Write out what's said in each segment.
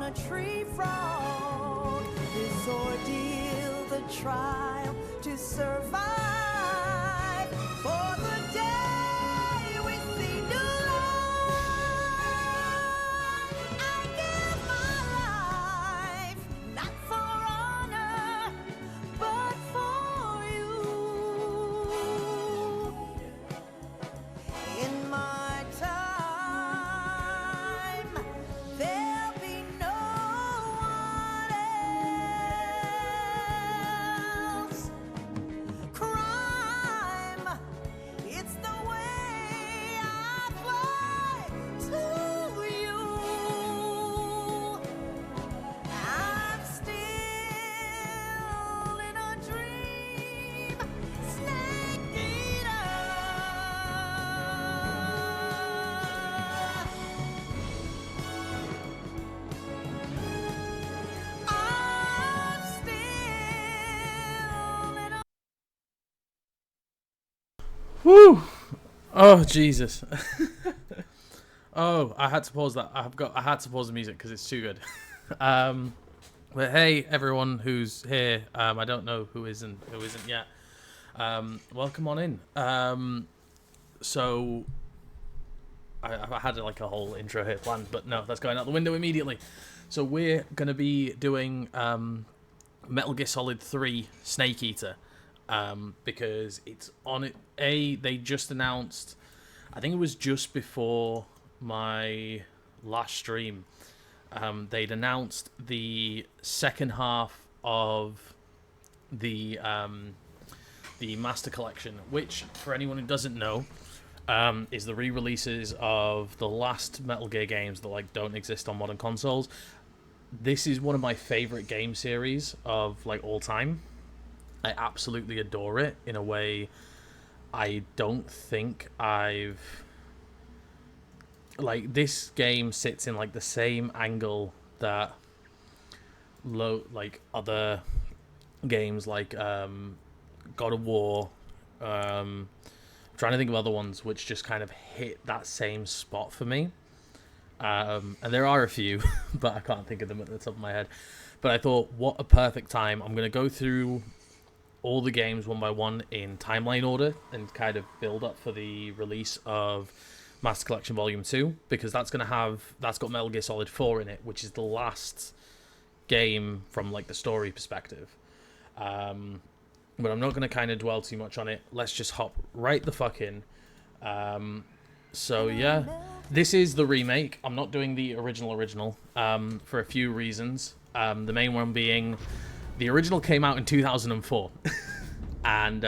a tree frog. This ordeal, the trial to survive. For the day we see new life, I give my life, not for honor, but for you. In my time, there'll be no one else. Crime, it's the way I fly to you. I'm still in a dream, snake eater. I'm still in a Woo! Oh Jesus! Oh, I had to pause that. I had to pause the music because it's too good. But hey, everyone who's here. I don't know who isn't yet. Welcome on in. So I had like a whole intro here planned, but no, that's going out the window immediately. So we're gonna be doing Metal Gear Solid 3 Snake Eater. Because it's on it. They just announced, I think it was just before my last stream, they'd announced the second half of the Master Collection, which, for anyone who doesn't know, is the re-releases of the last Metal Gear games that like don't exist on modern consoles. This is one of my favorite game series of like all time. I absolutely adore it in a way I don't think I've... Like, this game sits in, like, the same angle that other games like God of War. I'm trying to think of other ones which just kind of hit that same spot for me. And there are a few, but I can't think of them at the top of my head. But I thought, what a perfect time. I'm going to go through all the games one by one in timeline order and kind of build up for the release of Master Collection Volume 2, because that's got Metal Gear Solid 4 in it, which is the last game from like the story perspective. But I'm not going to kind of dwell too much on it. Let's just hop right the fuck in. So yeah, this is the remake. I'm not doing the original for a few reasons. The main one being the original came out in 2004, and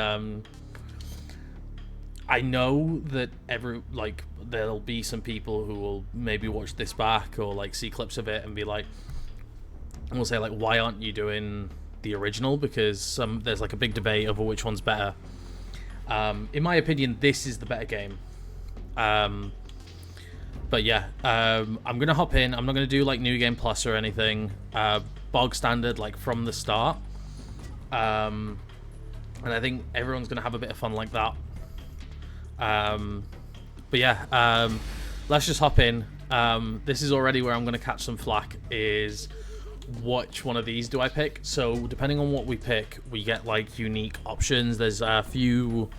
I know that there'll be some people who will maybe watch this back or like see clips of it and be like, and will say like, why aren't you doing the original? Because there's like a big debate over which one's better. In my opinion, this is the better game. But yeah, I'm gonna hop in. I'm not gonna do like New Game Plus or anything. Bog standard, like from the start. And I think everyone's gonna have a bit of fun like that. But yeah, let's just hop in. This is already where I'm gonna catch some flack, is which one of these do I pick? So depending on what we pick, we get like unique options. There's a few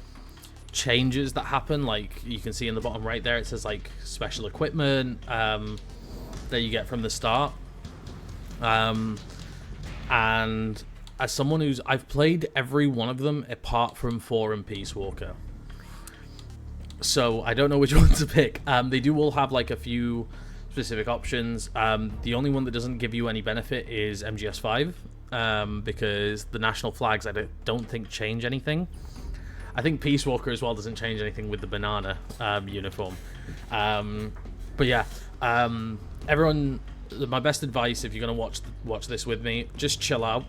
changes that happen, like you can see in the bottom right there, it says like special equipment that you get from the start. And as someone I've played every one of them apart from 4 and Peace Walker, so I don't know which one to pick. They do all have like a few specific options. The only one that doesn't give you any benefit is MGS 5, because the national flags I don't think change anything. I think Peace Walker as well doesn't change anything with the banana uniform. But yeah, everyone, my best advice if you're gonna watch this with me, just chill out.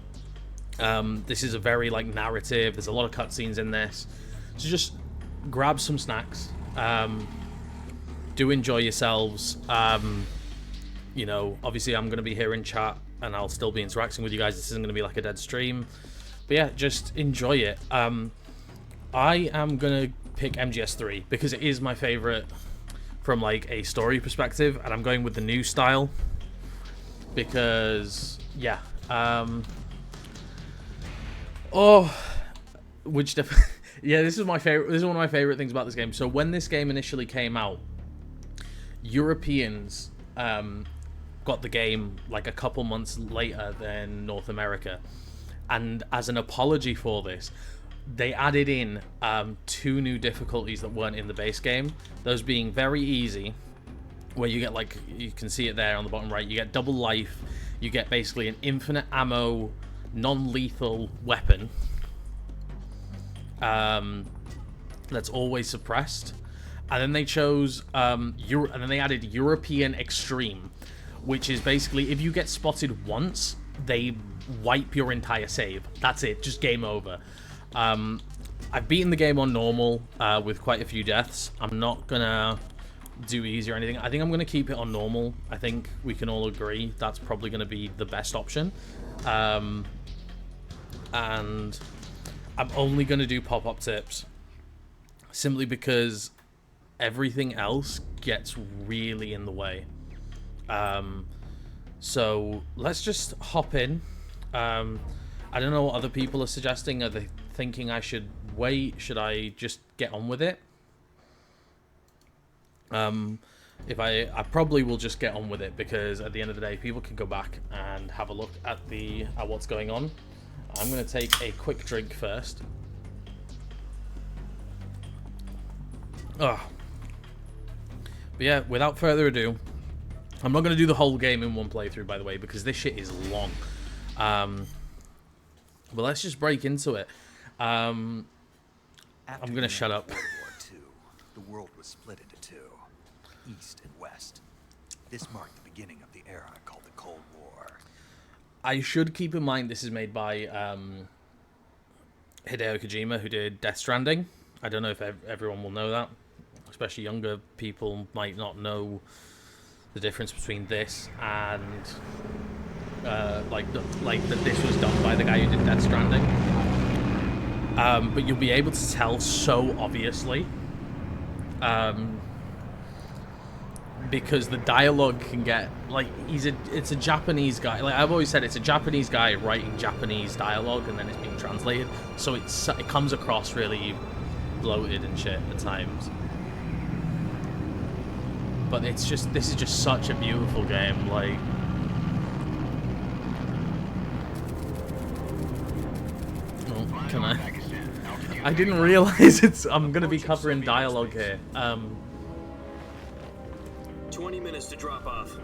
This is a very like narrative. There's a lot of cutscenes in this, so just grab some snacks. Do enjoy yourselves. You know, obviously I'm gonna be here in chat and I'll still be interacting with you guys. This isn't gonna be like a dead stream, but yeah, just enjoy it. I am gonna pick MGS 3 because it is my favorite from like a story perspective, and I'm going with the new style because yeah, oh, which yeah, this is my favorite. This is one of my favorite things about this game. So when this game initially came out, Europeans got the game like a couple months later than North America, and as an apology for this, they added in 2 new difficulties that weren't in the base game. Those being very easy, where you get, like, you can see it there on the bottom right, you get double life, you get basically an infinite ammo, non-lethal weapon that's always suppressed. And then they chose and then they added European Extreme, which is basically if you get spotted once, they wipe your entire save. That's it, just game over. I've beaten the game on normal with quite a few deaths. I'm not gonna do easy or anything. I think I'm gonna keep it on normal. I think we can all agree that's probably gonna be the best option. And I'm only gonna do pop-up tips simply because everything else gets really in the way. So let's just hop in. I don't know what other people are suggesting. Are they thinking I should wait? Should I just get on with it? If I probably will just get on with it, because at the end of the day, people can go back and have a look at what's going on. I'm gonna take a quick drink first. But yeah, without further ado, I'm not going to do the whole game in one playthrough, by the way, because this shit is long. But let's just break into it. I'm going to shut up. World War II, the world was split into two, East and West. This marked the beginning of the era called the Cold War. I should keep in mind this is made by Hideo Kojima, who did Death Stranding. I don't know if everyone will know that. Especially younger people might not know the difference between this and like that this was done by the guy who did Death Stranding. But you'll be able to tell so obviously, because the dialogue can get like it's a Japanese guy. Like I've always said, it's a Japanese guy writing Japanese dialogue, and then it's being translated, so it comes across really bloated and shit at times. But this is just such a beautiful game. Like, oh, can I didn't realize I'm gonna be covering dialogue here. 20 minutes to drop off.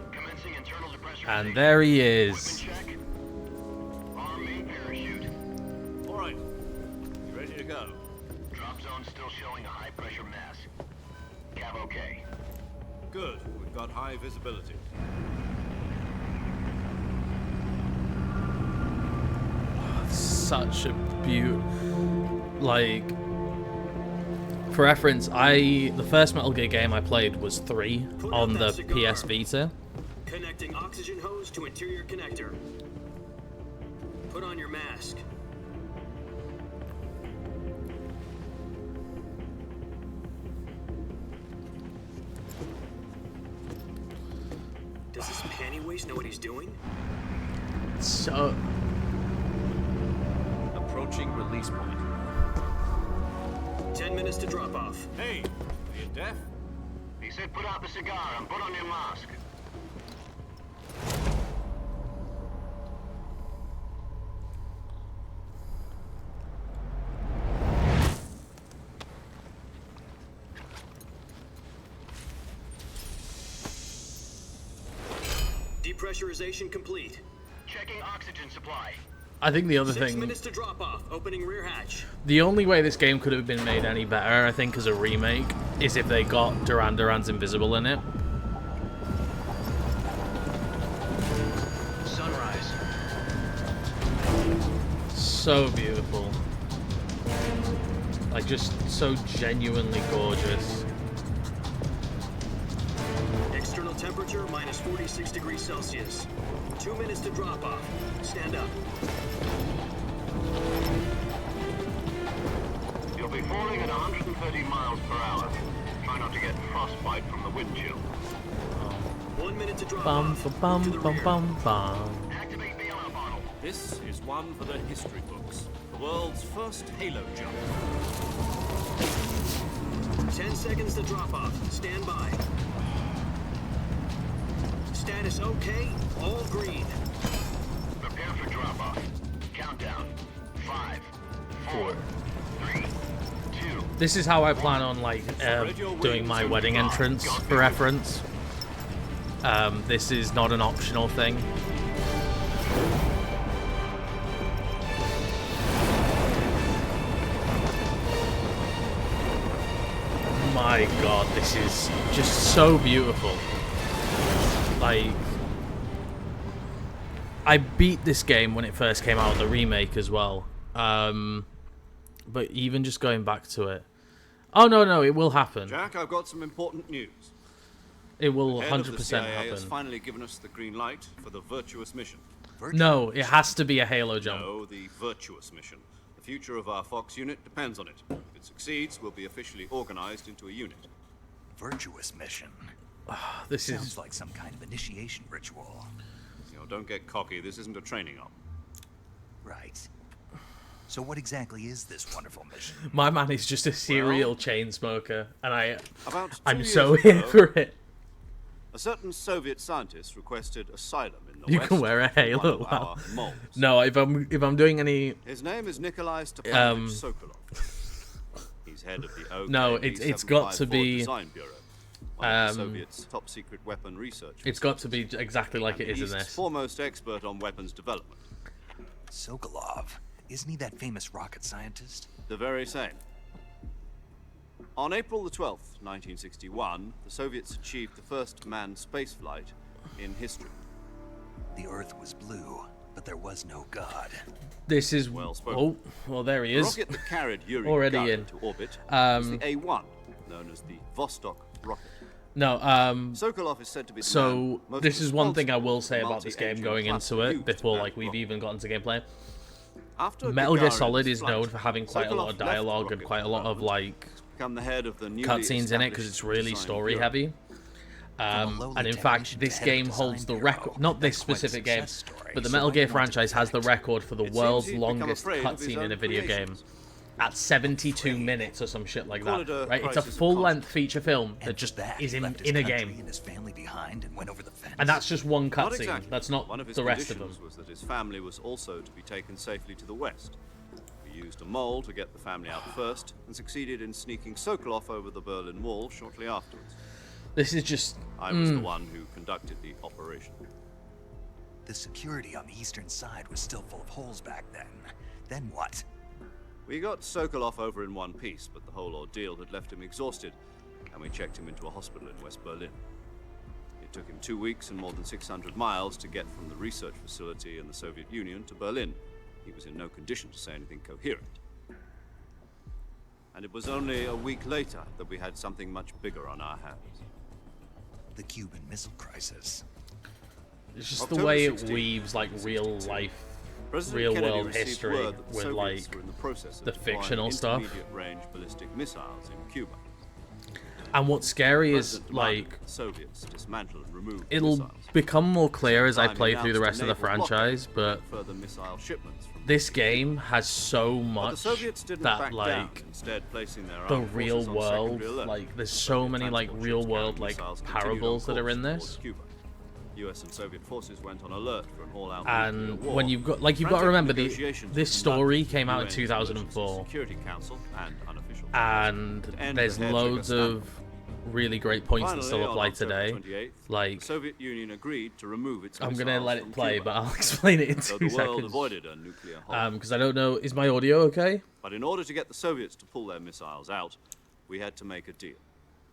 And there he is. All right, you ready to go? Drop zone still showing a high pressure mass. Cav okay. Good. We've got high visibility. Such a beaut. Like, for reference, the first Metal Gear game I played was 3 on the PS Vita. Connecting oxygen hose to interior connector. Put on your mask. Does this panty waste know what he's doing? So Approaching release point. 10 minutes to drop off. Hey, are you deaf? He said put out the cigar and put on your mask. Depressurization complete. Checking oxygen supply. I think the other 6 thing, minutes to drop off. Opening rear hatch. the only way this game could have been made any better, I think, as a remake, is if they got Duran Duran's Invisible in it. Sunrise. So beautiful. Like, just so genuinely gorgeous. External temperature minus 46 degrees Celsius. 2 minutes to drop off. Stand up. You'll be falling at 130 miles per hour. Try not to get frostbite from the wind chill. 1 minute to drop Bum off. bum Move to bum the bum rear. bum bum. Activate bailout model. This is one for the history books. The world's first Halo jump. 10 seconds to drop off. Stand by. Status okay. All green. Prepare for drop off. Countdown. 5, 4, 3, 2. This is how I plan on like doing my wedding entrance for reference. This is not an optional thing. My god, this is just so beautiful. Like, I beat this game when it first came out, the remake as well. But even just going back to it. Oh, no, it will happen. Jack, I've got some important news. It will The head of the 100% CIA has happen. finally given us the green light for the virtuous mission. No, it has to be a Halo jump. No, the virtuous mission. The future of our Fox unit depends on it. If it succeeds, we'll be officially organized into a unit. Virtuous mission. This Sounds is... like some kind of initiation ritual. You know, don't get cocky. This isn't a training op. Right. So what exactly is this wonderful mission? My man is just a serial chain smoker, and About 2 I'm years so ago, here for it. A certain Soviet scientist requested asylum in the You West can wear a for one halo, of wow. our moles. No, if I'm doing any... His name is Nikolai Stepanovich Sokolov. He's head of the OK No, it's got to 754 be, Design Bureau, one of the Soviets' top secret weapon research. It's got to be exactly like it and is in East's this. foremost expert on weapons development. Sokolov. Isn't he that famous rocket scientist? The very same. On April the 12th, 1961, the Soviets achieved the first manned spaceflight in history. The Earth was blue, but there was no God. This is... Well spoken. Oh, well, there he The is. rocket that carried Yuri Already Gagarin in. to orbit was the A1, known as the Vostok rocket. No, Sokolov is said to be the so man most this is one thing I will responsible say for about this game multi-engine going into cluster it used to before man like we've rocket. even gotten to gameplay. After Metal Gear Gagarin's Solid is flight, known for having quite a lot of Sokolov left dialogue and rocket quite a lot of development, like become the head of the newly cutscenes in it because established it's really Design story Bureau. heavy. lowly And in technician fact, to this head of game Design holds the Bureau. record, not this That's quite a specific game, success story. but the So Metal why Gear do you want to franchise has the protect record for the It seems world's he'd become longest afraid of his cutscene in a own video game. creations. At 72 minutes or some shit like Call that. it a Right? It's a crisis of full-length feature film And that just for that, is he left his in a country game. and his family behind and went over the fence. And that's just one Not cutscene. exactly. That's not One of his the rest of them. conditions was that his family was also to be taken safely to the west. We used a mole to get the family out first, and succeeded in sneaking Sokolov over the Berlin Wall shortly afterwards. This is just... I was the one who conducted the operation. The security on the eastern side was still full of holes back then. Then what? We got Sokolov over in one piece, but the whole ordeal had left him exhausted, and we checked him into a hospital in West Berlin. It took him 2 weeks and more than 600 miles to get from the research facility in the Soviet Union to Berlin. He was in no condition to say anything coherent. And it was only a week later that we had something much bigger on our hands. The Cuban Missile Crisis. It's just the October way it 16, weaves like real 1962. life, President real Kennedy world received history word that the with Soviets like were in the process of the deploying fictional stuff. intermediate-range ballistic missiles in Cuba. And what's scary is President demanded like that the Soviets dismantle and remove the it'll missiles. become more clear as I Time play he through the rest announced of a the naval blockade franchise, to but prevent further missile shipments from this game has so But the much Soviets didn't that back down, like instead placing their the armed real forces on world, secondary alert. like there's so Soviet many like transport real ships world carrying like missiles continued on parables that are course in towards this. Cuba. US and Soviet forces went on alert for an all-out And nuclear war. when you've got like you've got to Frantic remember negotiations this with story London, came out in UN's 2004, Emergency Security Council and unofficial and to end there's the hair-trigger loads of really great points that Finally, still on apply October today. 28th, Like the Soviet Union agreed to remove its I'm gonna missiles let from it play, Cuba, but I'll explain it in though 2 the world seconds. avoided a nuclear hole. Because I don't know, is my audio okay? But in order to get the Soviets to pull their missiles out, we had to make a deal.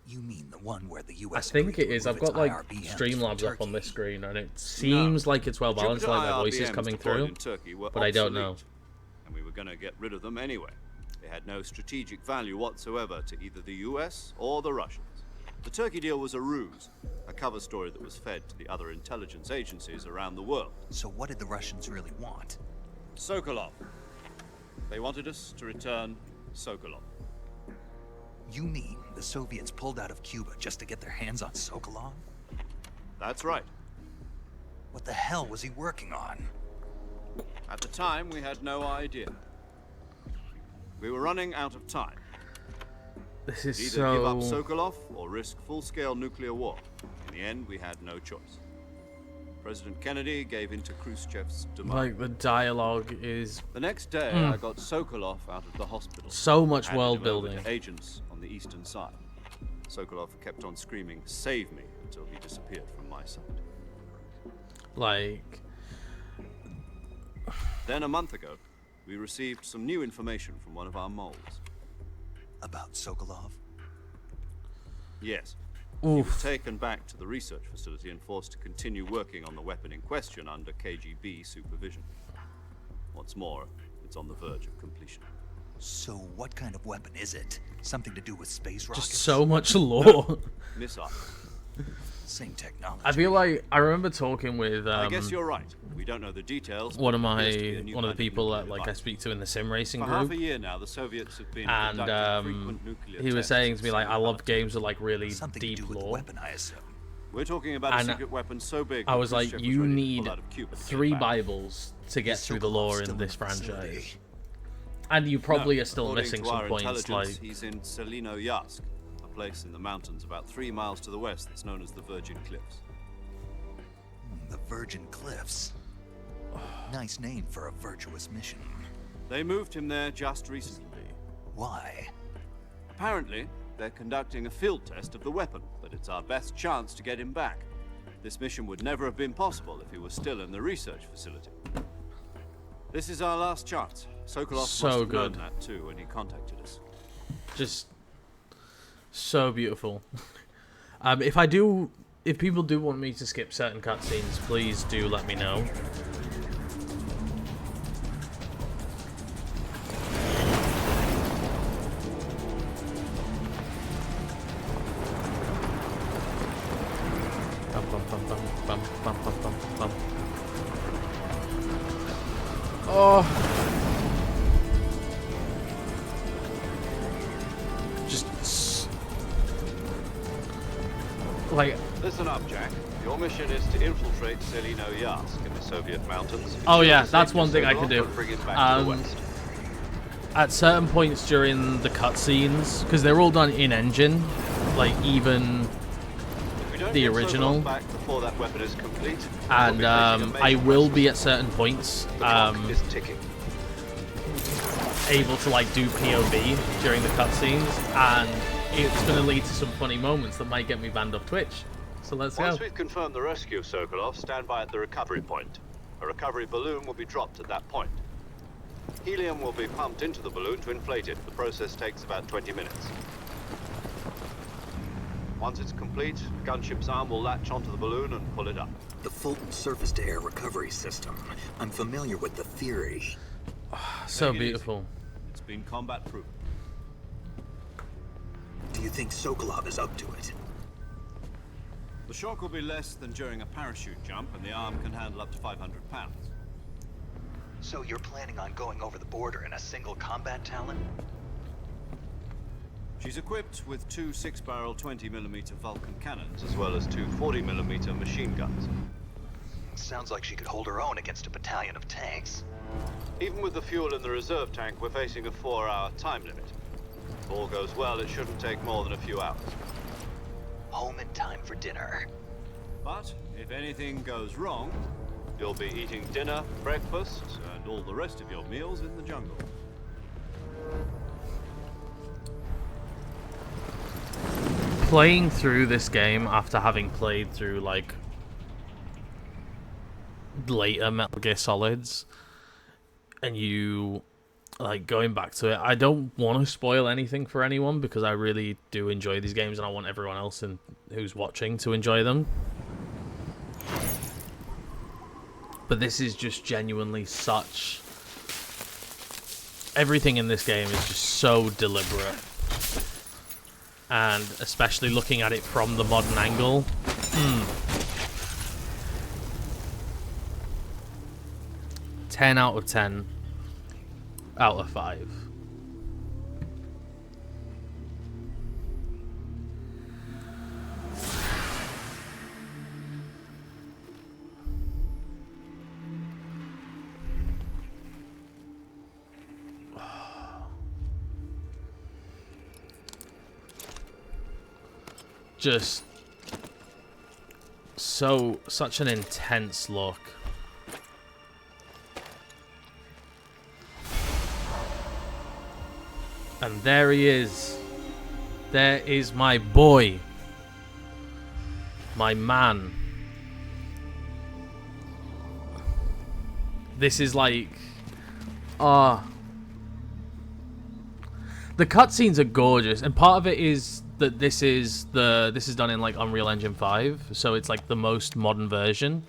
You mean the one where the I U.S. think agreed it to is. I've remove got its like IRBMs Streamlabs from up on this Turkey? screen, and it seems like it's well balanced, Jupiter like my voice is IRBMs coming deployed through. in Turkey were but I don't know. obsolete, and we were going to get rid of them anyway. They had no strategic value whatsoever to either the US or the Russians. The Turkey deal was a ruse, a cover story that was fed to the other intelligence agencies around the world. So what did the Russians really want? Sokolov. They wanted us to return Sokolov. You mean the Soviets pulled out of Cuba just to get their hands on Sokolov? That's right. What the hell was he working on? At the time, we had no idea. We were running out of time. This is Either give up so... Sokolov or risk full-scale nuclear war. In the end, we had no choice. President Kennedy gave in to Khrushchev's demand. Like, the dialogue is The next day, I got Sokolov out of the hospital. so much handed world him over building. to agents on the eastern side. Sokolov kept on screaming, "Save me," until he disappeared from my sight. Like, Then a month ago, we received some new information from one of our moles. About Sokolov? Yes. He was oof. taken back to the research facility and forced to continue working on the weapon in question under KGB supervision. What's more, it's on the verge of completion. So what kind of weapon is it? Something to do with space rockets? Just so much lore. Missile. Same technology. I feel like I remember talking with I guess you're right. We don't know the details. one of but it appears to be a the new kind of people that nuclear like I device. speak to in the sim racing For half a group, year now, the Soviets have been and conducting frequent nuclear he was tests saying at to me like, I similar love altitudes. games with like really Something to deep do with the lore. weapon, I assume. We're talking about a And secret weapon so big. I that was like, Khrushchev was you ready to need pull out of Cuba to get it 3 back. Bibles to get Is through the Sokolov lore still in this the facility? franchise, and you probably No, are still according missing to some our points. intelligence, Like, he's in Selino Yask, a place in the mountains about 3 miles to the west that's known as the Virgin Cliffs. The Virgin Cliffs. Nice name for a virtuous mission. They moved him there just recently. Why? Apparently, they're conducting a field test of the weapon, but it's our best chance to get him back. This mission would never have been possible if he was still in the research facility. This is our last chance. Sokolov So must have good. known that too when he contacted us. just so beautiful. If people do want me to skip certain cutscenes, please do let me know. Bum, bum, bum, bum, bum, bum, bum, bum, bum. Oh. Like, Listen up, Jack. Your mission is to infiltrate Selino Yask in the Soviet mountains. oh yeah, Secure that's one thing I Sokolov can do. and bring him back to the west. At certain points during the cutscenes, because they're all done in engine, like even, If we don't the get original. Sokolov back before that weapon is complete, and we'll be facing a I major will crisis. be at certain points The clock is ticking. able to like do POV during the cutscenes, and it's going to lead to some funny moments that might get me banned off Twitch. So let's Once go. we've confirmed the rescue of Sokolov, stand by at the recovery point. A recovery balloon will be dropped at that point. Helium will be pumped into the balloon to inflate it. The process takes about 20 minutes. Once it's complete, gunship's arm will latch onto the balloon and pull it up. The Fulton surface-to-air recovery system. I'm familiar with the theory. So Take it easy. beautiful. It's been combat proven. Do you think Sokolov is up to it? The shock will be less than during a parachute jump, and the arm can handle up to 500 pounds. So you're planning on going over the border in a single combat Talon? She's equipped with 2 6-barrel 20mm Vulcan cannons, as well as 2 40mm machine guns. Sounds like she could hold her own against a battalion of tanks. Even with the fuel in the reserve tank, we're facing a 4-hour time limit. If all goes well, it shouldn't take more than a few hours. Home in time for dinner. But if anything goes wrong, you'll be eating dinner, breakfast, and all the rest of your meals in the jungle. Playing through this game after having played through like later Metal Gear Solids, and you like going back to it, I don't want to spoil anything for anyone because I really do enjoy these games and I want everyone else who's watching to enjoy them. But this is just genuinely such... Everything in this game is just so deliberate. And especially looking at it from the modern angle. 10 out of 10 out of 5. Just such an intense look. And there he is. There is my boy. My man. This is like... the cutscenes are gorgeous, and part of it is that this is done in like Unreal Engine 5, so it's like the most modern version.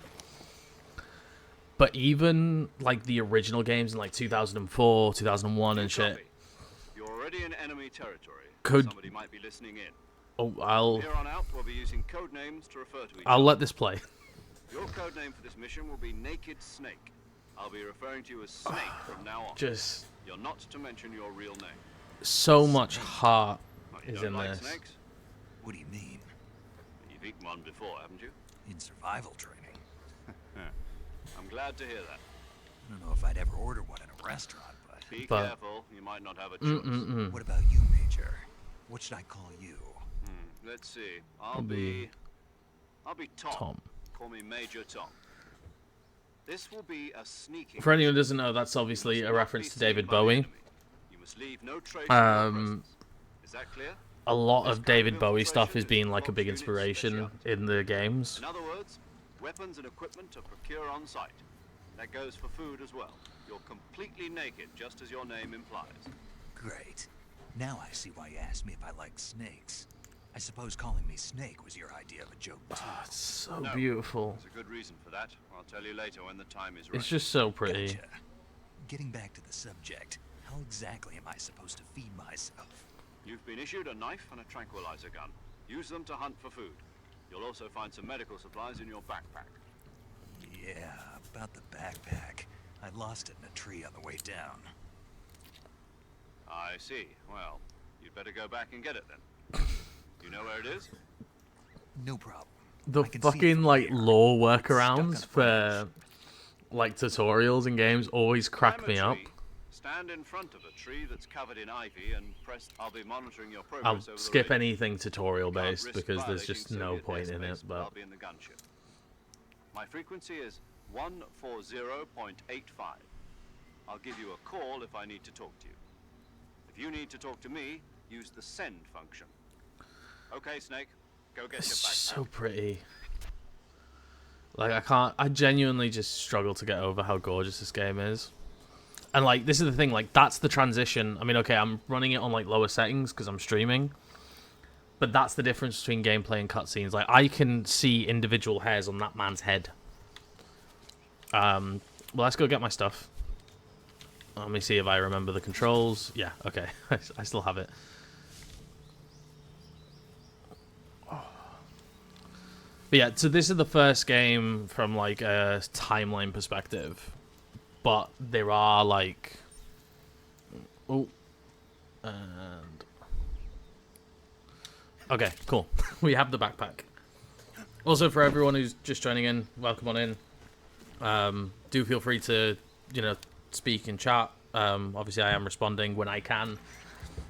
But even like the original games in like 2004, 2001 and shit. You're already in enemy territory. Could Somebody might be listening in. Oh, Here on out, we'll be using code names to refer to each I'll other. let this play. Your code name for this mission will be Naked Snake. I'll be referring to you as Snake from now on. Just You're not to mention your real name. so much heart What, you is don't in like this. snakes? What do you mean? You've eaten one before, haven't you? In survival training? I'm glad to hear that. I don't know if I'd ever order one in a restaurant, but... Be But- careful, you might not have a choice. What about you, Major? What should I call you? Let's see. I'll be I'll be Tom. Tom. Call me Major Tom. This will be a sneaking. For anyone who doesn't know, that's obviously a reference to David Bowie. You must leave no trace of your presence. Is that clear? A lot of David Bowie stuff is being like a big inspiration in the games. In other words, weapons and equipment are procured on site. That goes for food as well. You're completely naked, just as your name implies. Great. Now I see why you asked me if I like snakes. I suppose calling me Snake was your idea of a joke, too. It's so No. beautiful. There's a good reason for that. I'll tell you later when the time is right. It's just so pretty. Gotcha. Getting back to the subject, how exactly am I supposed to feed myself? You've been issued a knife and a tranquilizer gun. Use them to hunt for food. You'll also find some medical supplies in your backpack. Yeah, about the backpack. I lost it in a tree on the way down. I see. Well, you'd better go back and get it then. You know where it is? No problem. The I can see it fucking from like here. lore It's stuck on workarounds a for branch. like tutorials in games always crack Climb a me up. tree, stand in front of a tree that's covered in ivy and press. I'll be monitoring your progress I'll over the skip radio. anything tutorial Can't based risk because there's violating just no Soviet point in it. airspace, I'll But be in the gunship. My frequency is 140.85. I'll give you a call if I need to talk to you. If you need to talk to me, use the send function. Okay, Snake, go get it's your just backpack. so pretty. Like I genuinely just struggle to get over how gorgeous this game is. And like this is the thing, like that's the transition. I mean, okay, I'm running it on like lower settings because I'm streaming. But that's the difference between gameplay and cutscenes. Like I can see individual hairs on that man's head. Well, let's go get my stuff. Let me see if I remember the controls. Yeah, okay. I still have it. But yeah, so this is the first game from like a timeline perspective. But there are like... Oh. And... Okay, cool. We have the backpack. Also, for everyone who's just joining in, welcome on in. Do feel free to, you know, speak in chat. Obviously, I am responding when I can,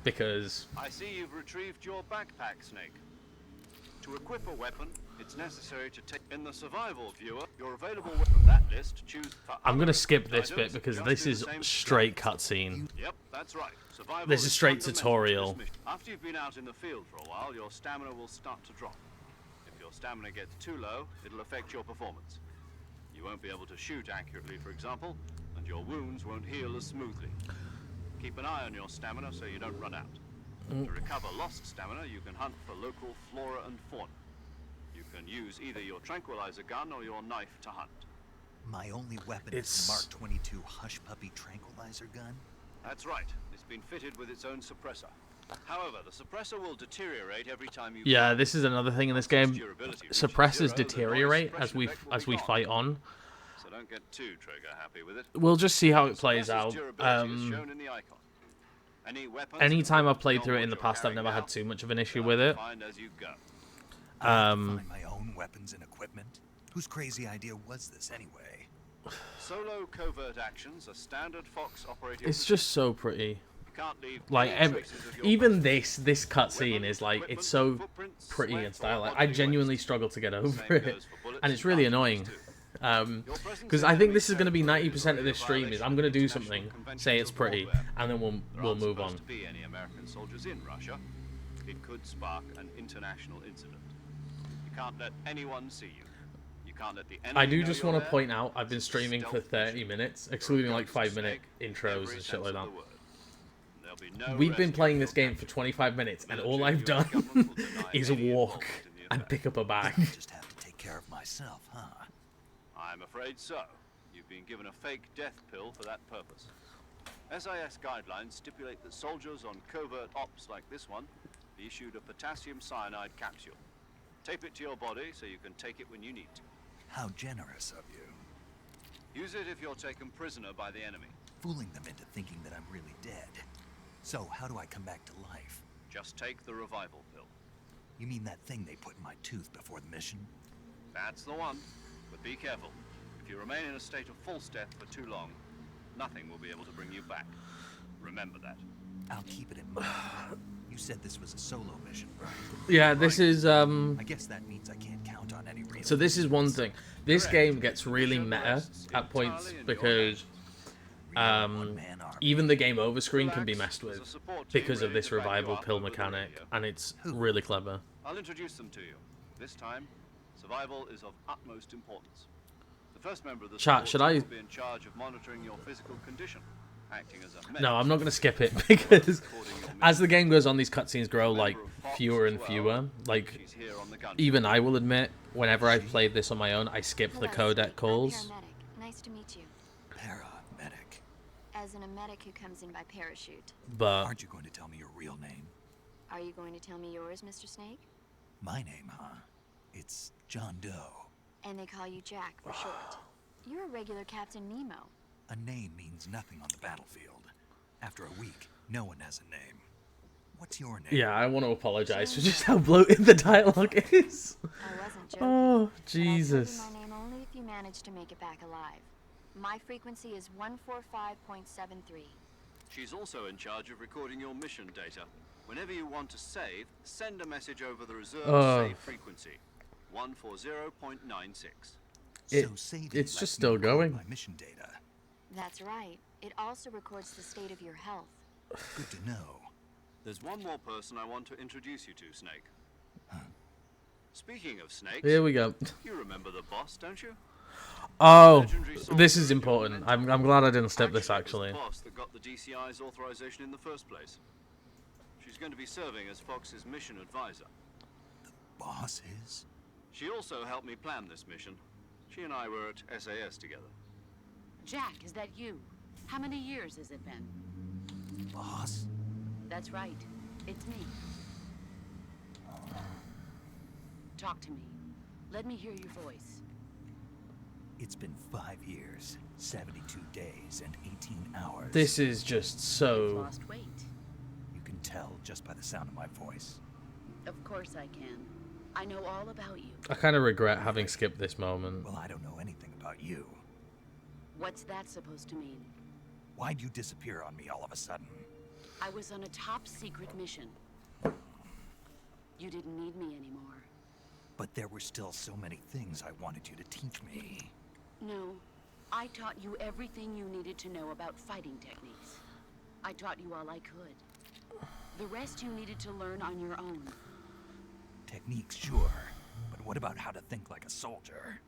because... I see you've retrieved your backpack, Snake. To equip a weapon, it's necessary to take in the survival viewer your available weapon from that list. Choose. I'm gonna skip this bit because this is straight cutscene. Yep, that's right. Survival This is straight fundamental to tutorial. this mission. After you've been out in the field for a while, your stamina will start to drop. If your stamina gets too low, it'll affect your performance. You won't be able to shoot accurately, for example, and your wounds won't heal as smoothly. Keep an eye on your stamina so you don't run out. To recover lost stamina, you can hunt for local flora and fauna. You can use either your tranquilizer gun or your knife to hunt. My only weapon It's- is the Mark 22 Hush Puppy tranquilizer gun? That's right. It's been fitted with its own suppressor. However, the suppressor will deteriorate every time you... Yeah, this is another thing in this game. Durability reaches Suppressors zero, the deteriorate noise as suppression effect will as be we gone. fight on. So don't get too trigger happy with it. We'll just see how it plays Suppressor's out. durability is shown in the icon. Any weapons Anytime I've played beyond through it what in the you're past, I've carrying never had now, too much of an issue you'll with have it. to find as you go. I have to find my own weapons and equipment? Whose crazy idea was this anyway? Solo covert actions are standard Fox operating. It's just so pretty. can't leave Like any traces of your even presence. this cutscene is like it's so Footprints, pretty sweat, and style. or Like, I bodily genuinely waste. struggle to get The over same it, goes for bullets and it's and really cartridges, annoying. too. Your presence Because in I think enemy this is going to be territory 90% is of already this a stream is violation I'm going to of do international something, conventions say it's of pretty, warfare. and then There we'll aren't move supposed on. to be any American soldiers in Russia. It could spark an international incident. You can't let anyone see you. You can't let the enemy I do know just you're want to there. point out I've been It's a streaming for stealth 30 mission. minutes, You're excluding a like ghost 5-minute snake, intros every and shit sense like of that. the word. There'll be no We've been rest playing until this game captured. for 25 minutes, and The all military I've and done US government will deny is any walk involvement in the and affair. pick up a bag. I just have to take care of myself, huh? I'm afraid so. You've been given a fake death pill for that purpose. SIS guidelines stipulate that soldiers on covert ops like this one be issued a potassium cyanide capsule. Tape it to your body so you can take it when you need to. How generous of you. Use it if you're taken prisoner by the enemy. Fooling them into thinking that I'm really dead. So, how do I come back to life? Just take the revival pill. You mean that thing they put in my tooth before the mission? That's the one. But be careful. If you remain in a state of false death for too long, nothing will be able to bring you back. Remember that. I'll keep it in mind. You said this was a solo mission, right? Yeah, this is I guess that means I can't count on any real. so this is one thing. This Correct. game gets really Mission meta rests at points entirely in your because one-man army. even the game over screen can be Relax, messed there's a with support team because of ready this to back you revival up pill over the mechanic, radio. and it's really clever. I'll introduce them to you. This time, survival is of utmost importance. The first member of the Chat, support should team I- will be in charge of monitoring your physical condition, acting as a medic. No, I'm not going to skip it because Recording your as the mission. game goes on, these cutscenes grow like Member of Fox fewer as and well. fewer. Like She's here on the gun. even I will admit, whenever I've played this on my own, I skip the Hello, codec Snake. calls. I'm paramedic. Nice to meet you. Paramedic. As in a medic who comes in by parachute. But Aren't you going to tell me your real name? Are you going to tell me yours, Mr. Snake? My name, huh? It's John Doe. And they call you Jack for short. You're a regular Captain Nemo. A name means nothing on the battlefield. After a week, no one has a name. What's your name? yeah, I want to apologize for just how bloated the dialogue is. I wasn't joking. Oh, but I'll tell you Jesus. my name only if you manage to make it back alive. My frequency is 145.73. She's also in charge of recording your mission data. Whenever you want to save, send a message over the reserved save frequency, 140.96. It- So saving it's lets just me still record going. My mission data. That's right. It also records the state of your health. Good to know. There's one more person I want to introduce you to, Snake. Speaking of snakes, Here we go. you remember the boss, don't you? Oh, this is important. I'm glad I didn't step this It was actually. the boss that got the DCI's authorization in the first place. She's going to be serving as Fox's mission advisor. Boss is? She also helped me plan this mission. She and I were at SAS together. Jack, is that you? How many years has it been? Boss? That's right. It's me. Talk to me. Let me hear your voice. It's been 5 years, 72 days, and 18 hours. This is just You've so. lost weight. You can tell just by the sound of my voice. Of course I can. I know all about you. I kind of regret having skipped this moment. Well, I don't know anything about you. What's that supposed to mean? Why'd you disappear on me all of a sudden? I was on a top secret mission. You didn't need me anymore. But there were still so many things I wanted you to teach me. No. I taught you everything you needed to know about fighting techniques. I taught you all I could. The rest you needed to learn on your own. Techniques, sure. But what about how to think like a soldier?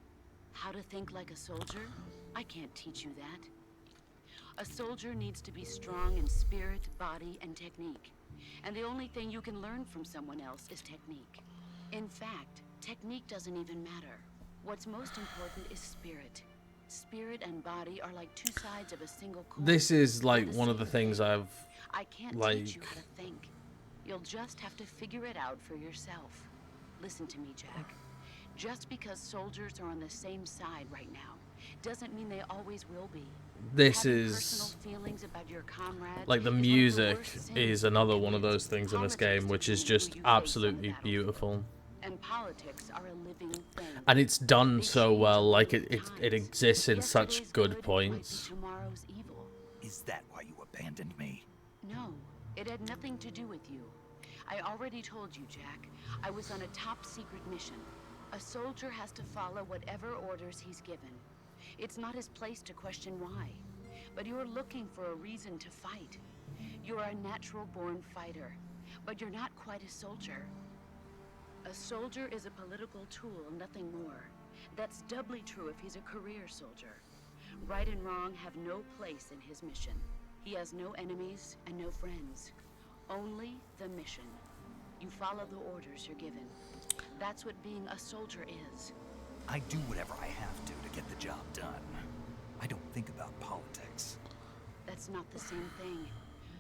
How to think like a soldier? I can't teach you that. A soldier needs to be strong in spirit, body, and technique. And the only thing you can learn from someone else is technique. In fact, technique doesn't even matter. What's most important is spirit. Spirit and body are like two sides of a single coin. This is They're like one of the same things thing. I've I can't teach you how to think. You'll just have to figure it out for yourself. Listen to me, Jack. Just because soldiers are on the same side right now doesn't mean they always will be. This Having is personal feelings about your comrades like the is one of music worst sins is you another can one of commit. those things in this Politics game, which is determine just who you face on the absolutely battlefield. beautiful. And politics are a living thing. And it's done They so change well, all like the it times. exists in such Yesterday's good good might be points. tomorrow's evil. Is that why you abandoned me? No, it had nothing to do with you. I already told you, Jack. I was on a top-secret mission. A soldier has to follow whatever orders he's given. It's not his place to question why. But you're looking for a reason to fight. You're a natural-born fighter, but you're not quite a soldier. A soldier is a political tool, nothing more. That's doubly true if he's a career soldier. Right and wrong have no place in his mission. He has no enemies and no friends. Only the mission. You follow the orders you're given. That's what being a soldier is. I do whatever I have to get the job done. I don't think about politics. That's not the same thing.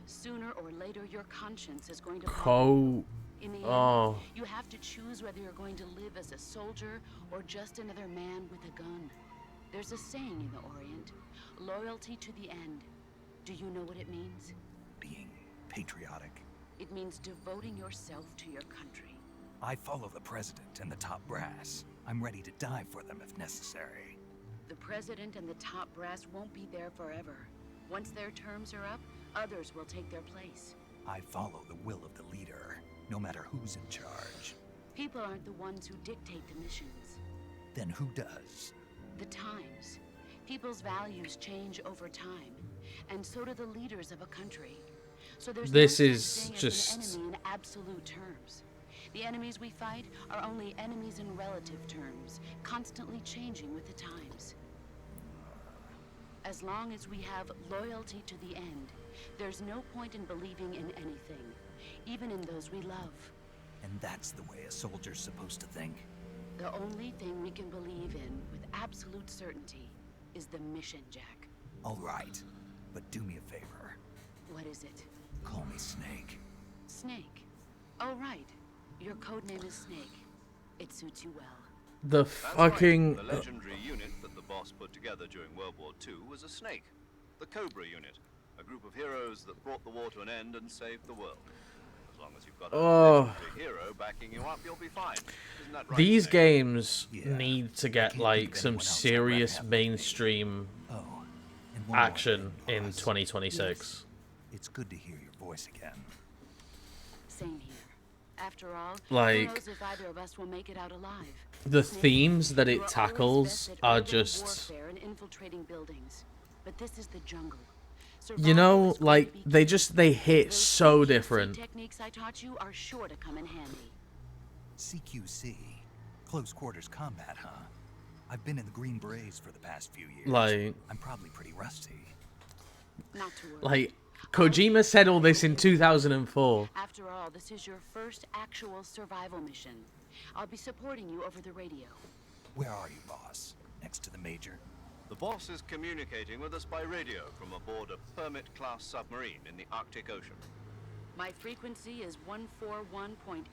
Sooner or later, your conscience is going to fall. In the end, you have to choose whether you're going to live as a soldier or just another man with a gun. There's a saying in the Orient, loyalty to the end. Do you know what it means? Being patriotic. It means devoting yourself to your country. I follow the president and the top brass. I'm ready to die for them if necessary. The president and the top brass won't be there forever. Once their terms are up, others will take their place. I follow the will of the leader, no matter who's in charge. People aren't the ones who dictate the missions. Then who does? The times. People's values change over time, and so do the leaders of a country. So there's This no is such thing just as an enemy in absolute terms. The enemies we fight are only enemies in relative terms, constantly changing with the times. As long as we have loyalty to the end, there's no point in believing in anything, even in those we love. And that's the way a soldier's supposed to think? The only thing we can believe in with absolute certainty is the mission, Jack. All right, but do me a favor. What is it? Call me Snake. Snake. Oh, right. Your codename is Snake. It suits you well. The That's fucking... right. The legendary unit that the boss put together during World War II was a snake. The Cobra unit. A group of heroes that brought the war to an end and saved the world. As long as you've got a legendary hero backing you up, you'll be fine. Isn't that right, These Snake? games Yeah. need to get, Can't think like, of some anyone else I'd serious rather have mainstream Oh, and one more action thing, in boss. 2026. It's good to hear your voice again. Same here. After all, Like, who knows if either of us will make it out alive? The Snake, themes that you it are always tackles best at are urban just... warfare and infiltrating buildings. But this is the jungle. You know, Survival is going like, to be they key. just, they hit Those so CQC different. techniques I taught you are sure to come in handy. CQC. Close quarters combat, huh? I've been in the Green Berets for the past few years. Like, I'm probably pretty rusty. Not to worry. like, Kojima said all this in 2004. After all, this is your first actual survival mission. I'll be supporting you over the radio. Where are you, boss? Next to the major? The boss is communicating with us by radio from aboard a Permit-class submarine in the Arctic Ocean. My frequency is 141.80.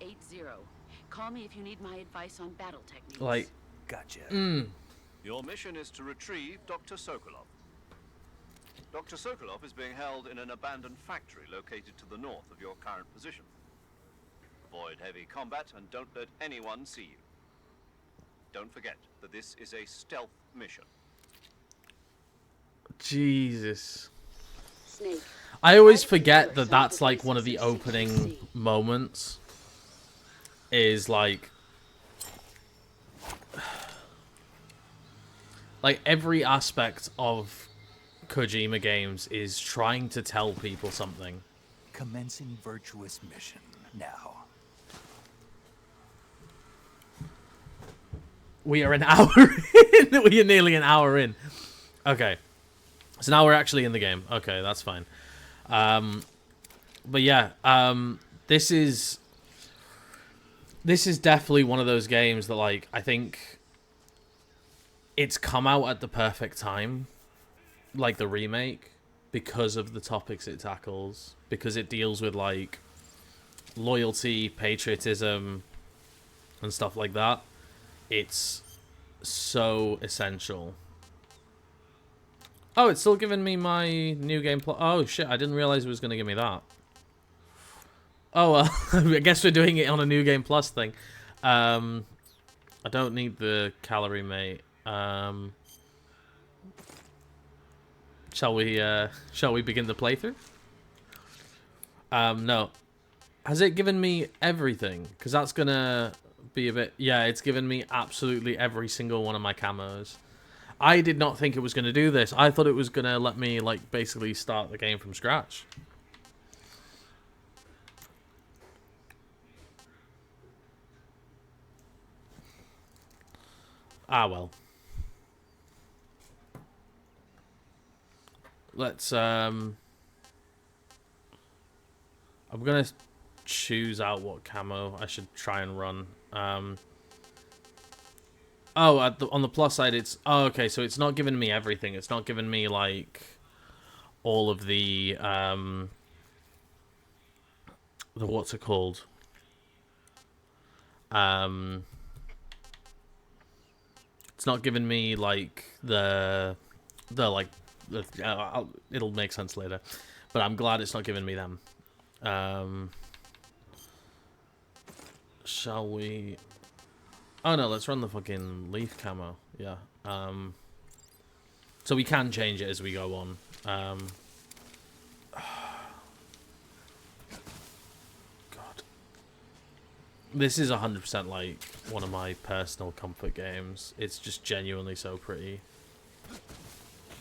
Call me if you need my advice on battle techniques. Like, Gotcha. Your mission is to retrieve Dr. Sokolov. Dr. Sokolov is being held in an abandoned factory located to the north of your current position. Avoid heavy combat and don't let anyone see you. Don't forget that this is a stealth mission. Jesus. Snake. I always forget that that's, like, one of the opening moments. Is, like... Like, every aspect of Kojima games is trying to tell people something. Commencing virtuous mission. Now. We are an hour in. We are nearly an hour in. Okay. So now we're actually in the game. Okay, that's fine. But yeah, this is definitely one of those games that, like, I think it's come out at the perfect time, like the remake, because of the topics it tackles, because it deals with, like, loyalty, patriotism, and stuff like that. It's so essential. Oh, it's still giving me my new game plus. Oh shit, I didn't realize it was going to give me that. Oh well, I guess we're doing it on a new game plus thing. I don't need the calorie, mate. Shall we begin the playthrough? No. Has it given me everything? Because that's gonna be a bit... Yeah, it's given me absolutely every single one of my camos. I did not think it was gonna do this. I thought it was gonna let me, like, basically start the game from scratch. Ah, well. Let's, I'm gonna choose out what camo I should try and run. Oh, on the plus side, it's... Oh, okay, so it's not giving me everything. It's not giving me, like, all of the what's it called? It's not giving me, like, it'll make sense later. But I'm glad it's not giving me them. Shall we... Oh no, let's run the fucking leaf camo. Yeah. So we can change it as we go on. God. This is 100% like one of my personal comfort games. It's just genuinely so pretty.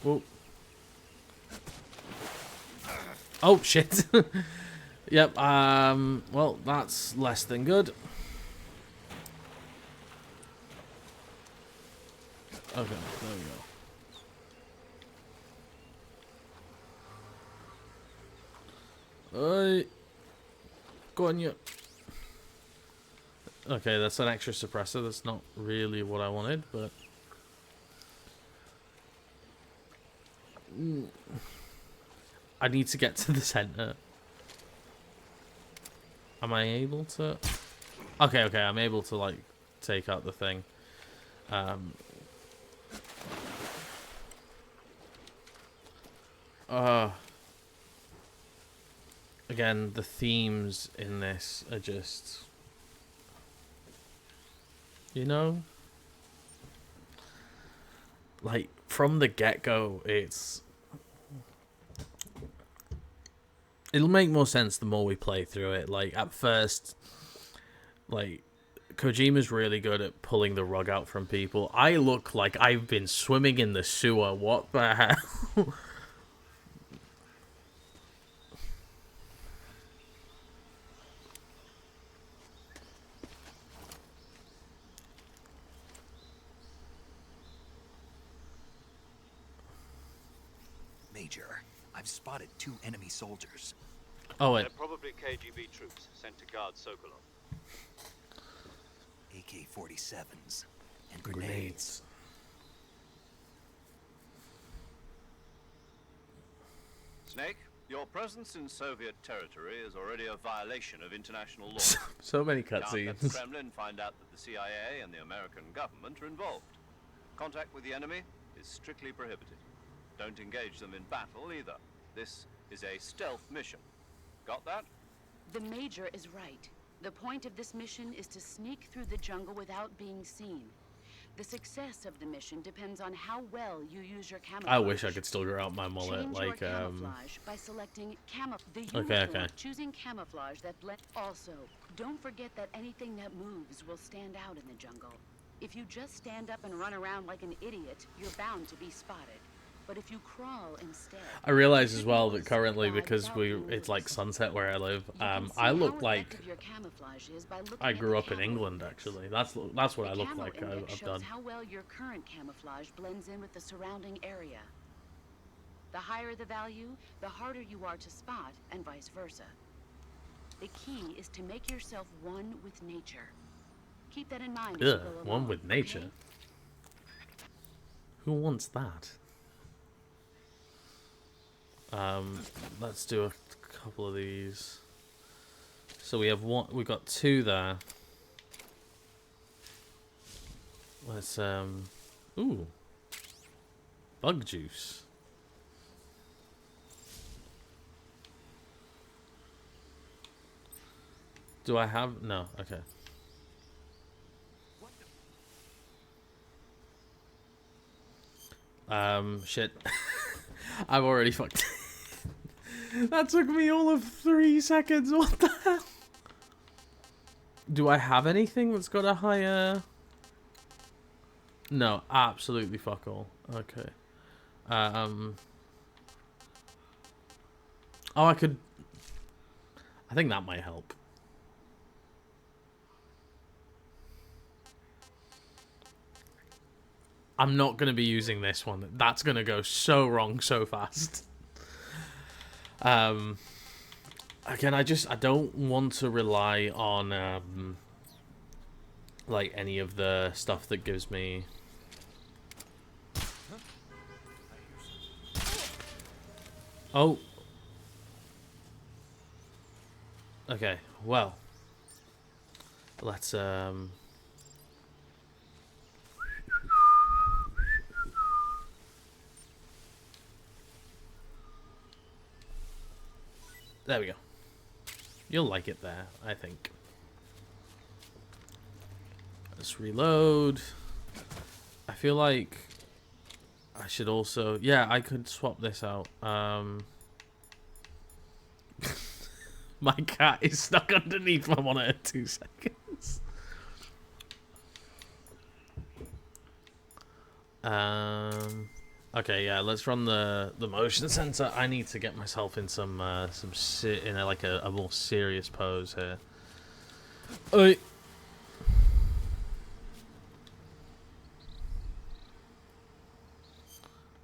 Whoa. Oh shit. Yep, well, that's less than good. Okay, there we go. Go on, you. Okay, that's an extra suppressor. That's not really what I wanted, but... I need to get to the center. Am I able to... Okay, I'm able to, like, take out the thing. Again, the themes in this are just... You know? Like, from the get-go, it'll make more sense the more we play through it. Like, at first, like, Kojima's really good at pulling the rug out from people. I look like I've been swimming in the sewer. What the hell? Major, I've spotted 2 enemy soldiers. Oh, wait. They're probably KGB troops sent to guard Sokolov. AK-47s and grenades. Snake, your presence in Soviet territory is already a violation of international law. So many Can't let the cutscenes. Kremlin find out that the CIA and the American government are involved. Contact with the enemy is strictly prohibited. Don't engage them in battle either. This is a stealth mission. Got that? The Major is right. The point of this mission is to sneak through the jungle without being seen. The success of the mission depends on how well you use your camouflage. I wish I could still grow out my mullet. Change Like, your camouflage by selecting the Okay. choosing camouflage that Also, don't forget that anything that moves will stand out in the jungle. If you just stand up and run around like an idiot, you're bound to be spotted. But if you crawl instead... I realize as well that currently, because it's like sunset where I live, I look like I grew up in England, actually. That's what I look like. I've done. How well your current camouflage blends in with the surrounding area. The higher the value, the harder you are to spot, and vice versa. The key is to make yourself one with nature. Keep that in mind. Ugh, one with nature. Okay? Who wants that? Let's do a couple of these. So we have one. We've got 2 there. Let's ooh, bug juice. Do I have no? Okay. Shit. I've already fucked. That took me all of 3 seconds. What the hell? Do I have anything that's got a higher... No, absolutely fuck all. Okay. Oh, I could... I think that might help. I'm not going to be using this one. That's going to go so wrong so fast. Again, I don't want to rely on like any of the stuff that gives me... Oh. Okay, well. Let's There we go. You'll like it there, I think. Let's reload. I feel like I should also... Yeah, I could swap this out. My cat is stuck underneath my monitor 2 seconds. Okay, yeah, let's run the motion sensor. I need to get myself in some in a more serious pose here. Oi.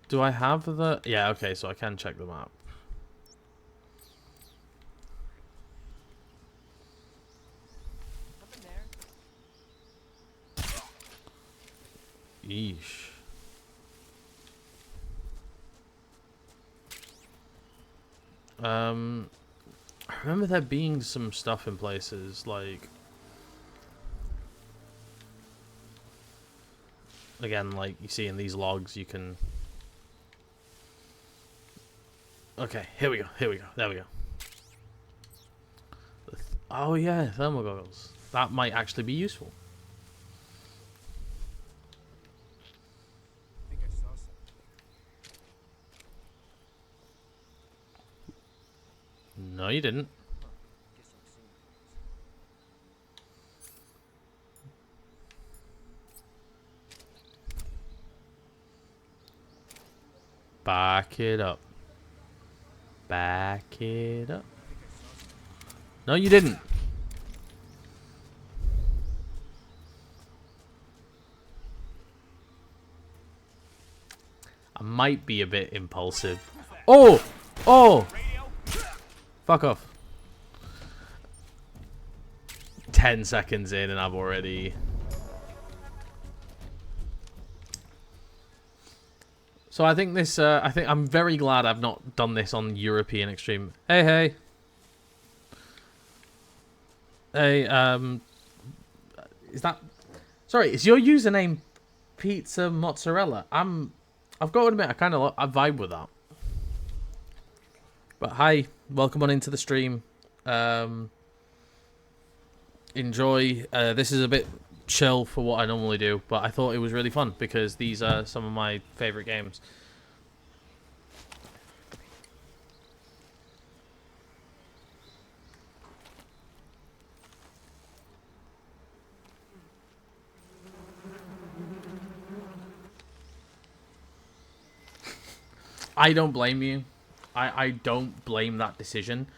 Do I have the... Yeah, okay, so I can check the map. Yeesh. I remember there being some stuff in places, like... Again, like you see in these logs, you can... Okay, here we go, there we go. Oh yeah, thermal goggles. That might actually be useful. No, you didn't. Back it up. Back it up. No, you didn't. I might be a bit impulsive. Oh! Oh! Fuck off. 10 seconds in and I've already... So I think this, I'm very glad I've not done this on European Extreme. Hey, hey. Hey, is that... Sorry, is your username Pizza Mozzarella? I've got to admit, I vibe with that. But hi, welcome on into the stream. Enjoy. This is a bit chill for what I normally do, but I thought it was really fun because these are some of my favorite games. I don't blame you. I don't blame that decision.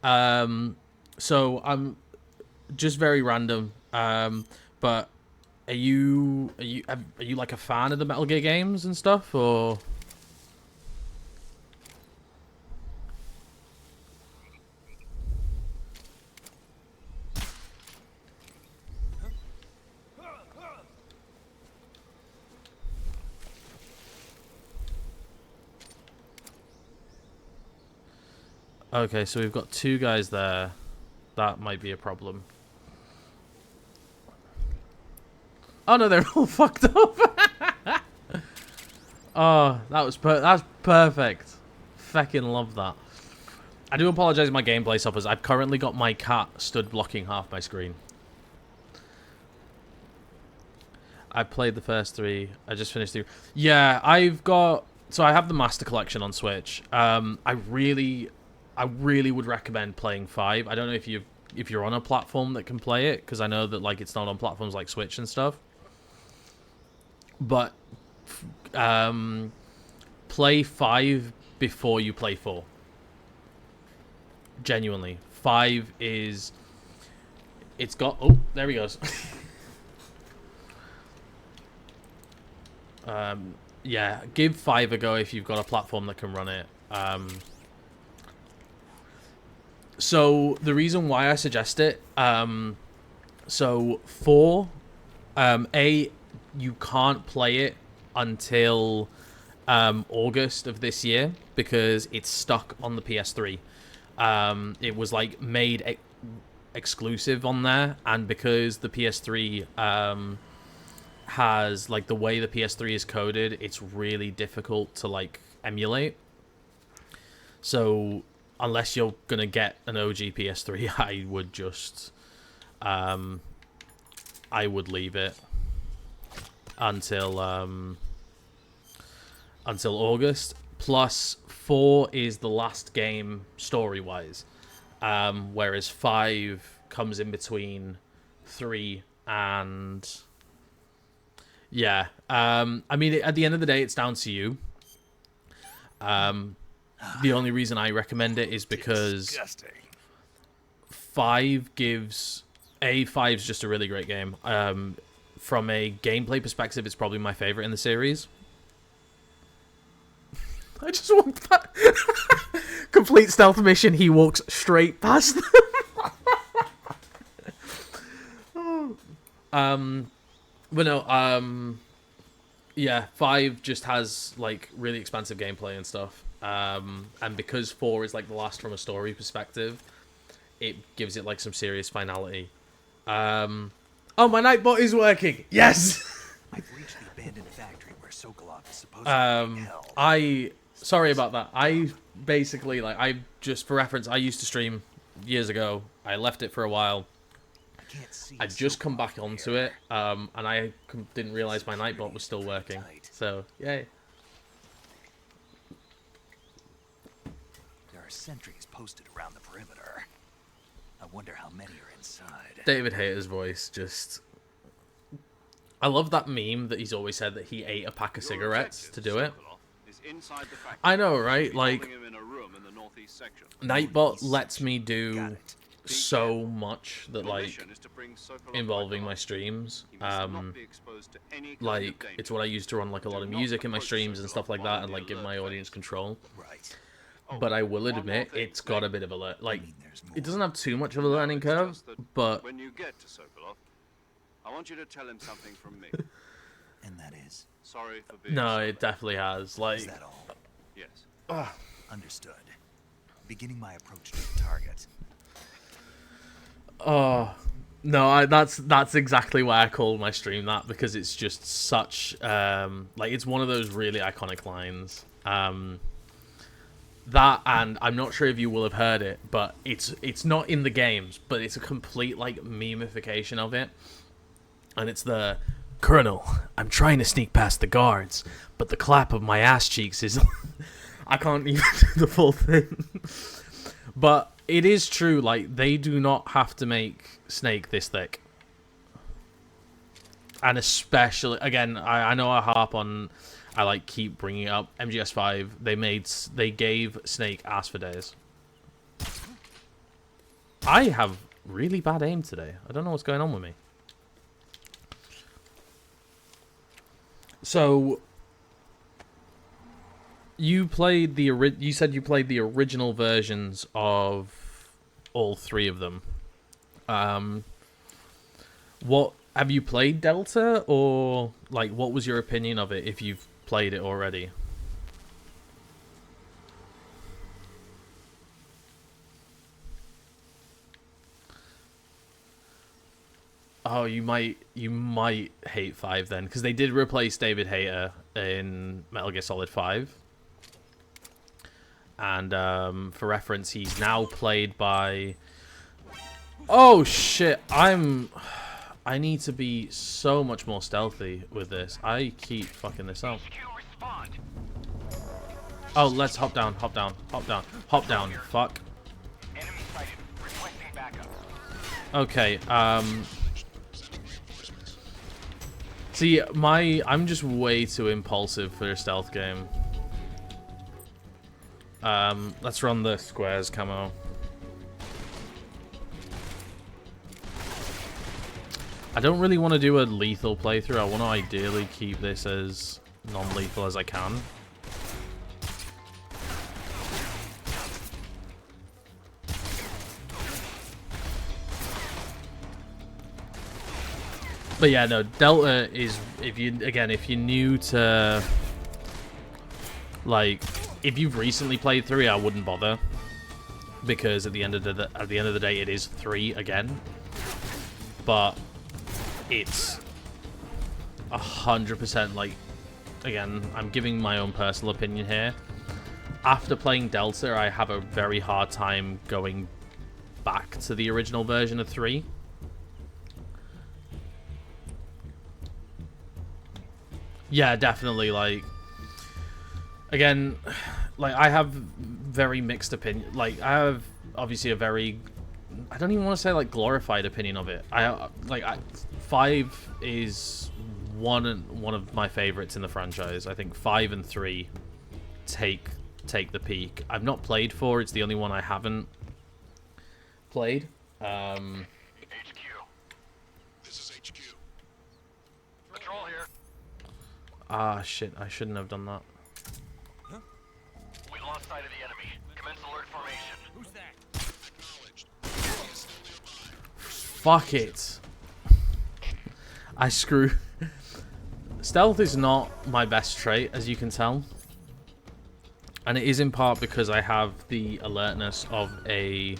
So I'm just very random. But are you like a fan of the Metal Gear games and stuff, or? Okay, so we've got 2 guys there. That might be a problem. Oh no, they're all fucked up. Oh, that's perfect. Fucking love that. I do apologize, my gameplay suffers. I've currently got my cat stood blocking half my screen. I played the first 3. I just finished 3. Yeah, I've got... So I have the Master Collection on Switch. I really I really would recommend playing 5. I don't know if you're on a platform that can play it, because I know that like it's not on platforms like Switch and stuff. But play 5 before you play 4. Genuinely, 5 is. It's got. Oh, there he goes. Yeah, give 5 a go if you've got a platform that can run it. So the reason why I suggest it, so 4, you can't play it until August of this year because it's stuck on the PS3. It was like made exclusive on there, and because the PS3 has like the way the PS3 is coded, it's really difficult to like emulate. So unless you're gonna get an OG PS3, I would just I would leave it until August. Plus 4 is the last game story wise, whereas 5 comes in between 3 and yeah. I mean, at the end of the day, it's down to you. The only reason I recommend it is because 5 gives 5's just a really great game. From a gameplay perspective, it's probably my favorite in the series. I just want that complete stealth mission. He walks straight past them. But no, yeah, 5 just has like really expansive gameplay and stuff. And because 4 is like the last from a story perspective, it gives it like some serious finality. Oh, my Nightbot is working. Yes. I've reached the abandoned factory where Sokolov is supposed to be held. Sorry about that. I basically I just for reference, I used to stream years ago. I left it for a while. I just come back onto it, and I didn't realize my Nightbot was still working. So, yay. There are sentries posted around the perimeter. I wonder how many are inside. David Hayter's voice just... I love that meme that he's always said that he ate a pack of cigarettes to do it. I know, right? Like, Nightbot lets me do so much that like involving my streams, like it's what I use to run like a lot of music in my streams and stuff like that, and like give my audience control. But I will admit it's got a bit of a like it doesn't have too much of a learning curve, but when you get to Sokolov, I want you to tell him something from me. And that is? Sorry for being no, it definitely has. Like, is that all? Yes. Understood. Beginning my approach to the target. Oh no, that's exactly why I call my stream that, because it's just such like it's one of those really iconic lines. That, and I'm not sure if you will have heard it, but it's not in the games, but it's a complete like memification of it, and it's the Colonel, I'm trying to sneak past the guards, but the clap of my ass cheeks is I can't even do the full thing. But it is true, like, they do not have to make Snake this thick. And especially, again, I know I harp on, I like keep bringing up MGS 5. They gave Snake ass for days. I have really bad aim today. I don't know what's going on with me. So you played you said you played the original versions of all 3 of them. What have you played Delta, or like what was your opinion of it if you've played it already? Oh, you might hate 5 then, because they did replace David Hayter in Metal Gear Solid 5. And for reference, he's now played by... Oh shit, I need to be so much more stealthy with this. I keep fucking this up. Oh, let's hop down, hop down, hop down, hop down. Fuck. Okay, see, I'm just way too impulsive for a stealth game. Let's run the squares camo. I don't really want to do a lethal playthrough. I want to ideally keep this as non-lethal as I can. But yeah, no, Delta is, if you're new to, like, if you've recently played 3, I wouldn't bother, because at the end of the day, it is 3 again. But it's 100%, like, again, I'm giving my own personal opinion here. After playing Delta, I have a very hard time going back to the original version of 3. Yeah, definitely, like, again, like, I have very mixed opinion. Like, I have, obviously, a very, I don't even want to say, like, glorified opinion of it. 5 is one of my favorites in the franchise. I think 5 and 3 take the peak. I've not played 4. It's the only one I haven't played. HQ. This is HQ. Patrol here. Ah, shit. I shouldn't have done that. Huh? We lost sight of the enemy. Commence alert formation. Who's that? Acknowledged. Fuck it. I screw. Stealth is not my best trait, as you can tell. And it is in part because I have the alertness of a...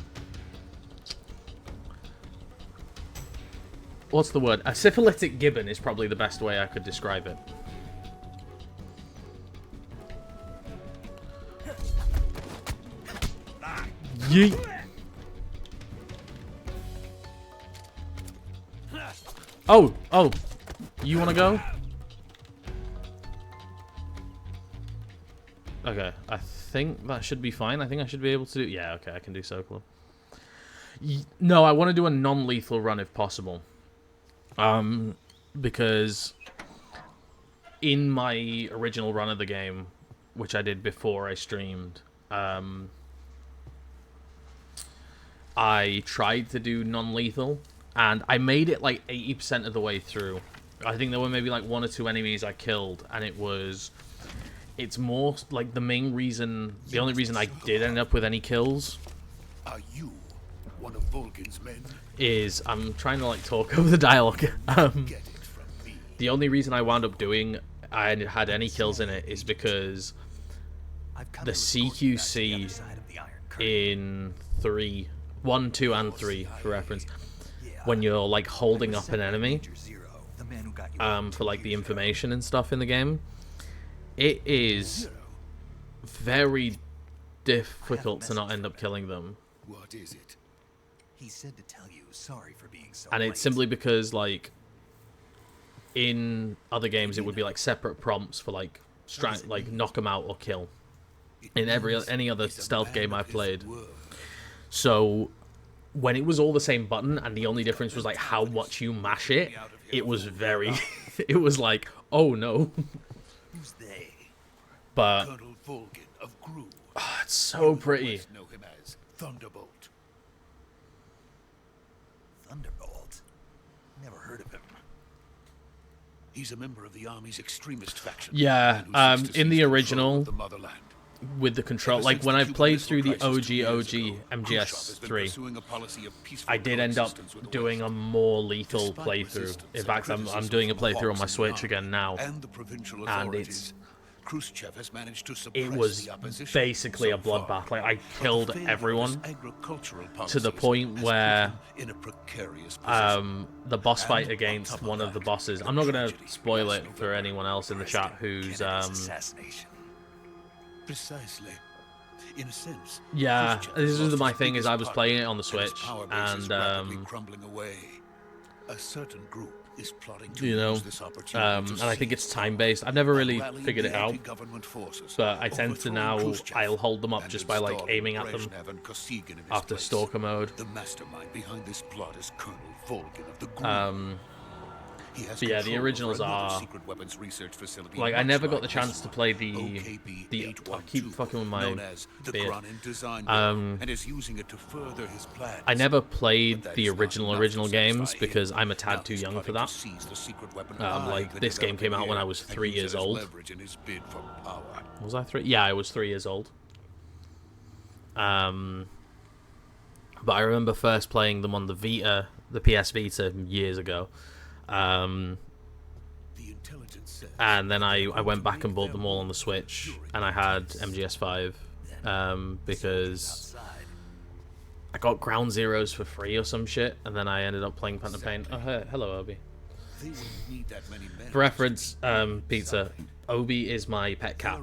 What's the word? A syphilitic gibbon is probably the best way I could describe it. Yeet. Oh, you want to go? Okay, I think that should be fine. I think I should be able to do... Yeah, okay, I can do Sokol. No, I want to do a non-lethal run if possible. Because in my original run of the game, which I did before I streamed, I tried to do non-lethal, and I made it like 80% of the way through. I think there were maybe like 1 or 2 enemies I killed, and it's more like the only reason I did end up with any kills Are you one of Vulcan's men? is I'm trying to like talk over the dialogue. Get it from me. The only reason I wound up doing I had any kills in it is because the CQC in 1, 2, and 3 for reference, when you're like holding up an enemy for like the information and stuff in the game, it is very difficult to not end up killing them. What is it? He said to tell you sorry for being so And it's simply because, like, in other games it would be like separate prompts for like knock them out or kill. In any other stealth game I've played. So when it was all the same button and the only difference was like how much you mash it, it was very it was like, oh no. Who's they? But Colonel Vulcan of Gru. it's so pretty. Know him as Thunderbolt. Thunderbolt? Never heard of him. He's a member of the Army's extremist faction. Yeah, and who seeks to in the seize control original, of the motherland. with the control, like when I played through the OG MGS 3, I did end up doing a more lethal playthrough. In fact, I'm doing a playthrough on my Switch again now, and it was basically a bloodbath. Like, I killed everyone to the point where the boss fight against one of the bosses, I'm not gonna spoil it for anyone else in the chat who's Precisely. In a sense, yeah, this is my thing. Is I was playing it on the Switch, and and crumbling away. A certain group is plotting to you know, use this opportunity and to I think it's seize time-based. I've never really rallying figured the it out, anti-government forces, but I tend to overthrowing now, Khrushchev, I'll hold them up and just by, like, installing aiming at them Brezhnev and Kosygin in his after place. stalker mode. The mastermind behind this plot is Colonel Volgin of the Green. He has But yeah, the control originals over another are secret weapons research facility like, I much never got like the this chance to one, play the I keep OKP-812, fucking with my known as the beard. Cronin Design Bureau, and is using it to further his plans. I never But played that the is not original enough to games satisfy because him. I'm a Now tad too he's young for plotting that. to seize the secret weapon Like, alive and this game develop came out when here I was and 3 use years as old. leverage in his bid for power. Was I 3? Yeah, I was 3 years old. But I remember first playing them on the Vita, the PS Vita, years ago. And then I went back and bought them all on the Switch, and I had MGS 5 because I got Ground Zeroes for free or some shit, and then I ended up playing Phantom Pain. Oh, hello, Obi. For reference, Peter, Obi is my pet cat,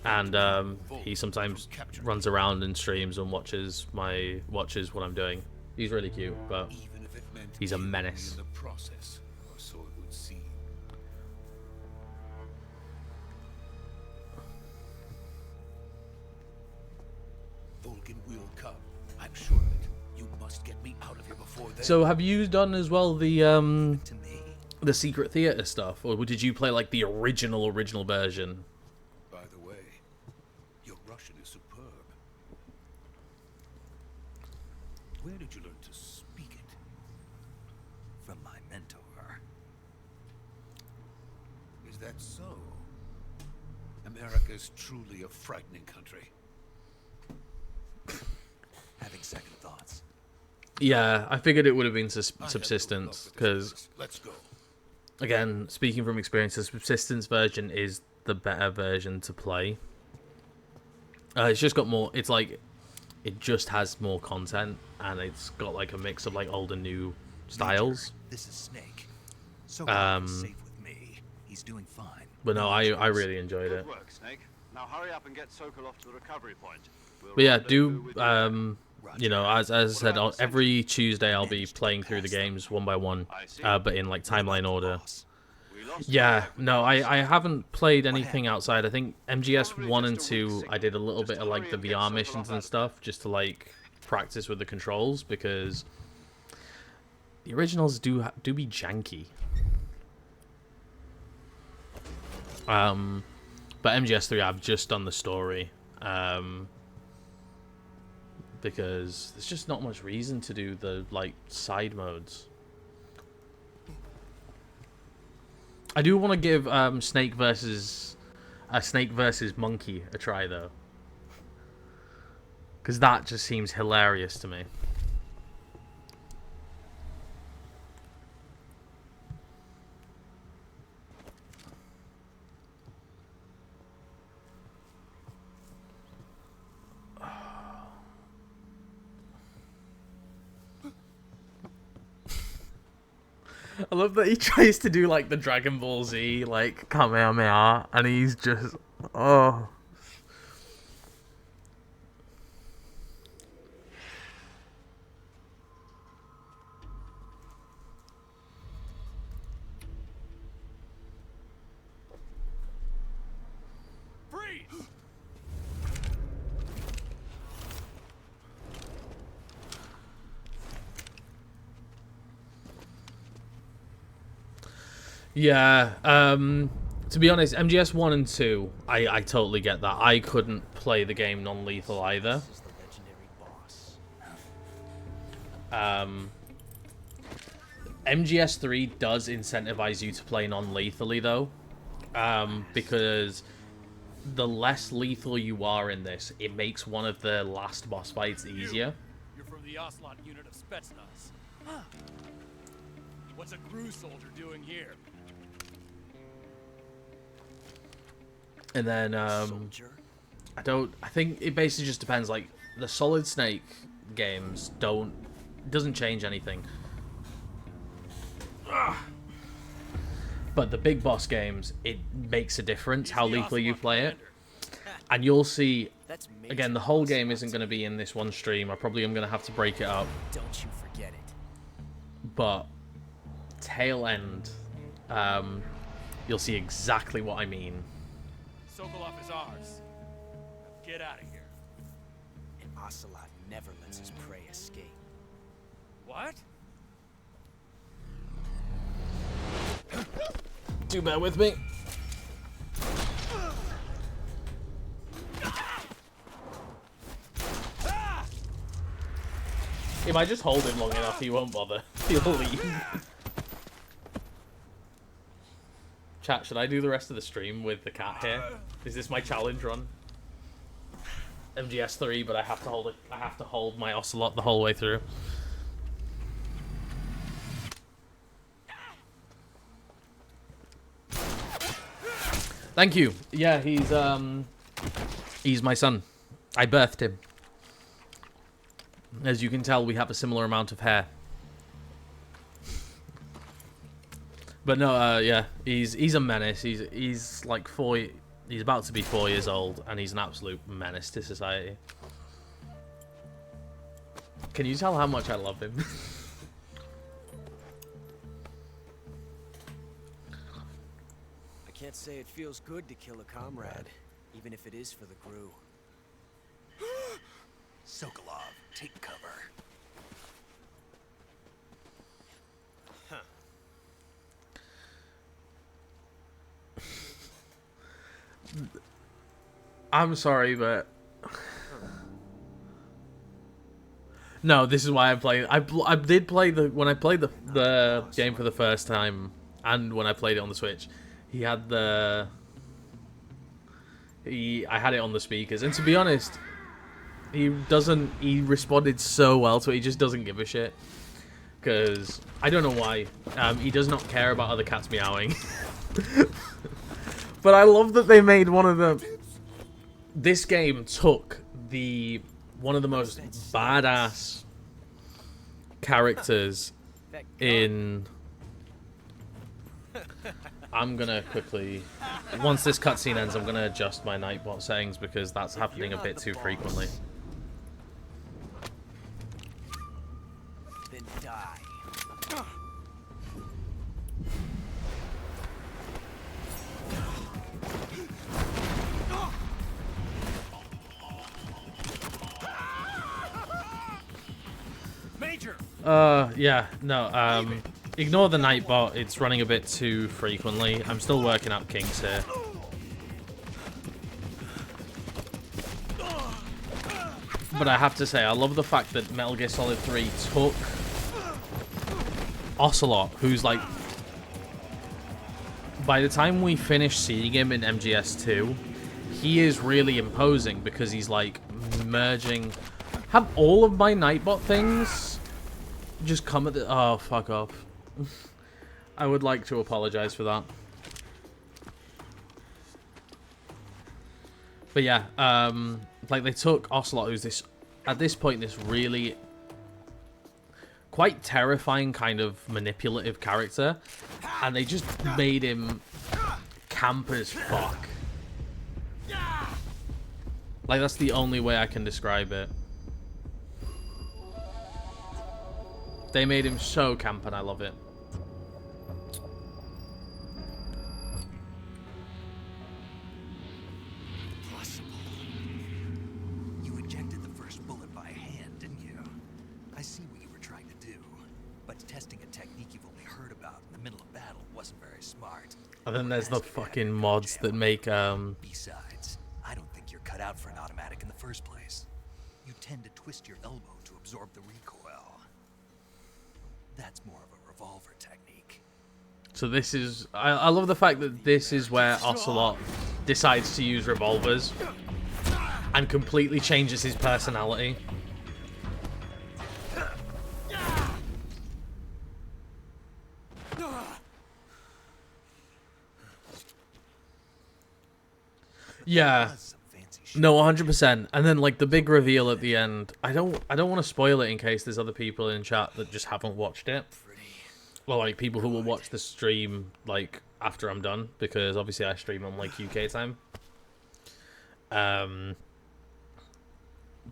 and he sometimes runs around and streams and watches what I'm doing. He's really cute, but he's a menace. Volgin will come. I'm sure of it. You must get me out of here before then. So have you done as well the secret theater stuff, or did you play like the original version? By the way, your Russian is superb. Where did you learn to speak it? From my mentor. Is that so? America is truly a frightening country. Having second thoughts. Yeah, I figured it would have been subsistence, because, Let's go. again, speaking from experience, the subsistence version is the better version to play. It's just got more, it's like, it just has more content, and it's got like a mix of like old and new styles. Major, this is Snake. So safe with me. He's doing fine. But no, I really enjoyed it. Good work, Snake. Now hurry up and get Sokolov to the recovery point. We'll But yeah, rendezvous with do you know, as I said, every Tuesday I'll be playing through the games one by one, but in like timeline order. Yeah, no, I haven't played anything outside. I think MGS 1 and 2, I did a little bit of like the VR missions and stuff, just to like practice with the controls, because the originals do be janky. But MGS 3, I've just done the story. Because there's just not much reason to do the like side modes. I do want to give Snake versus Monkey a try though, because that just seems hilarious to me. I love that he tries to do like the Dragon Ball Z like Kamehameha, and he's just oh. Yeah, to be honest, MGS 1 and 2, I totally get that. I couldn't play the game non-lethal either. MGS 3 does incentivize you to play non-lethally though, because the less lethal you are in this, it makes one of the last boss fights easier. You're from the Ocelot unit of Spetsnaz. Huh. What's a crew soldier doing here? And then I think it basically just depends. Like the Solid Snake games doesn't change anything. Ugh. But the big boss games, it makes a difference how lethal you play it. And you'll see, again, the whole game isn't going to be in this one stream. I probably am going to have to break it up. Don't you forget it. But tail end, you'll see exactly what I mean. Sokolov is ours. Now get out of here. And Ocelot never lets his prey escape. What? Do bear with me. If I just hold him long enough, he won't bother. He'll leave. Chat, should I do the rest of the stream with the cat here? Is this my challenge run? MGS 3, but I have to hold it. I have to hold my Ocelot the whole way through. Thank you. Yeah, he's my son. I birthed him. As you can tell, we have a similar amount of hair. But no, yeah, he's a menace. He's like 4. He's about to be 4 years old, and he's an absolute menace to society. Can you tell how much I love him? I can't say it feels good to kill a comrade, even if it is for the crew. Sokolov, take cover. I'm sorry, but no, this is why I played. I did play when I played the game for the first time, and when I played it on the Switch, I had it on the speakers, and to be honest, he responded so well to it. He just doesn't give a shit, because I don't know why. He does not care about other cats meowing. But I love that they made one of the. This game took one of the most badass characters in. I'm gonna quickly, once this cutscene ends, I'm gonna adjust my Nightbot settings because that's happening a bit too frequently. Then die. Major. Yeah, no, ignore the Nightbot, it's running a bit too frequently. I'm still working out kinks here. But I have to say, I love the fact that Metal Gear Solid 3 took Ocelot, who's like... By the time we finish seeing him in MGS 2, he is really imposing because he's like merging... Have all of my Nightbot things just come at the... Oh, fuck off. I would like to apologize for that. But yeah, like they took Ocelot, who's this, at this point, this really quite terrifying kind of manipulative character, and they just made him camp as fuck. Like, that's the only way I can describe it. They made him so camp, and I love it. You ejected the first bullet by hand, didn't you? I see what you were trying to do, but testing a technique you've only heard about in the middle of battle wasn't very smart. And then there's the fucking mods that make Besides, I don't think you're cut out for an automatic in the first place. You tend to twist your elbow to absorb the recoil. That's more of a revolver technique. So this is... I love the fact that this is where Ocelot decides to use revolvers and completely changes his personality. Yeah. No, 100%. And then like the big reveal at the end. I don't want to spoil it in case there's other people in chat that just haven't watched it. Well, like people who will watch the stream like after I'm done, because obviously I stream on like UK time.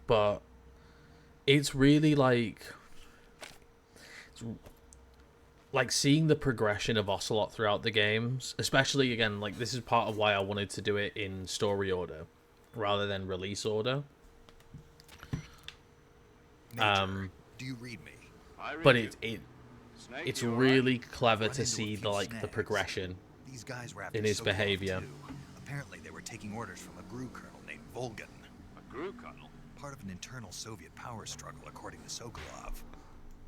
But it's really like like seeing the progression of Ocelot throughout the games, especially again, like this is part of why I wanted to do it in story order rather than release order. Major, do you read me? But Snake, it's you all really right? clever Run to into a see few the like the snags. progression These guys were after in his Sokolov, behavior. too. Apparently, they were taking orders from a GRU colonel named Volgan. A GRU colonel? Part of an internal Soviet power struggle, according to Sokolov.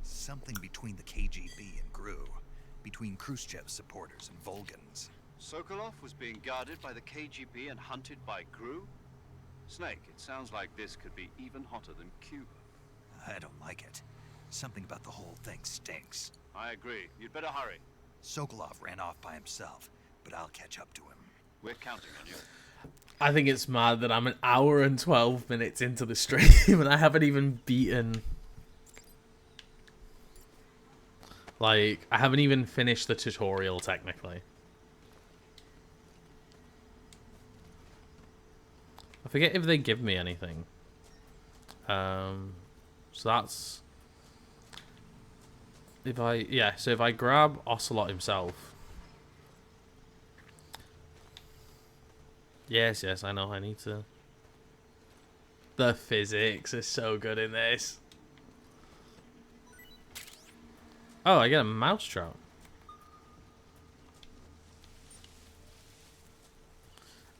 Something between the KGB and GRU. Between Khrushchev's supporters and Volgan's. Sokolov was being guarded by the KGB and hunted by GRU? Snake, it sounds like this could be even hotter than Cuba. I don't like it. Something about the whole thing stinks. I agree. You'd better hurry. Sokolov ran off by himself, but I'll catch up to him. We're counting on you. I think it's mad that I'm an hour and 12 minutes into the stream and I haven't even beaten... Like, I haven't even finished the tutorial, technically. I forget if they give me anything. So that's... If I... Yeah, so if I grab Ocelot himself... Yes, I know, I need to... The physics is so good in this. Oh, I get a mousetrap.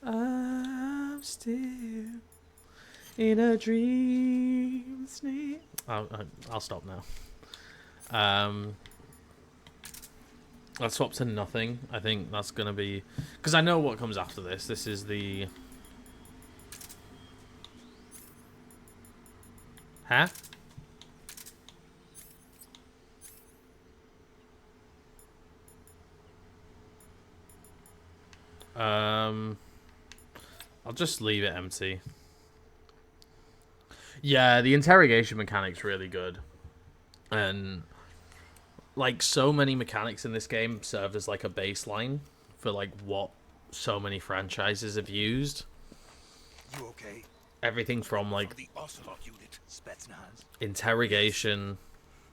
I'm still in a dream. I'll stop now. Let's swap to nothing. I think that's gonna be because I know what comes after this. This is the huh? I'll just leave it empty. Yeah, the interrogation mechanic's really good. And like so many mechanics in this game served as like a baseline for like what so many franchises have used. You okay? Everything from like The Ocelot unit. Spetsnaz. interrogation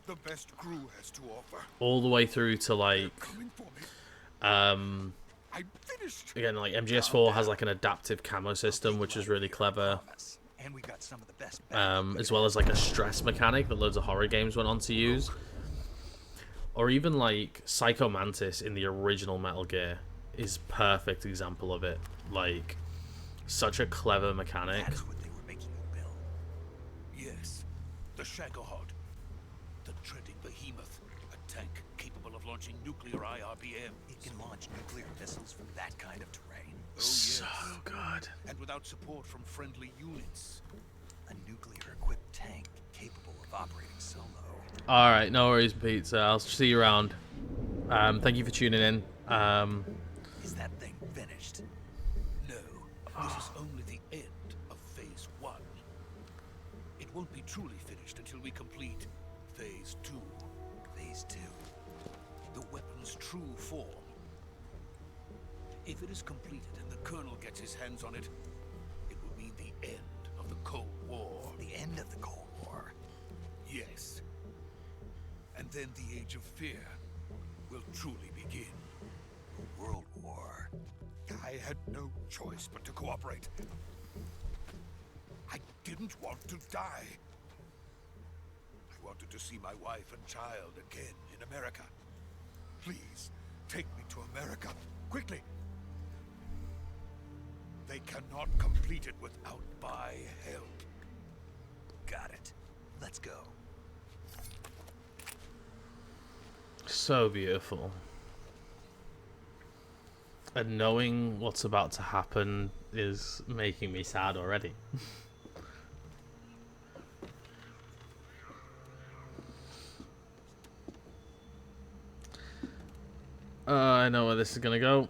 The best GRU has to offer. all the way through to like Coming for me. um I'm finished. again like MGS4 has like an adaptive camo system which is really clever. And we got some of the best As well as like a stress mechanic that loads of horror games went on to use. Or even like Psycho Mantis in the original Metal Gear is perfect example of it. Like such a clever mechanic. That's what they were making you build. Yes. The Shagohod. The dreaded behemoth. A tank capable of launching nuclear IRBM. It can launch nuclear missiles from that kind of terrain. Oh, So yes. good. And without support from friendly units. A nuclear-equipped tank capable of operating solo. Alright, no worries, Pizza. I'll see you around. Thank you for tuning in. Is that thing finished? No. This is only the end of Phase 1. It won't be truly finished until we complete Phase 2. Phase 2. The weapon's true form. If it is completed and the Colonel gets his hands on it, it will mean the end of the Cold War. The end of the Cold War. Yes. And then the Age of Fear will truly begin. A world war. I had no choice but to cooperate. I didn't want to die. I wanted to see my wife and child again in America. Please, take me to America, quickly. They cannot complete it without my help. Got it. Let's go. So beautiful. And knowing what's about to happen is making me sad already. I know where this is gonna go.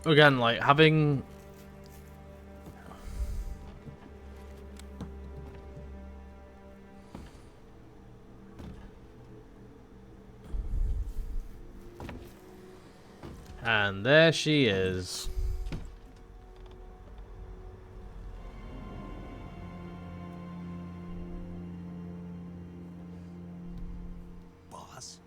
Again, like having And there she is. Boss?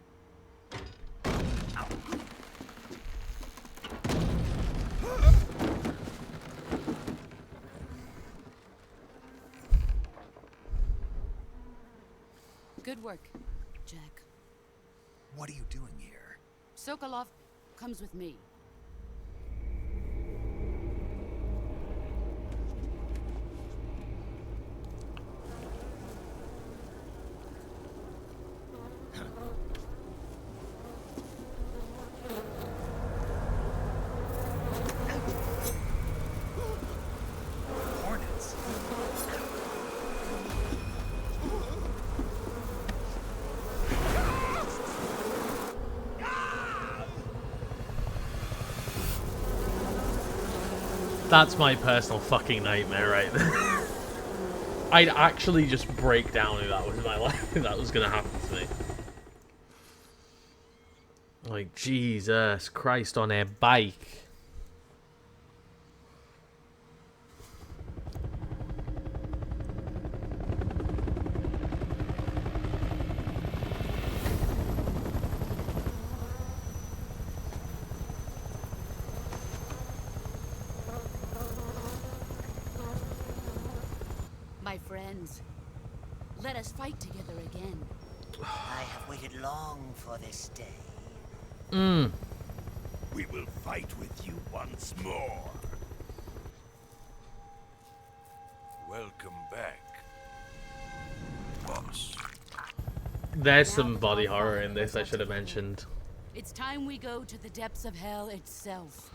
Good work, Jack. What are you doing here? Sokolov comes with me. Hornets. That's my personal fucking nightmare right there. I'd actually just break down if that was my life, if that was gonna happen to me. Like, Jesus Christ, on a bike. My friends, let us fight together again. I have waited long for this day. We will fight with you once more. Welcome back, boss. There's some body horror in this, I should have mentioned. It's time we go to the depths of hell itself.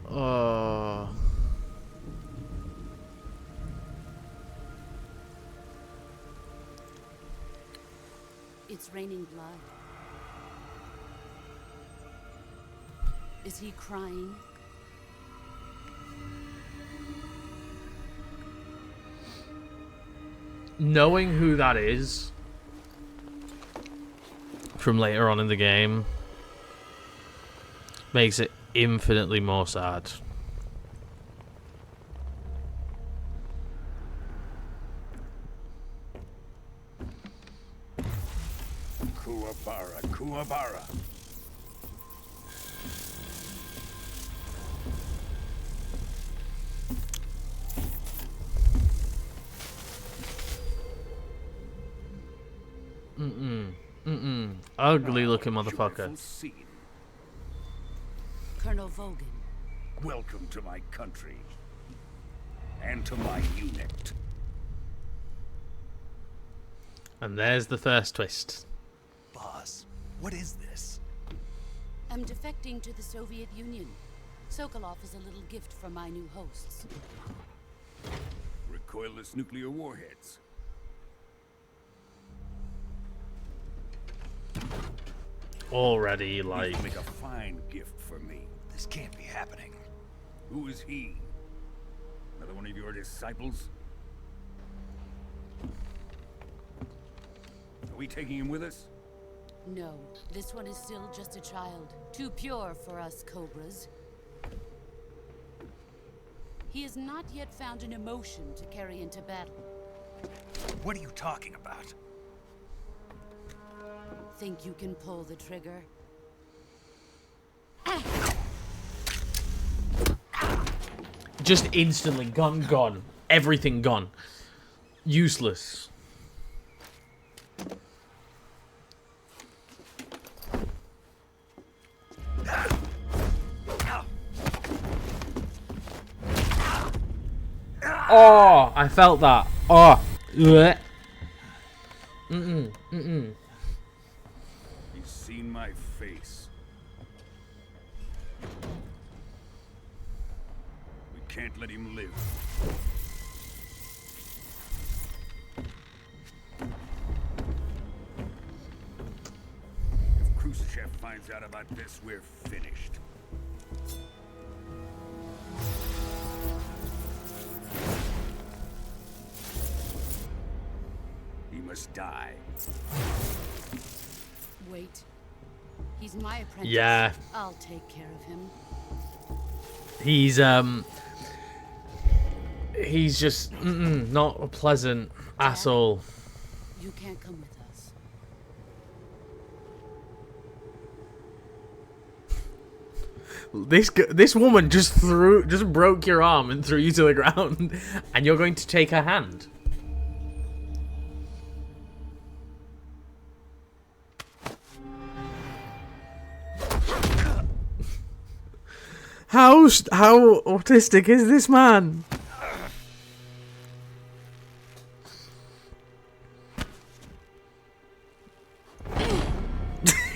Oh. It's raining blood. Is he crying? Knowing who that is from later on in the game makes it infinitely more sad. Kuwabara, Kuwabara. Ugly looking motherfucker. Colonel Vogan. Welcome to my country. And to my unit. And there's the first twist. Boss, what is this? I'm defecting to the Soviet Union. Sokolov is a little gift from my new hosts. Recoilless nuclear warheads. Already, like... Make a fine gift for me. This can't be happening. Who is he? Another one of your disciples? Are we taking him with us? No, this one is still just a child. Too pure for us Cobras. He has not yet found an emotion to carry into battle. What are you talking about? Think you can pull the trigger? Just instantly gone. Everything gone. Useless. Oh, I felt that. Oh. Blech. He's seen my face. We can't let him live. If Khrushchev finds out about this, we're finished. He must die. Wait. He's my apprentice. Yeah. I'll take care of him. He's just not a pleasant asshole. You can't come with us. This woman just broke your arm and threw you to the ground, and you're going to take her hand. How autistic is this man?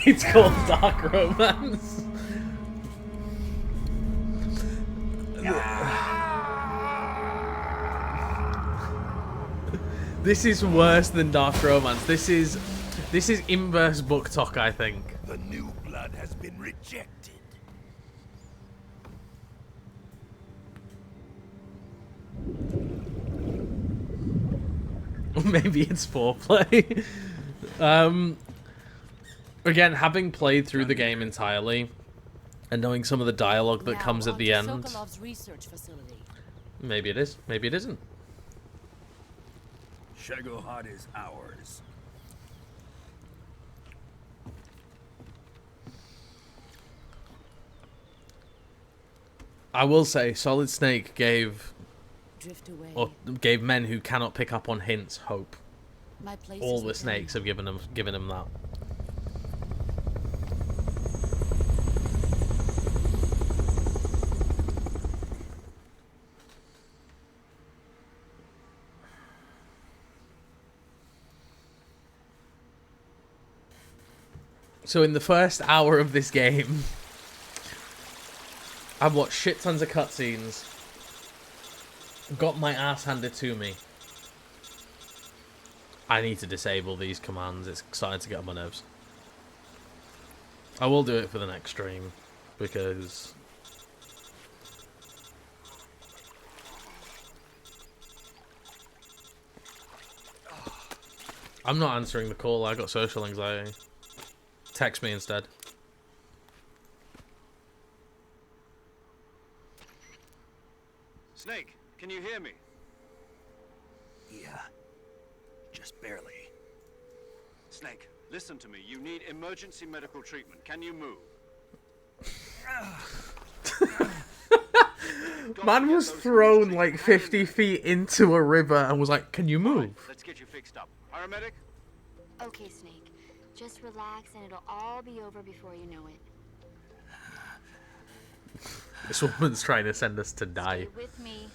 It's called Dark Romance. This is worse than Dark Romance. This is inverse book talk, I think. The new blood has been rejected. Maybe it's foreplay. Again, having played through the game entirely and knowing some of the dialogue that comes at the end. Sokolov's research facility. Maybe it is. Maybe it isn't. Shagohod is ours. I will say, Solid Snake gave men who cannot pick up on hints hope. My place All is the with snakes have given him that. So in the first hour of this game, I've watched shit tons of cutscenes, got my ass handed to me. I need to disable these commands. It's starting to get on my nerves. I will do it for the next stream, because I'm not answering the call. I got social anxiety. Text me instead. Snake, can you hear me? Yeah. Just barely. Snake, listen to me. You need emergency medical treatment. Can you move? Man was thrown like 50 feet into a river and was like, "Can you move?" Let's get you fixed up. Paramedic? Okay, Snake. Just relax and it'll all be over before you know it. This woman's trying to send us to die. Stay with me.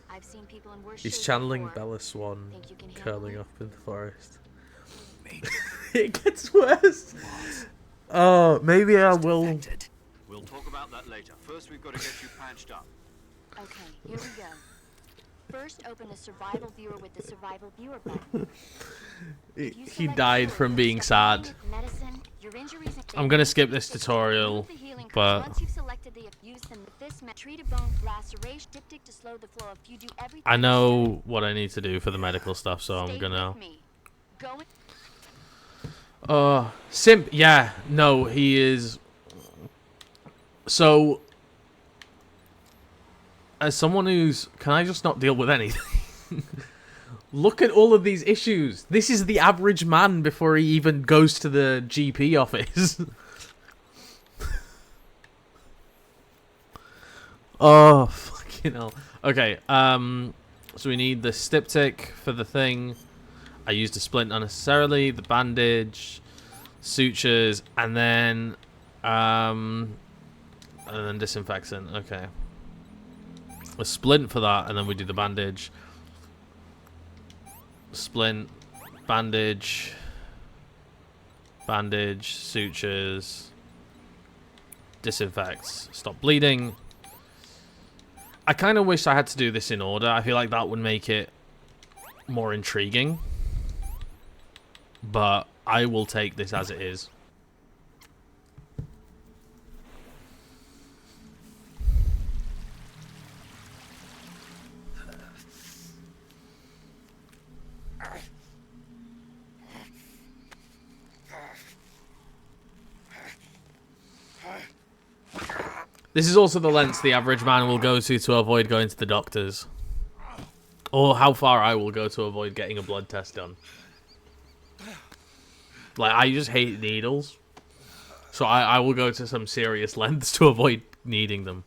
I've seen people in worse He's shape channeling before. Bella Swan, Think you can handle curling it? up in the forest. It gets worse. Oh, maybe I will. We'll talk about that later. First, we've got to get you patched up. Okay, here we go. First, open the survival viewer with the survival viewer button. He died from being sad. Medicine, your injuries and I'm gonna skip this tutorial, but once you've selected the use them with this treat a bone laceration diptych to slow the flow. If you do everything I know what I need to do for the medical stuff, so I'm stay gonna. with me. Go Simp. Yeah, no, he is. So, as someone who's, can I just not deal with anything? Look at all of these issues. This is the average man before he even goes to the GP office. Oh, fucking hell. Okay, so we need the styptic for the thing. I used a splint unnecessarily, the bandage, sutures, and then disinfectant. Okay. A splint for that, and then we do the bandage. Splint, bandage, sutures, disinfects, stop bleeding. I kind of wish I had to do this in order. I feel like that would make it more intriguing. But I will take this as it is. This is also the lengths the average man will go to avoid going to the doctors. Or how far I will go to avoid getting a blood test done. Like, I just hate needles. So I will go to some serious lengths to avoid needing them.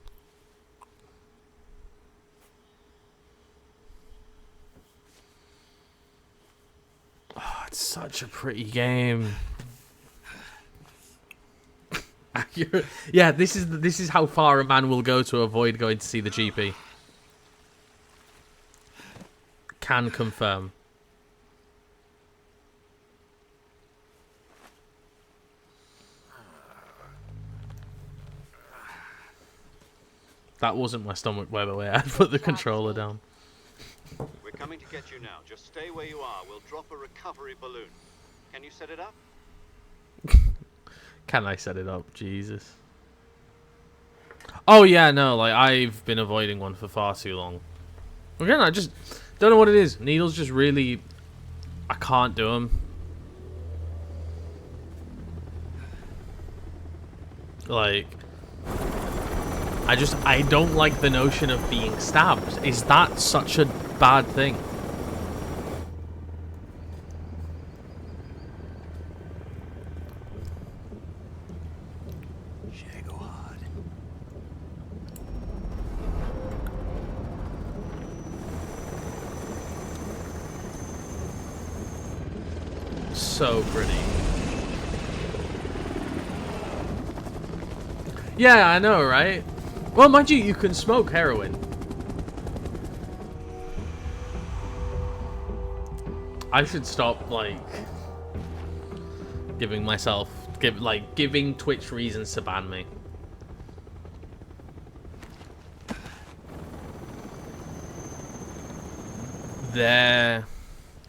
Oh, it's such a pretty game. Yeah, this is how far a man will go to avoid going to see the GP. Can confirm. That wasn't my stomach, by the way. I put the controller down. We're coming to get you now. Just stay where you are. We'll drop a recovery balloon. Can you set it up? Can I set it up? Jesus. Oh, yeah, no. Like, I've been avoiding one for far too long. Again, I just don't know what it is. Needles just really... I can't do them. Like... I don't like the notion of being stabbed. Is that such a bad thing? So pretty. Yeah, I know, right? Well, mind you, you can smoke heroin. I should stop, like, giving Twitch reasons to ban me. Their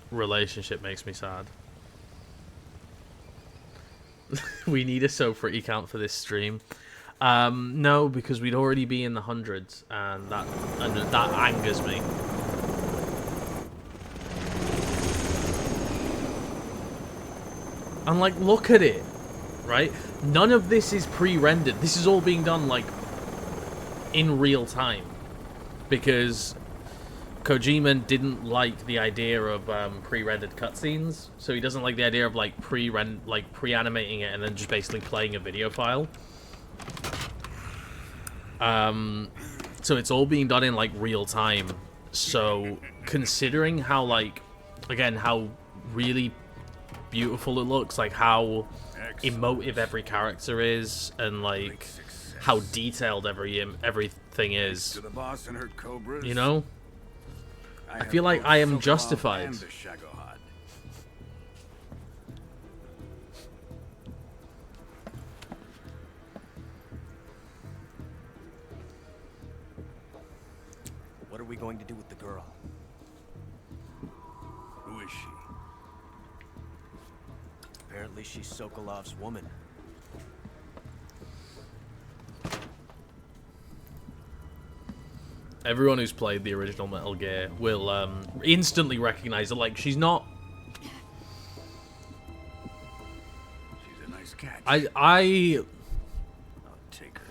relationship makes me sad. We need a so pretty count for this stream. No, because we'd already be in the hundreds, and that angers me. And like, look at it, right? None of this is pre-rendered. This is all being done like in real time, because Kojima didn't like the idea of pre-rendered cutscenes, so he doesn't like the idea of like pre-animating it and then just basically playing a video file. So it's all being done in like real time. So considering how like, again, how really beautiful it looks, like how emotive every character is, and like how detailed everything is, you know, I feel like I am justified. What are we going to do with the girl? Who is she? Apparently she's Sokolov's woman. Everyone who's played the original Metal Gear will instantly recognize her. Like, she's not... She's a nice catch. I'll take her.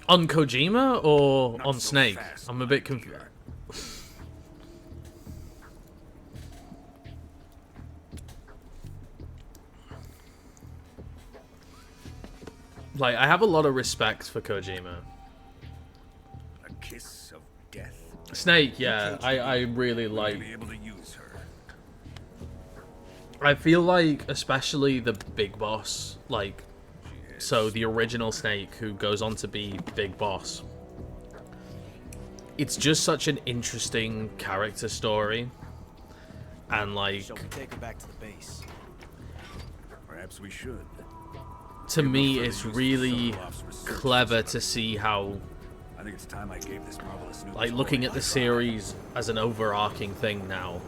On Kojima or Not on so Snake? fast, I'm a bit confused. Like, I have a lot of respect for Kojima. A kiss of death. Snake, yeah, I really like. Be able to use her. I feel like, especially the big boss, like, so the original Snake, who goes on to be Big Boss. It's just such an interesting character story, and like. Shall we take her back to the base? Perhaps we should. To me, it's really clever to see how, I think it's time I gave this marvelous new like, looking at the series as an overarching thing now.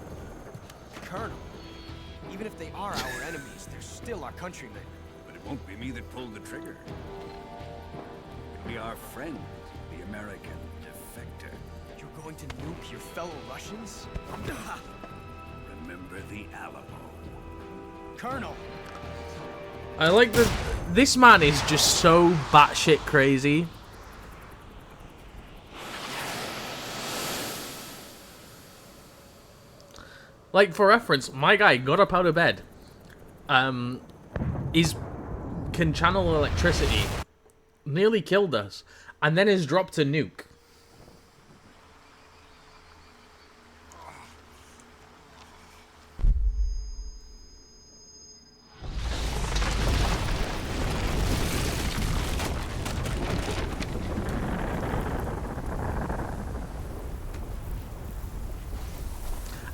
Colonel, even if they are our enemies, they're still our countrymen. But it won't be me that pulled the trigger. It'll be our friend, the American defector. You're going to nuke your fellow Russians? Remember the Alamo. Colonel! I like the... This man is just so batshit crazy. Like, for reference, my guy got up out of bed. Can channel electricity. Nearly killed us. And then has dropped a nuke.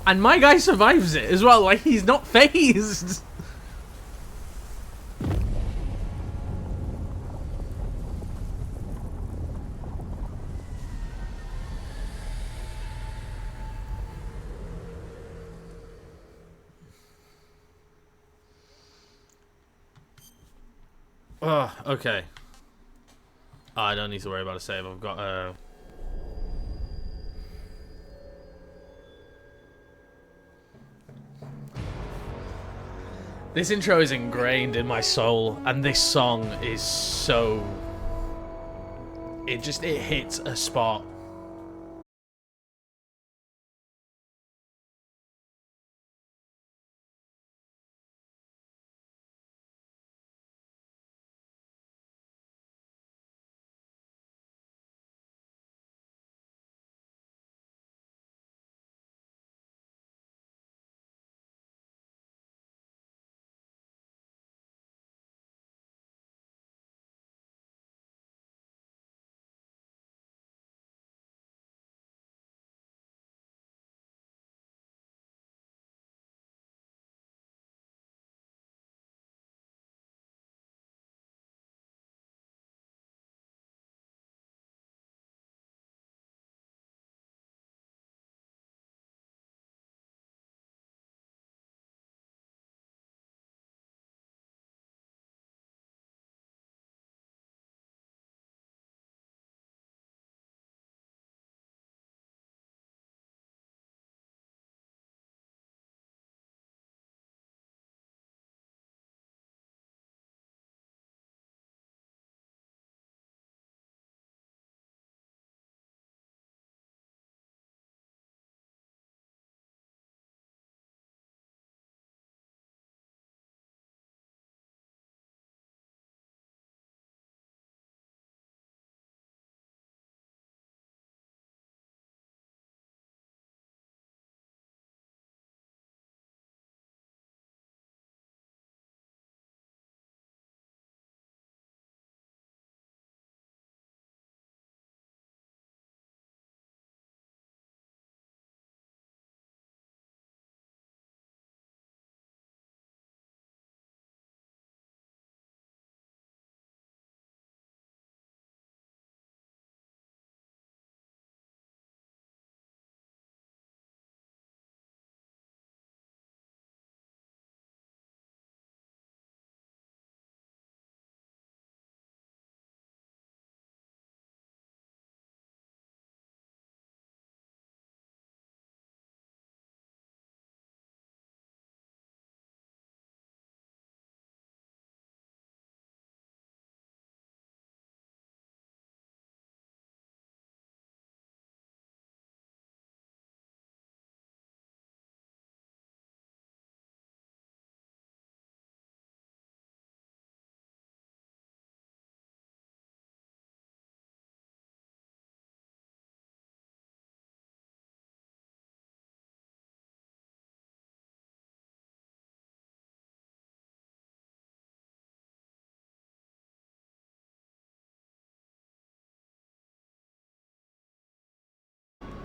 And my guy survives it as well, like he's not phased. Oh, okay. Oh, I don't need to worry about a save. I've got This intro is ingrained in my soul, and this song is so... It hits a spot.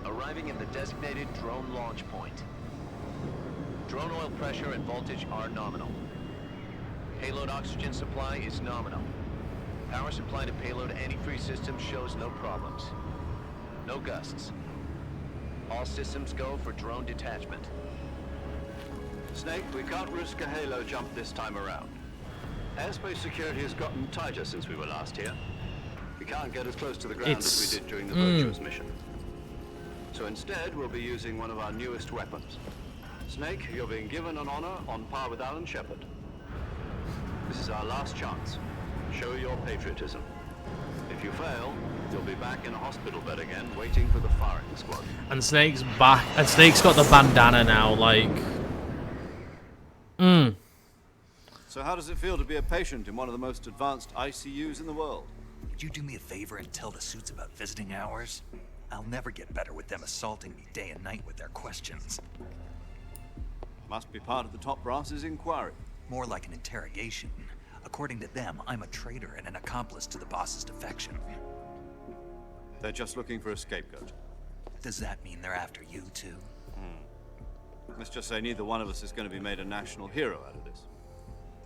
Arriving at the designated drone launch point. Drone oil pressure and voltage are nominal. Payload oxygen supply is nominal. Power supply to payload antifreeze system shows no problems. No gusts. All systems go for drone detachment. Snake, we can't risk a halo jump this time around. Airspace security has gotten tighter since we were last here. We can't get as close to the ground as we did during the Virtuous mission. So instead, we'll be using one of our newest weapons. Snake, you're being given an honor on par with Alan Shepard. This is our last chance. Show your patriotism. If you fail, you'll be back in a hospital bed again, waiting for the firing squad. And Snake's back, and Snake's got the bandana now, like... So how does it feel to be a patient in one of the most advanced ICUs in the world? Could you do me a favor and tell the suits about visiting hours? I'll never get better with them assaulting me day and night with their questions. Must be part of the top brass's inquiry. More like an interrogation. According to them, I'm a traitor and an accomplice to the boss's defection. They're just looking for a scapegoat. Does that mean they're after you too? Let's just say neither one of us is going to be made a national hero out of this.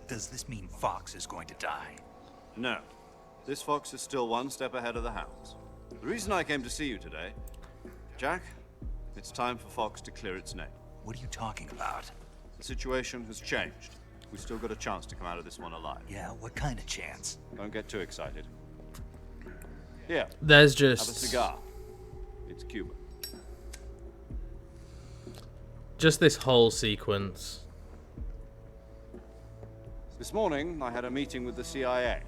Does this mean Fox is going to die? No. This fox is still one step ahead of the hounds. The reason I came to see you today, Jack, it's time for Fox to clear its name. What are you talking about? The situation has changed. We've still got a chance to come out of this one alive. Yeah, what kind of chance? Don't get too excited. Here. There's Have a just... cigar. It's Cuban. Just this whole sequence. This morning, I had a meeting with the CIA.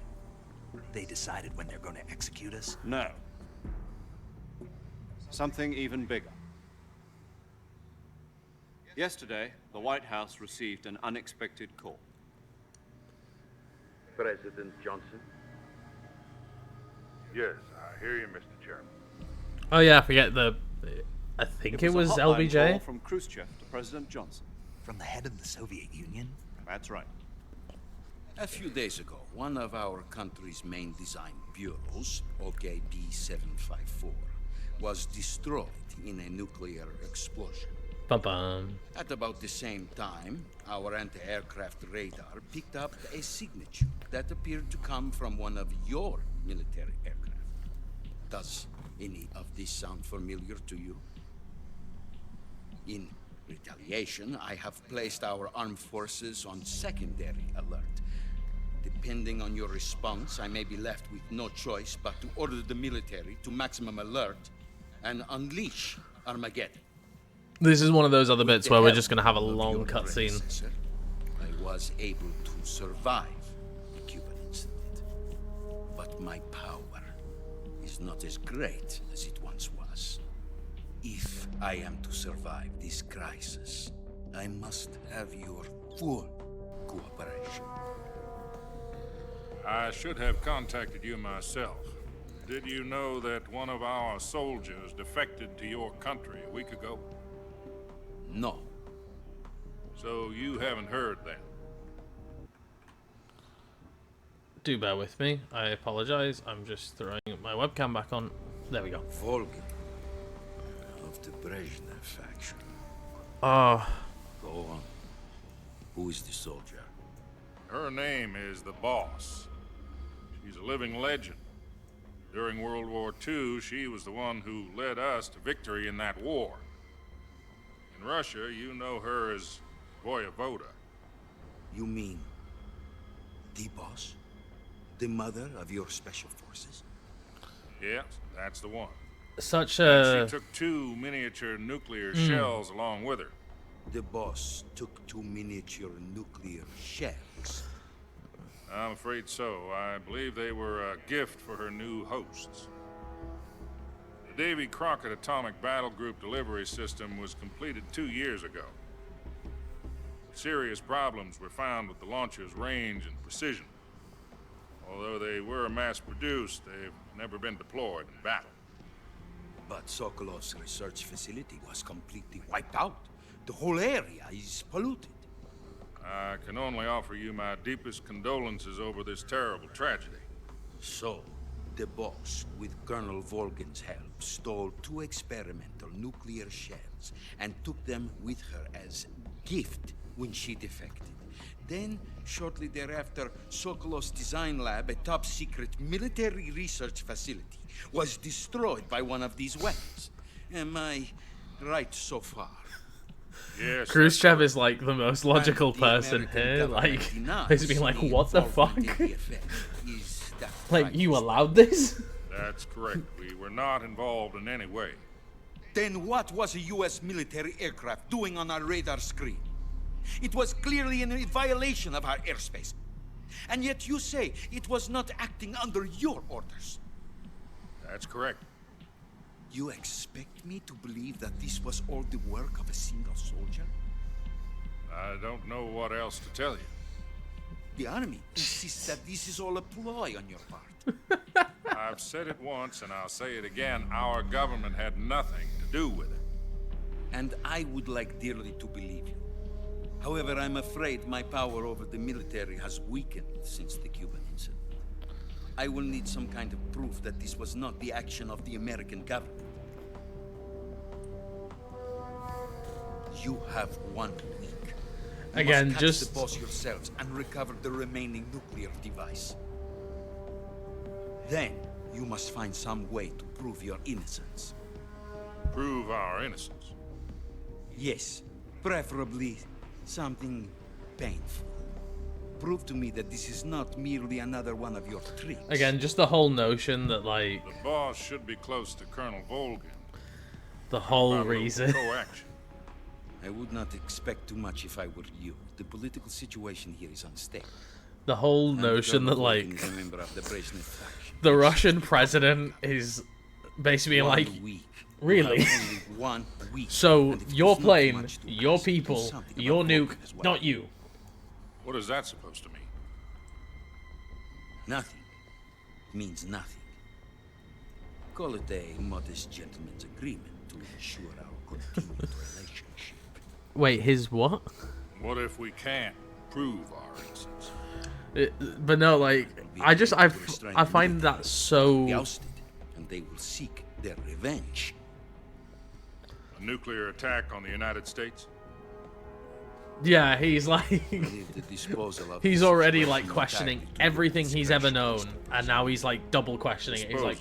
They decided when they're going to execute us? No. Something even bigger. Yesterday, the White House received an unexpected call. President Johnson? Yes, I hear you, Mr. Chairman. Oh yeah, I forget the... I think it was a hotline LBJ. call from Khrushchev to President Johnson. From the head of the Soviet Union? That's right. A few days ago, one of our country's main design bureaus, OKB-754, was destroyed in a nuclear explosion. Bum-bum. At about the same time, our anti-aircraft radar picked up a signature that appeared to come from one of your military aircraft. Does any of this sound familiar to you? In retaliation, I have placed our armed forces on secondary alert. Depending on your response, I may be left with no choice but to order the military to maximum alert and unleash Armageddon. This is one of those other bits With where the we're help just going to have a of long your cutscene. predecessor, I was able to survive the Cuban incident. But my power is not as great as it once was. If I am to survive this crisis, I must have your full cooperation. I should have contacted you myself. Did you know that one of our soldiers defected to your country a week ago? No. So you haven't heard then? Do bear with me. I apologize. I'm just throwing my webcam back on. There we go. Volgin of the Brezhnev faction. Oh. Go on. Who is the soldier? Her name is the Boss. She's a living legend. During World War II, she was the one who led us to victory in that war. In Russia, you know her as Voyevoda. You mean the Boss? The mother of your special forces? Yes, that's the one. Such And she took 2 miniature nuclear shells along with her. The Boss took 2 miniature nuclear shells. I'm afraid so. I believe they were a gift for her new hosts. The Davy Crockett Atomic Battle Group delivery system was completed 2 years ago. Serious problems were found with the launcher's range and precision. Although they were mass-produced, they've never been deployed in battle. But Sokolov's research facility was completely wiped out. The whole area is polluted. I can only offer you my deepest condolences over this terrible tragedy. So, the Boss, with Colonel Volgin's help, stole 2 experimental nuclear shells and took them with her as gift when she defected. Then, shortly thereafter, Sokolov's design lab, a top-secret military research facility, was destroyed by one of these weapons. Am I right so far? Yes. Khrushchev is like the most logical person here. Like, he's being like, what the fuck? Like, you allowed this? That's correct. We were not involved in any way. Then what was a U.S. military aircraft doing on our radar screen? It was clearly in violation of our airspace. And yet you say it was not acting under your orders. That's correct. You expect me to believe that this was all the work of a single soldier? I don't know what else to tell you. The army insists that this is all a ploy on your part. I've said it once and I'll say it again. Our government had nothing to do with it. And I would like dearly to believe you. However, I'm afraid my power over the military has weakened since the Cuban incident. I will need some kind of proof that this was not the action of the American government. You have 1 week. You Again, must catch just the boss yourselves and recover the remaining nuclear device. Then you must find some way to prove your innocence. Prove our innocence? Yes, preferably something painful. Prove to me that this is not merely another one of your tricks. Again, just the whole notion that, like... The boss should be close to Colonel Volgin. The whole About reason. Coaction. I would not expect too much if I were you. The political situation here is unstable. The whole And notion that, Colonel like... Volgin is a member of the Brezhnev faction. The Russian president is basically being like... Really? 1 week. So, And your it's not plane, much to your ask. Do people, something your about nuke, Volgin as well. not you. What is that supposed to mean? Nothing. Means nothing. Call it a modest gentleman's agreement to ensure our continued relationship. Wait, his what? What if we can't prove our innocence? But no, like, I find that so... Be ousted, and they will seek their revenge. A nuclear attack on the United States? Yeah, he's like... The disposal of he's this already, is like, not questioning entirely to everything your he's ever discretion, known, and now he's, like, double questioning it. He's like...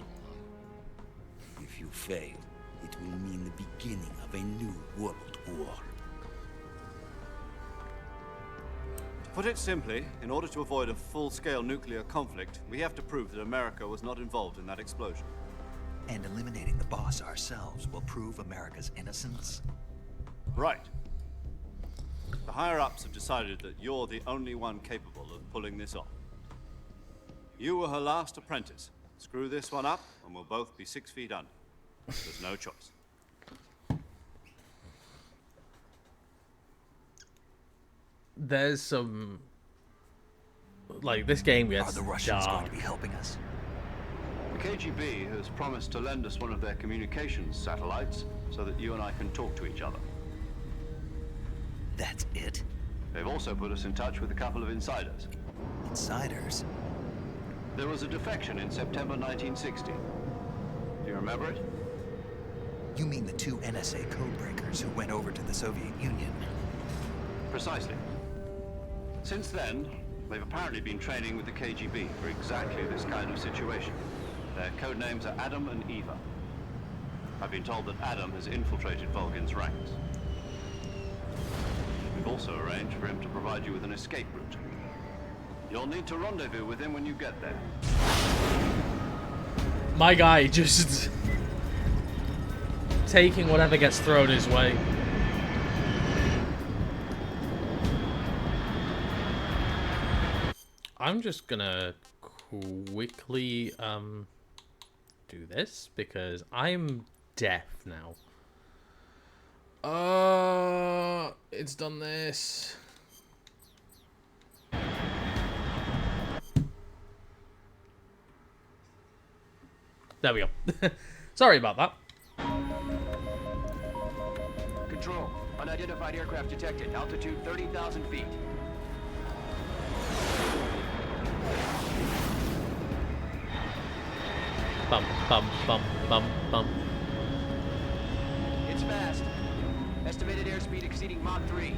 If you fail, it will mean the beginning of a new world war. To put it simply, in order to avoid a full-scale nuclear conflict, we have to prove that America was not involved in that explosion. And eliminating the boss ourselves will prove America's innocence? Right. The higher-ups have decided that you're the only one capable of pulling this off. You were her last apprentice. Screw this one up, and we'll both be 6 feet under. There's no choice. There's some... Like, this game gets Are the Russians dark. going to be helping us? The KGB has promised to lend us one of their communications satellites so that you and I can talk to each other. That's it? They've also put us in touch with a couple of insiders. Insiders? There was a defection in September 1960. Do you remember it? You mean the 2 NSA codebreakers who went over to the Soviet Union? Precisely. Since then, they've apparently been training with the KGB for exactly this kind of situation. Their code names are Adam and Eva. I've been told that Adam has infiltrated Volgin's ranks. We've also arranged for him to provide you with an escape route. You'll need to rendezvous with him when you get there. My guy just... taking whatever gets thrown his way. I'm just gonna quickly do this because I'm deaf now. It's done this. There we go. Sorry about that. Control. Unidentified aircraft detected. Altitude 30,000 feet. Bum, bum, bum, bum, bum. It's fast. Estimated airspeed exceeding Mach 3.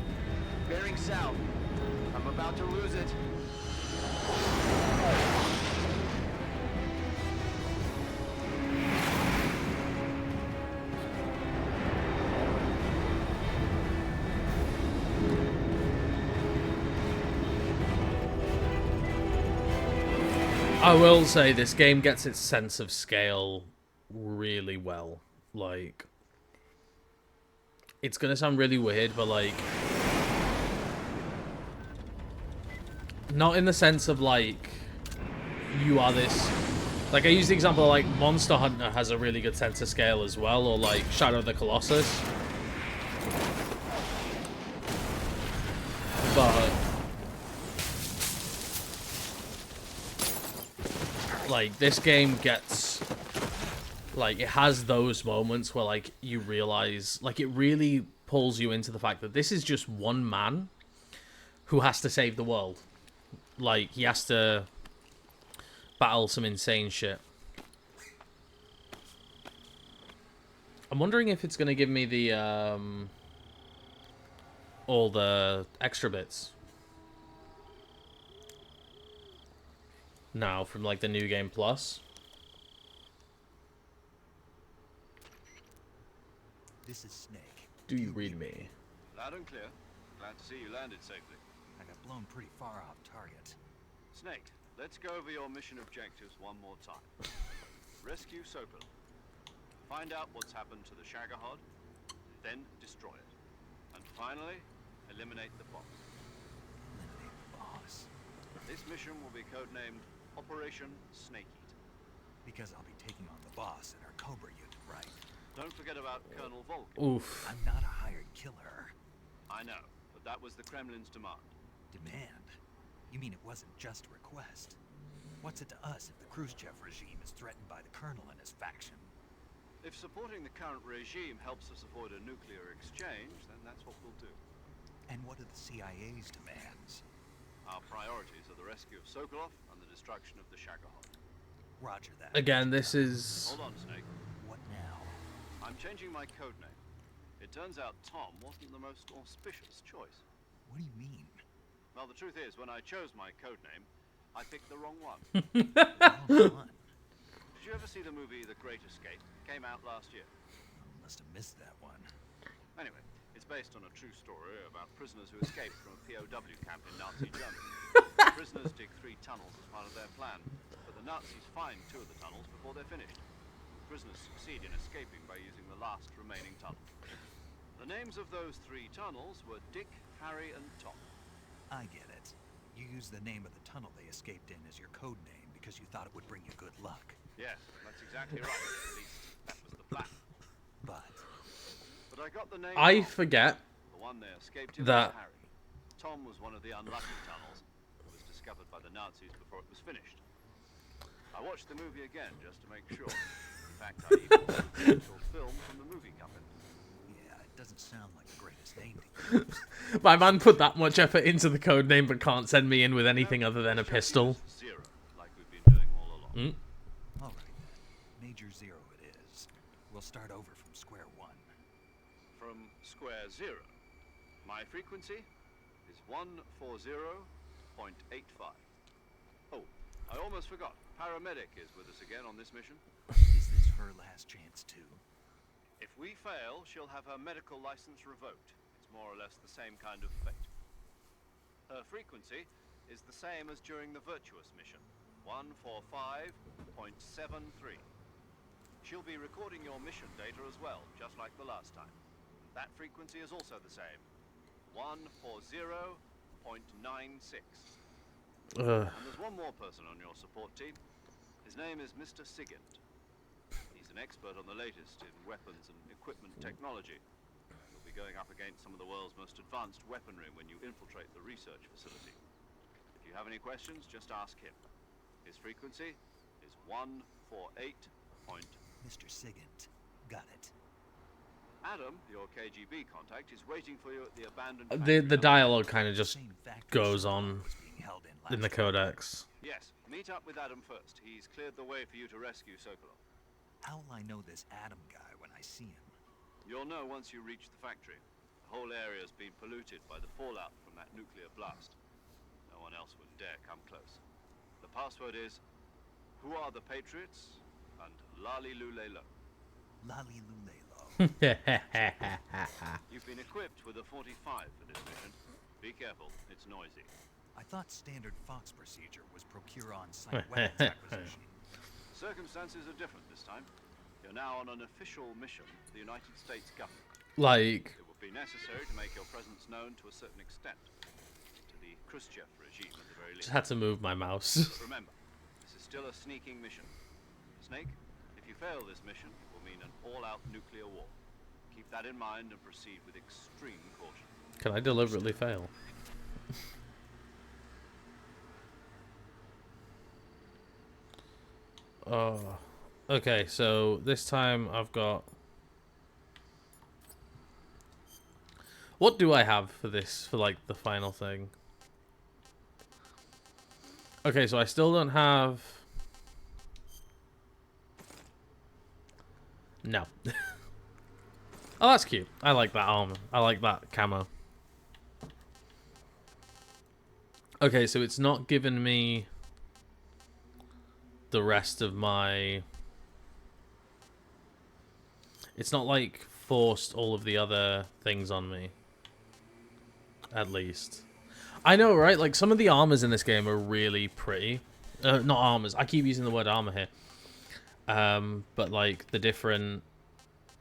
Bearing south. I'm about to lose it. I will say this game gets its sense of scale really well. Like, it's gonna sound really weird, but like, Not in the sense of like you are this. Like I use the example of, like Monster Hunter has a really good sense of scale as well, or like Shadow of the Colossus. But like this game gets like it has those moments where like you realize like it really pulls you into the fact that this is just one man who has to save the world. Like he has to battle some insane shit. I'm wondering if it's gonna give me the all the extra bits now from like the new game plus. This is Snake. Do you read me? Loud and clear. Glad to see you landed safely. I got blown pretty far off target. Snake, let's go over your mission objectives one more time. Rescue Sokolov. Find out what's happened to the Shagohod, then destroy it. And finally, eliminate the boss. Eliminate the boss? This mission will be codenamed Operation Snake Eater. Because I'll be taking on the boss and our Cobra unit, right? Don't forget about Colonel Volk. Oof. I'm not a hired killer. I know, but that was the Kremlin's demand. Demand? You mean it wasn't just a request? What's it to us if the Khrushchev regime is threatened by the Colonel and his faction? If supporting the current regime helps us avoid a nuclear exchange, then that's what we'll do. And what are the CIA's demands? Our priorities are the rescue of Sokolov and the destruction of the Shagohod. Roger that. Again, this is... Hold on, Snake. What now? I'm changing my code name. It turns out Tom wasn't the most auspicious choice. What do you mean? Well, the truth is, when I chose my code name, I picked the wrong one. Wrong one? Did you ever see the movie The Great Escape? Came out last year. Must have missed that one. Anyway, it's based on a true story about prisoners who escaped from a POW camp in Nazi Germany. The prisoners dig 3 tunnels as part of their plan, but the Nazis find 2 of the tunnels before they're finished. The prisoners succeed in escaping by using the last remaining tunnel. The names of those 3 tunnels were Dick, Harry, and Tom. I get it. You used the name of the tunnel they escaped in as your code name because you thought it would bring you good luck. Yes, that's exactly right. At least that was the plan. But I got the name I wrong. forget The one they escaped in that was Harry. Tom was one of the unlucky tunnels that was discovered by the Nazis before it was finished. I watched the movie again just to make sure. In fact, I even watched the actual film from the movie company. yeah, it doesn't sound like the greatest name to use. my man put that much effort into the code name but can't send me in with anything other than a pistol. Zero, like we've been doing all along. All right, then. Major Zero it is. We'll start over from square one. From square 0. My frequency is 140.85. Oh, I almost forgot. Paramedic is with us again on this mission. Is this her last chance too? If we fail, she'll have her medical license revoked. It's more or less the same kind of fate. Her frequency is the same as during the Virtuous mission, 145.73. She'll be recording your mission data as well, just like the last time. That frequency is also the same, 140.96. And there's one more person on your support team. His name is Mr. Sigint. He's an expert on the latest in weapons and equipment technology. You'll be going up against some of the world's most advanced weaponry when you infiltrate the research facility. If you have any questions, just ask him. His frequency is 148. Mr. Sigint. Got it. Adam, your KGB contact, is waiting for you at the abandoned The dialogue kind of just goes on in the codex. Yes, meet up with Adam first. He's cleared the way for you to rescue Sokolov. How'll I know this Adam guy when I see him? You'll know once you reach the factory. The whole area's been polluted by the fallout from that nuclear blast. No one else would dare come close. The password is, "Who are the Patriots?" and "Lali Lulelo." Lali Lulelo. You've been equipped with a 45 for this mission. Be careful, it's noisy. I thought standard Fox procedure was procure on-site weapons acquisition. Circumstances are different this time. You're now on an official mission for the United States government. Like... It would be necessary to make your presence known to a certain extent. To the Khrushchev regime at the very least. Just had to move my mouse. Remember, this is still a sneaking mission. Snake, if you fail this mission, it will mean an all-out nuclear war. Keep that in mind and proceed with extreme caution. Can I deliberately fail? Oh, okay. So this time I've got. What do I have for this? For like the final thing. Okay, so I still don't have. No. Oh, that's cute. I like that armor. I like that camo. Okay, so it's not given me the rest of my... It's not like forced all of the other things on me. At least. I know, right? Like some of the armors in this game are really pretty. Not armors. I keep using the word armor here. But like the different...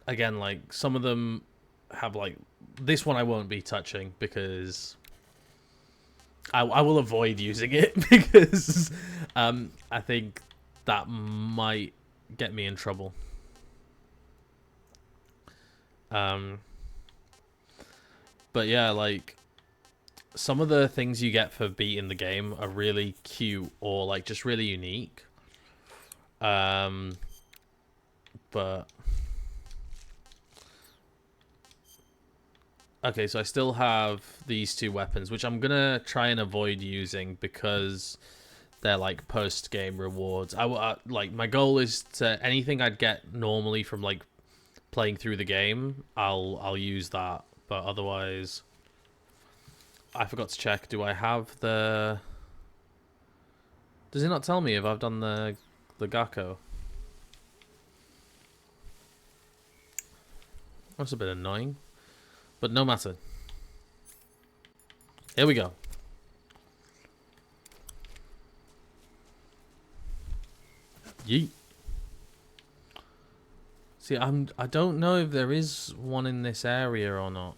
Again, like some of them have like... This one I won't be touching because... I will avoid using it because I think that might get me in trouble. But yeah, like some of the things you get for beating the game are really cute or like just really unique. But okay, so I still have these two weapons, which I'm gonna try and avoid using because they're like post-game rewards. Like my goal is to anything I'd get normally from like playing through the game, I'll use that. But otherwise, I forgot to check. Do I have the? Does it not tell me if I've done the Gakko? That's a bit annoying. But no matter. Here we go. Yeet. See, I don't know if there is one in this area or not.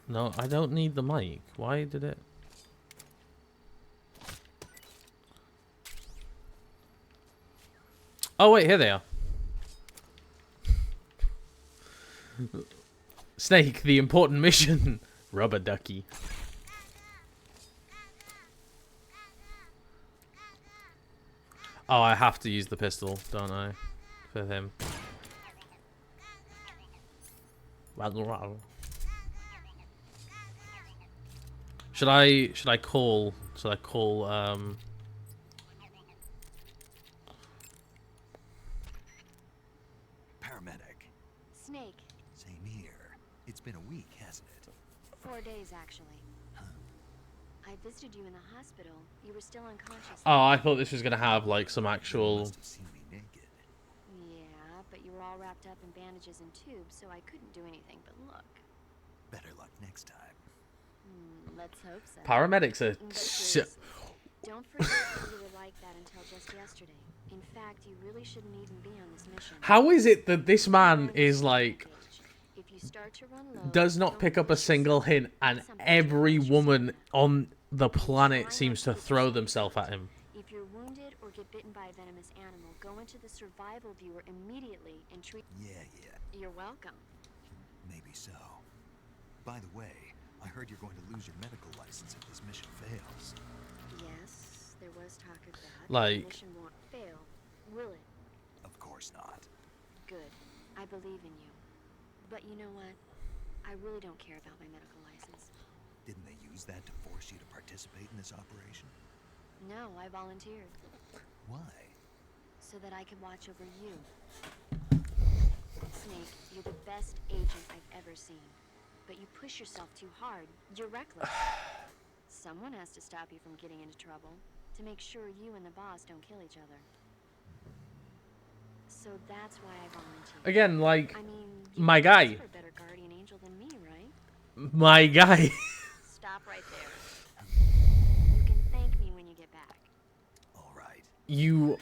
No, I don't need the mic. Why did it? Oh wait, here they are. Snake, the important mission. Rubber ducky. Oh, I have to use the pistol, don't I? For him. Should I call Paramedic. Snake. Same here. It's been a week, hasn't it? 4 days, actually. I visited you in the hospital. You were still unconscious. Oh, I thought this was gonna have like some actual. You must have seen me naked. Yeah, but you were all wrapped up in bandages and tubes, so I couldn't do anything but look. Better luck next time. Let's hope so. Paramedics are. Don't forget that you were like that until just yesterday. In fact, you really shouldn't even be on this mission. How is it that this man is like if you start to run low, does not pick up a single hint, and every woman on the planet seems to throw themselves at him? If you're wounded or get bitten by a venomous animal, go into the survival viewer immediately and treat. Yeah. You're welcome. Maybe so. By the way, I heard you're going to lose your medical license if this mission fails. Yes, there was talk of that. Like. The mission won't fail, will it? Of course not. Good. I believe in you. But you know what? I really don't care about my medical license. Didn't they use that to force you to participate in this operation? No, I volunteered. Why? So that I could watch over you. Snake, you're the best agent I've ever seen. But you push yourself too hard. You're reckless. Someone has to stop you from getting into trouble. To make sure you and the boss don't kill each other. So that's why I volunteered. Again, like, I mean, my guy. You're a better guardian angel than me, right? My guy. Stop right there. You can thank me when you get back. All right. You.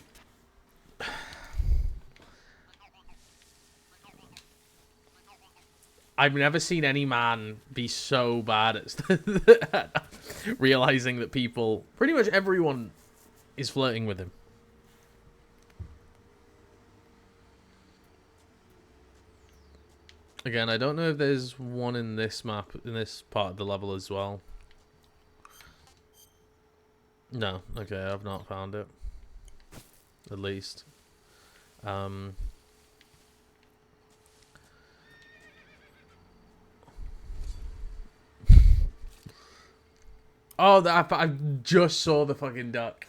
I've never seen any man be so bad at realizing that people, pretty much everyone, is flirting with him. Again, I don't know if there's one in this map, in this part of the level as well. No, okay, I've not found it. At least. Oh, I just saw the fucking duck.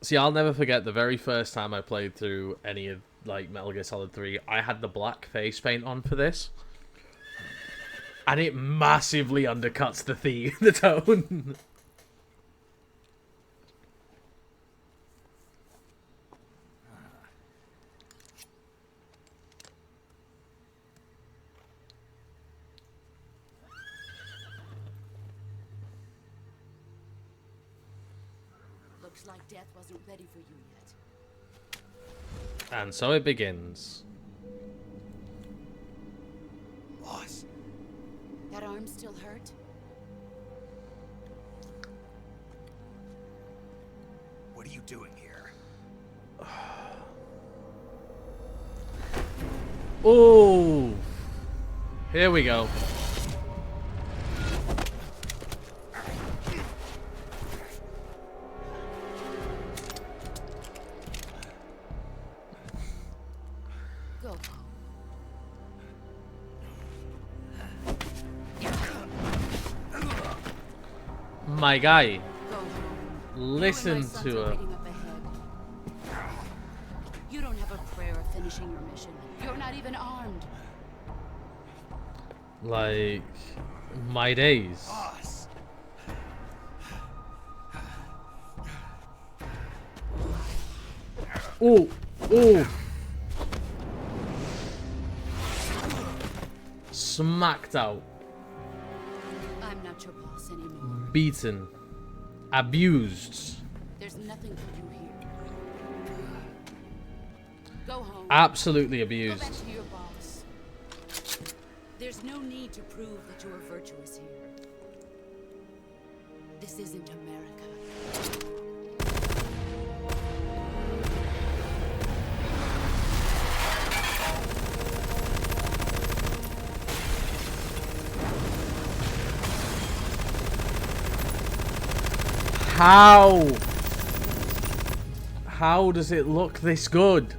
See, I'll never forget the very first time I played through any of, like, Metal Gear Solid 3. I had the black face paint on for this. And it massively undercuts the tone. Looks like death wasn't ready for you yet. And so it begins. Boss. That arm still hurt? What are you doing here? Oh, here we go. Go. My guy, Go home. listen You and my sons to are her. waiting up ahead. You don't have a prayer of finishing your mission. You're not even armed. Like, my days. Boss. Oh, oh. Smacked out. I'm not your boss anymore. Beaten. Abused. There's nothing for you here. Go home. Absolutely Go abused. back to your boss. There's no need to prove that you are virtuous here. This isn't America. How? How does it look this good?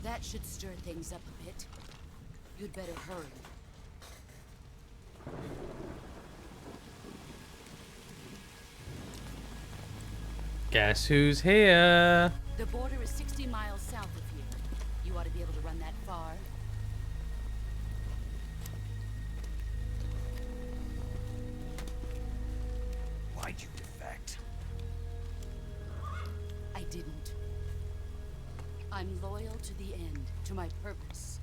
That should stir things up a bit. You'd better hurry. Guess who's here? The border is 60 miles south of here. You ought to be able to run that far. Why'd you defect? I didn't. I'm loyal to the end, to my purpose.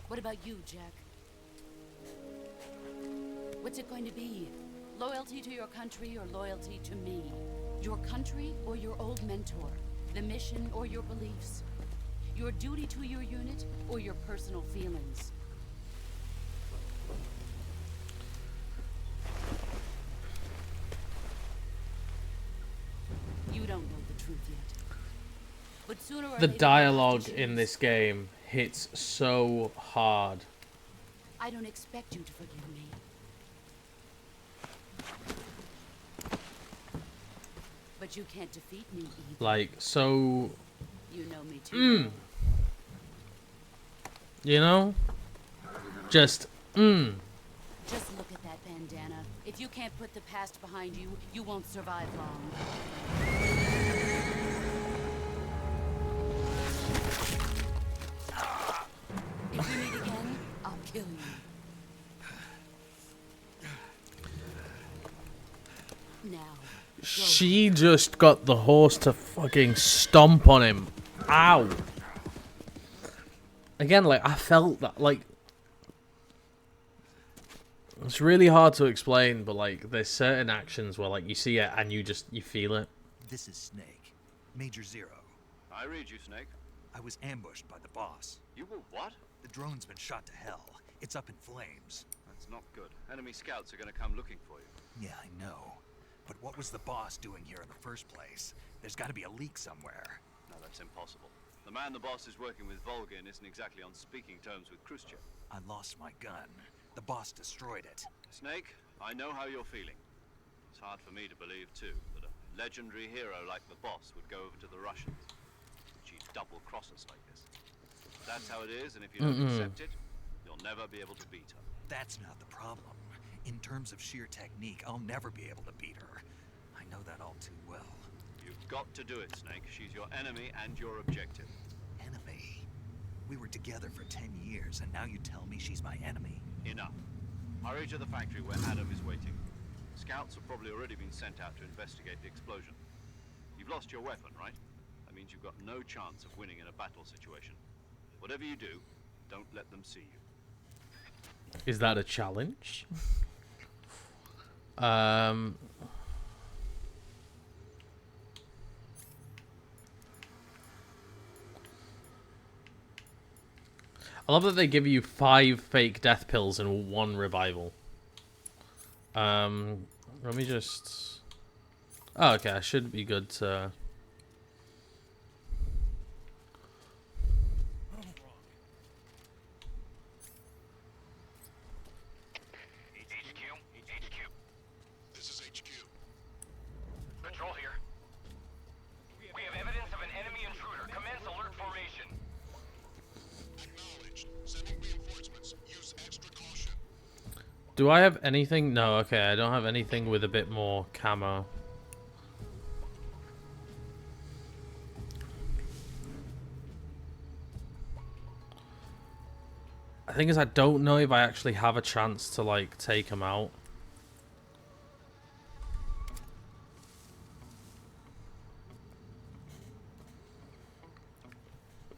What about you, Jack? What's it going to be? Loyalty to your country or loyalty to me? Your country or your old mentor? The mission or your beliefs? Your duty to your unit or your personal feelings? You don't know the truth yet. But sooner or The later, dialogue in this game hits so hard. I don't expect you to forgive me. But you can't defeat me either. Like, so... You know me too. well. You know? Just, Just look at that bandana. If you can't put the past behind you, you won't survive long. If we meet again, I'll kill you. Now. she just got the horse to fucking stomp on him. Ow. Again, like, I felt that, like... It's really hard to explain, but, like, there's certain actions where, like, you see it and you feel it. This is Snake. Major Zero. I read you, Snake. I was ambushed by the boss. You were what? The drone's been shot to hell. It's up in flames. That's not good. Enemy scouts are gonna come looking for you. Yeah, I know. But what was the boss doing here in the first place? There's gotta be a leak somewhere. No, that's impossible. The man the boss is working with, Volgin, isn't exactly on speaking terms with Khrushchev. I lost my gun. The boss destroyed it. Snake, I know how you're feeling. It's hard for me to believe, too, that a legendary hero like the boss would go over to the Russians. She'd double-cross us like this. That's how it is, and if you don't accept it, you'll never be able to beat her. That's not the problem. In terms of sheer technique, I'll never be able to beat her. I know that all too well. You've got to do it, Snake. She's your enemy and your objective. Enemy? We were together for 10 years, and now you tell me she's my enemy? Enough. Hurry to the factory where Adam is waiting. Scouts have probably already been sent out to investigate the explosion. You've lost your weapon, right? That means you've got no chance of winning in a battle situation. Whatever you do, don't let them see you. Is that a challenge? I love that they give you 5 fake death pills and 1 revival. Let me just... Oh, okay, I should be good to... Control here. We have evidence of an enemy intruder. Commence alert formation. Acknowledged. Sending reinforcements. Use extra caution. Do I have anything? No, okay, I don't have anything with a bit more camo. The thing is, I don't know if I actually have a chance to, like, take him out.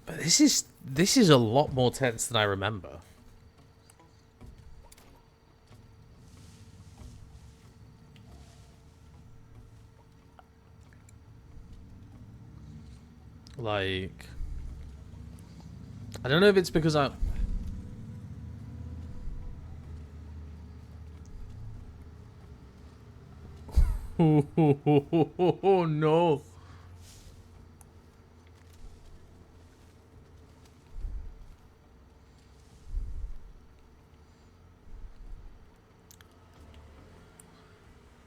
But this is a lot more tense than I remember. Like, I don't know if it's because I... Oh no.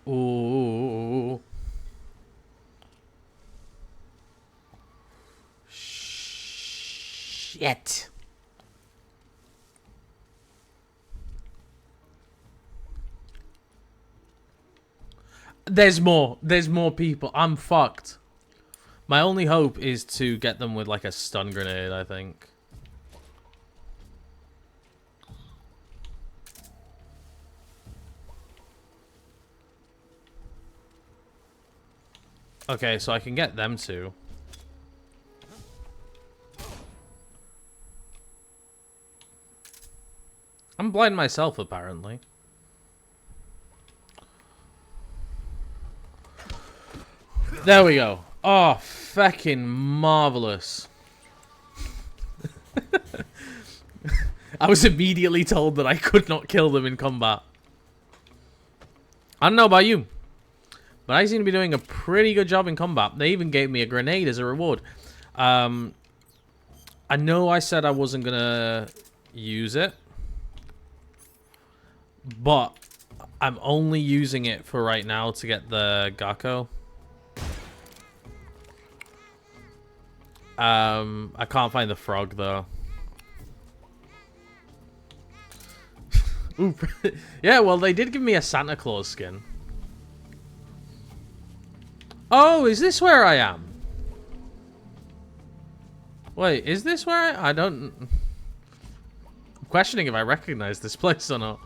Oh. Shit. There's more people. I'm fucked. My only hope is to get them with like a stun grenade, I think. Okay, so I can get them to. I'm blind myself, apparently. There we go. Oh, fucking marvelous. I was immediately told that I could not kill them in combat. I don't know about you, but I seem to be doing a pretty good job in combat. They even gave me a grenade as a reward. I know I said I wasn't gonna use it, but I'm only using it for right now to get the Gakko. I can't find the frog though. Ooh, yeah, well, they did give me a Santa Claus skin. Oh, is this where I am? Wait, is this where I don't... I'm questioning if I recognize this place or not.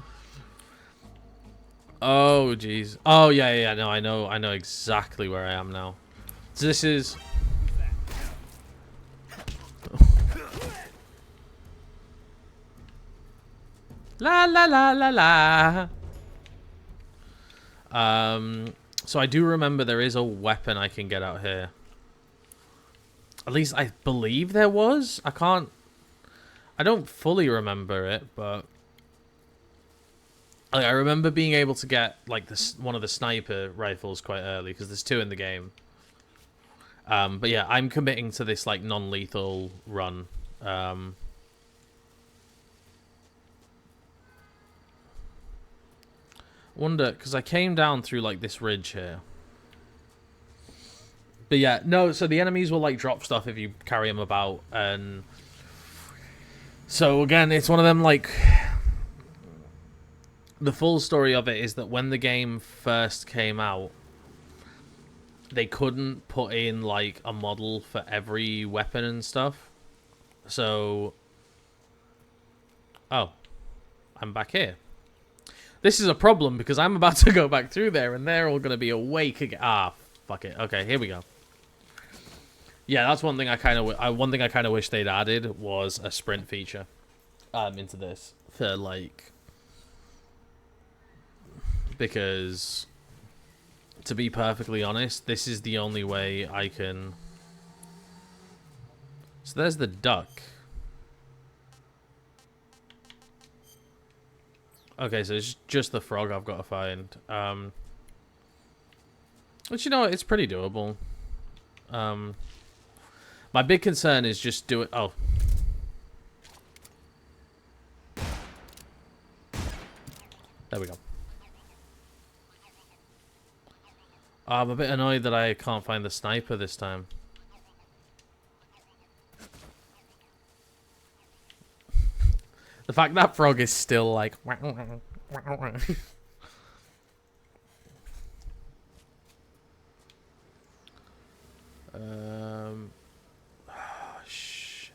Oh, jeez. Oh, yeah, no, I know exactly where I am now. So this is... La la la la la. So I do remember there is a weapon I can get out here. At least I believe there was. I don't fully remember it, but like, I remember being able to get like this one of the sniper rifles quite early because there's 2 in the game. But yeah, I'm committing to this like non-lethal run. Wonder, because I came down through like this ridge here. But yeah, no, so the enemies will like drop stuff if you carry them about, and so again, it's one of them like, the full story of it is that when the game first came out, they couldn't put in like a model for every weapon and stuff. So, oh, I'm back here. This is a problem because I'm about to go back through there and they're all going to be awake again. Ah, fuck it. Okay, here we go. Yeah, that's one thing I kind of wish they'd added was a sprint feature into this for like, because to be perfectly honest, this is the only way I can. So there's the duck. Okay, so it's just the frog I've got to find. But you know, it's pretty doable. My big concern is just do it. Oh. There we go. I'm a bit annoyed that I can't find the sniper this time. The fact that frog is still like... shit.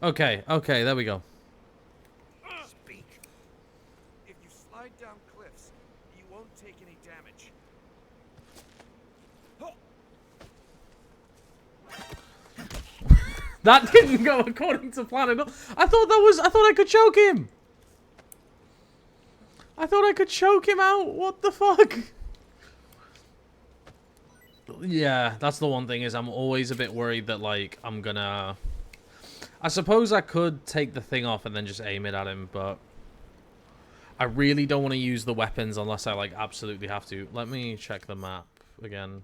Okay, there we go. Speak. If you slide down cliffs, you won't take any damage. That didn't go according to plan at all. I thought I could choke him. I thought I could choke him out. What the fuck? Yeah, that's the one thing, is I'm always a bit worried that like I'm gonna... I suppose I could take the thing off and then just aim it at him, but I really don't want to use the weapons unless I like absolutely have to. Let me check the map again.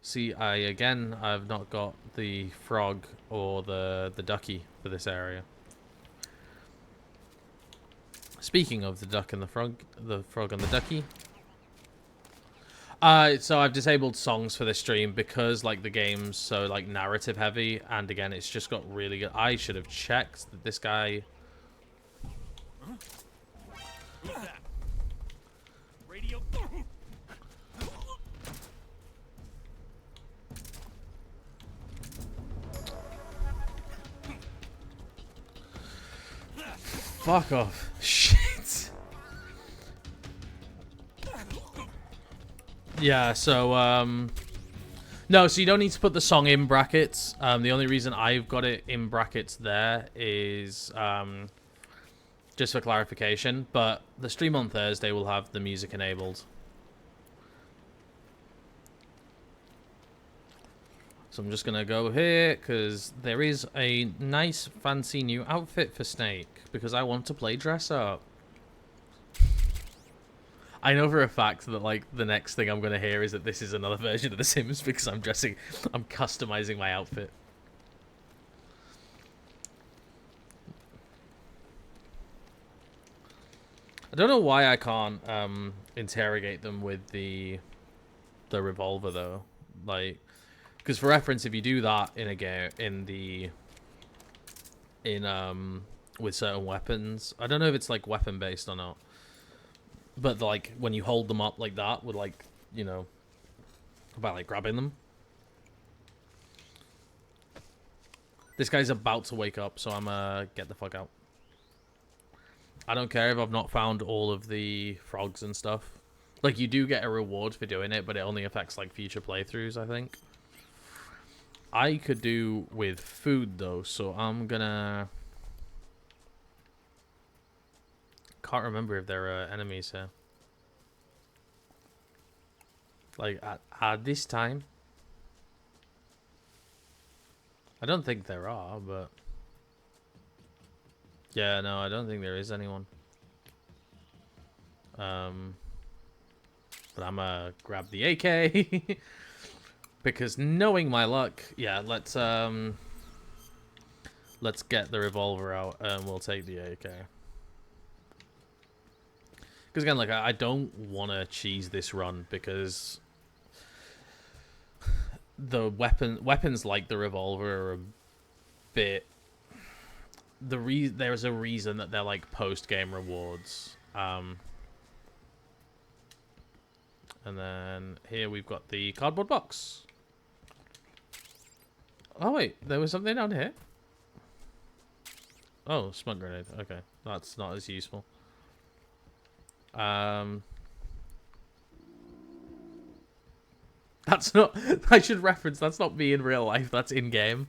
See, I've not got the frog or the ducky for this area. Speaking of the duck and the frog and the ducky. So I've disabled songs for this stream because like the game's so like narrative heavy, and again it's just got really good. I should have checked that this guy. Who's that? Radio. Fuck off. Shit. Yeah, so, no, so you don't need to put the song in brackets. The only reason I've got it in brackets there is, just for clarification, but the stream on Thursday will have the music enabled. So I'm just gonna go here, because there is a nice, fancy new outfit for Snake, because I want to play dress up. I know for a fact that, like, the next thing I'm gonna hear is that this is another version of The Sims, because I'm customizing my outfit. I don't know why I can't, interrogate them with the revolver, though. Like... Because for reference, if you do that in a game, with certain weapons, I don't know if it's like weapon based or not, but like when you hold them up like that, with like, you know, by like grabbing them. This guy's about to wake up, so I'm get the fuck out. I don't care if I've not found all of the frogs and stuff. Like, you do get a reward for doing it, but it only affects like future playthroughs, I think. I could do with food though, so I'm gonna. Can't remember if there are enemies here. Like at this time. I don't think there are, but yeah, no, I don't think there is anyone. But I'm gonna grab the AK because knowing my luck, yeah, let's get the revolver out and we'll take the AK. Because again, like I don't want to cheese this run because the weapons like the revolver are a bit. There's a reason that they're like post-game rewards. And then here we've got the cardboard box. Oh wait, there was something down here. Oh, smoke grenade. Okay, that's not as useful. That's not. I should reference. That's not me in real life. That's in game.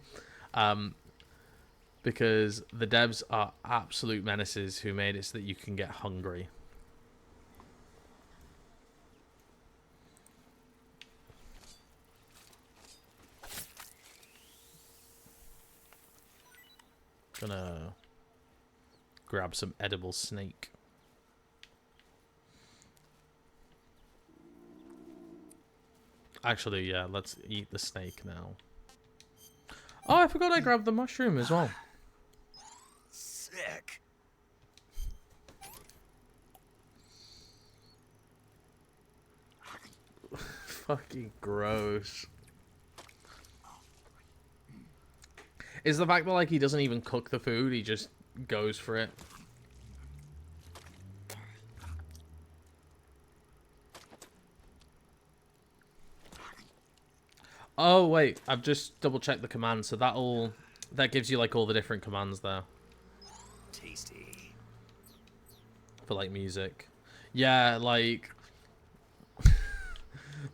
Because the devs are absolute menaces who made it so that you can get hungry. Gonna grab some edible snake. Actually, yeah, let's eat the snake now. Oh, I forgot I grabbed the mushroom as well. Sick. Fucking gross. Is the fact that like he doesn't even cook the food, he just goes for it. Oh wait, I've just double checked the command, so that gives you like all the different commands there. Tasty. For like music. Yeah, like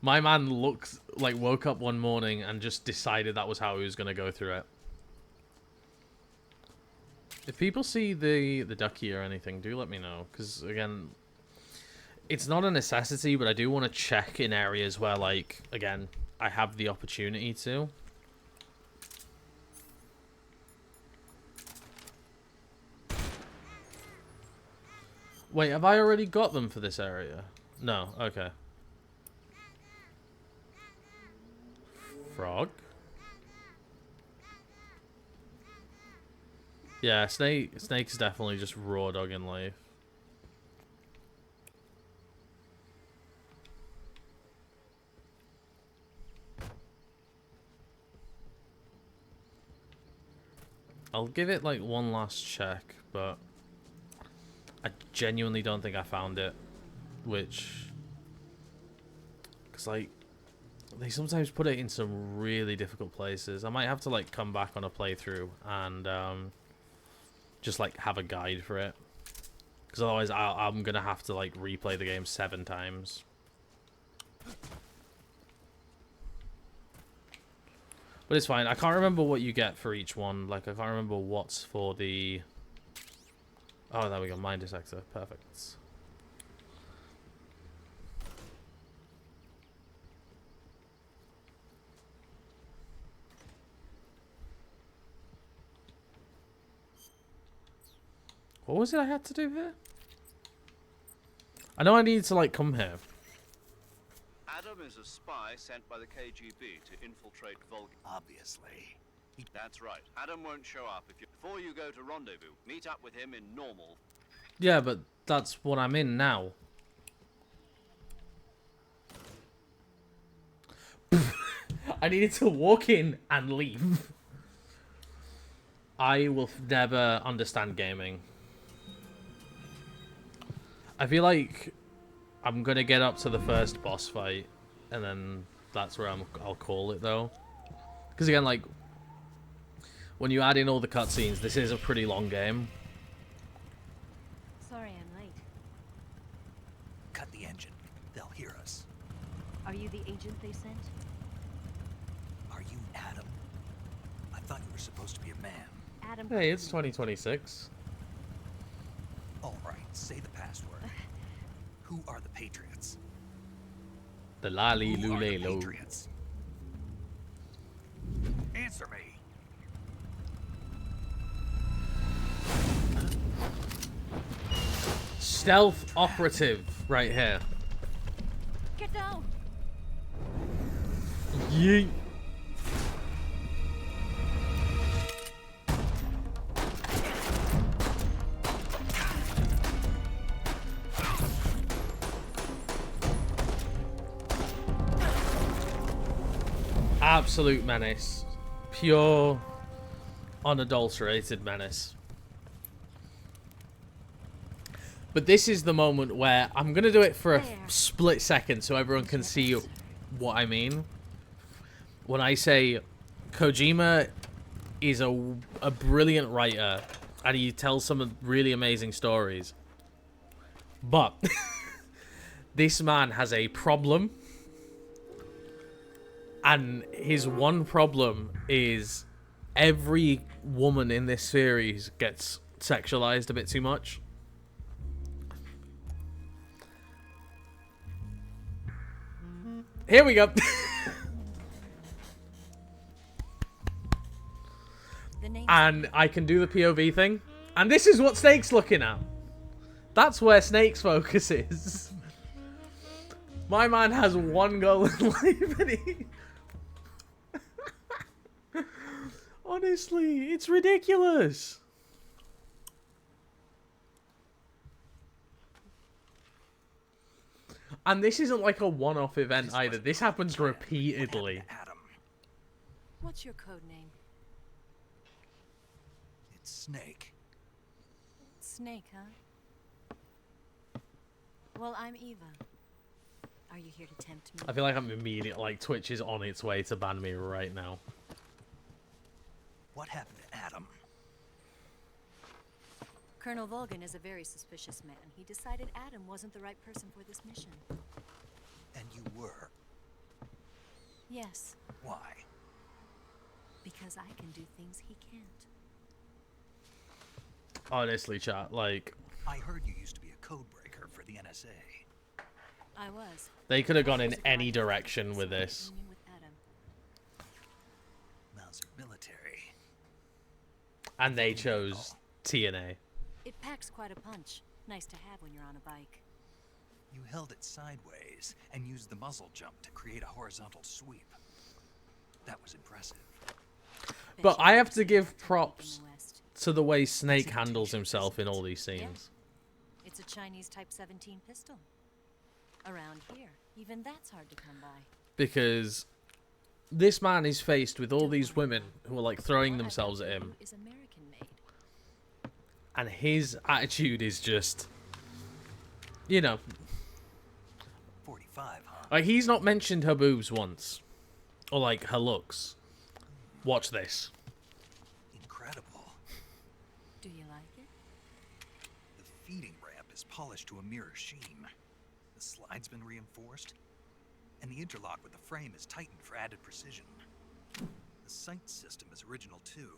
my man woke up one morning and just decided that was how he was gonna go through it. If people see the ducky or anything, do let me know, because again, it's not a necessity, but I do want to check in areas where, like, again, I have the opportunity to. Wait, have I already got them for this area? No, okay. Frog? Yeah, Snake's definitely just raw dog in life. I'll give it like one last check, but I genuinely don't think I found it, which, because like they sometimes put it in some really difficult places. I might have to like come back on a playthrough and just like have a guide for it, because otherwise I'm gonna have to like replay the game 7 times. But it's fine. I can't remember what you get for each one. Like I can't remember what's for the. Oh, there we go. Mine detector. Perfect. What was it I had to do here? I know I need to, like, come here. Adam is a spy sent by the KGB to infiltrate Volga. Obviously. That's right. Adam won't show up if you... Before you go to rendezvous, meet up with him in normal. Yeah, but that's what I'm in now. I needed to walk in and leave. I will never understand gaming. I feel like I'm gonna get up to the first boss fight, and then that's where I'll call it though. Because again, like when you add in all the cutscenes, this is a pretty long game. Sorry, I'm late. Cut the engine. They'll hear us. Are you the agent they sent? Are you Adam? thought you were supposed to be a man. Adam. Hey, it's 2026. All right, say the password. Who are the Patriots? The lali Who are the lule lo. Patriots? Answer me. Stealth operative right here. Get down. Yeet. Absolute menace. Pure, unadulterated menace. But this is the moment where I'm going to do it for a split second so everyone can see what I mean. When I say Kojima is a brilliant writer and he tells some really amazing stories. But this man has a problem. And his one problem is every woman in this series gets sexualized a bit too much. Here we go. And I can do the POV thing. And this is what Snake's looking at. That's where Snake's focus is. My man has one goal in life and he... Honestly, it's ridiculous. And this isn't like a one-off event either. This happens repeatedly. What's your code name? It's Snake. Snake, huh? Well, I'm Eva. Are you here to tempt me? I feel like I'm immediate. Like Twitch is on its way to ban me right now. What happened to Adam? Colonel Volgin is a very suspicious man. He decided Adam wasn't the right person for this mission. And you were? Yes. Why? Because I can do things he can't. Honestly, chat, like... I heard you used to be a code breaker for the NSA. I was. They could have gone in any direction with this. Mauser military. And they chose TNA. It packs quite a punch. Nice to have when you're on a bike. You held it sideways and used the muzzle jump to create a horizontal sweep. That was impressive. But I have to give props to the way Snake handles himself in all these scenes. It's a Chinese Type 17 pistol. Around here, even that's hard to come by. Because this man is faced with all these women who are like throwing themselves at him. Is American made. And his attitude is just, you know. 45, huh? Like, he's not mentioned her boobs once. Or like her looks. Watch this. Incredible. Do you like it? The feeding ramp is polished to a mirror sheen. The slide's been reinforced. And the interlock with the frame is tightened for added precision. The sight system is original too.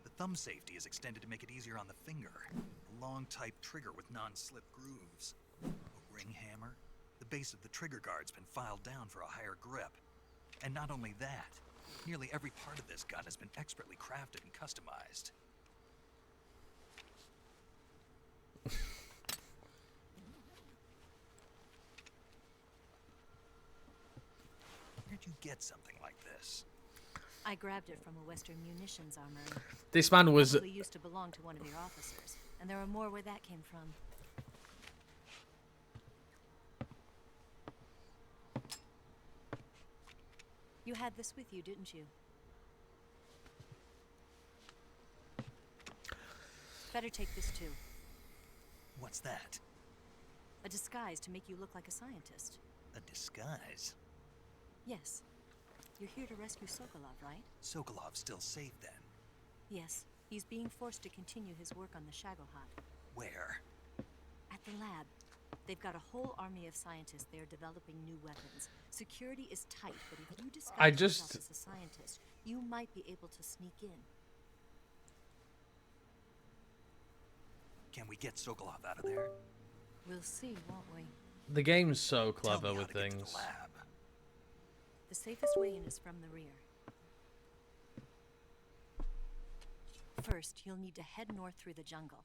The thumb safety is extended to make it easier on the finger. A long type trigger with non-slip grooves. A ring hammer. The base of the trigger guard's been filed down for a higher grip. And not only that, nearly every part of this gun has been expertly crafted and customized. Where'd you get something like this? I grabbed it from a Western munitions armory. This man was... Probably used to belong to one of your officers, and there are more where that came from. You had this with you, didn't you? Better take this too. What's that? A disguise to make you look like a scientist. A disguise? Yes. You're here to rescue Sokolov, right? Sokolov's still safe then? Yes. He's being forced to continue his work on the Shagohod. Where? At the lab. They've got a whole army of scientists there developing new weapons. Security is tight, but if you disguise yourself as a scientist, you might be able to sneak in. Can we get Sokolov out of there? We'll see, won't we? The game's so clever with things. The safest way in is from the rear. First, you'll need to head north through the jungle.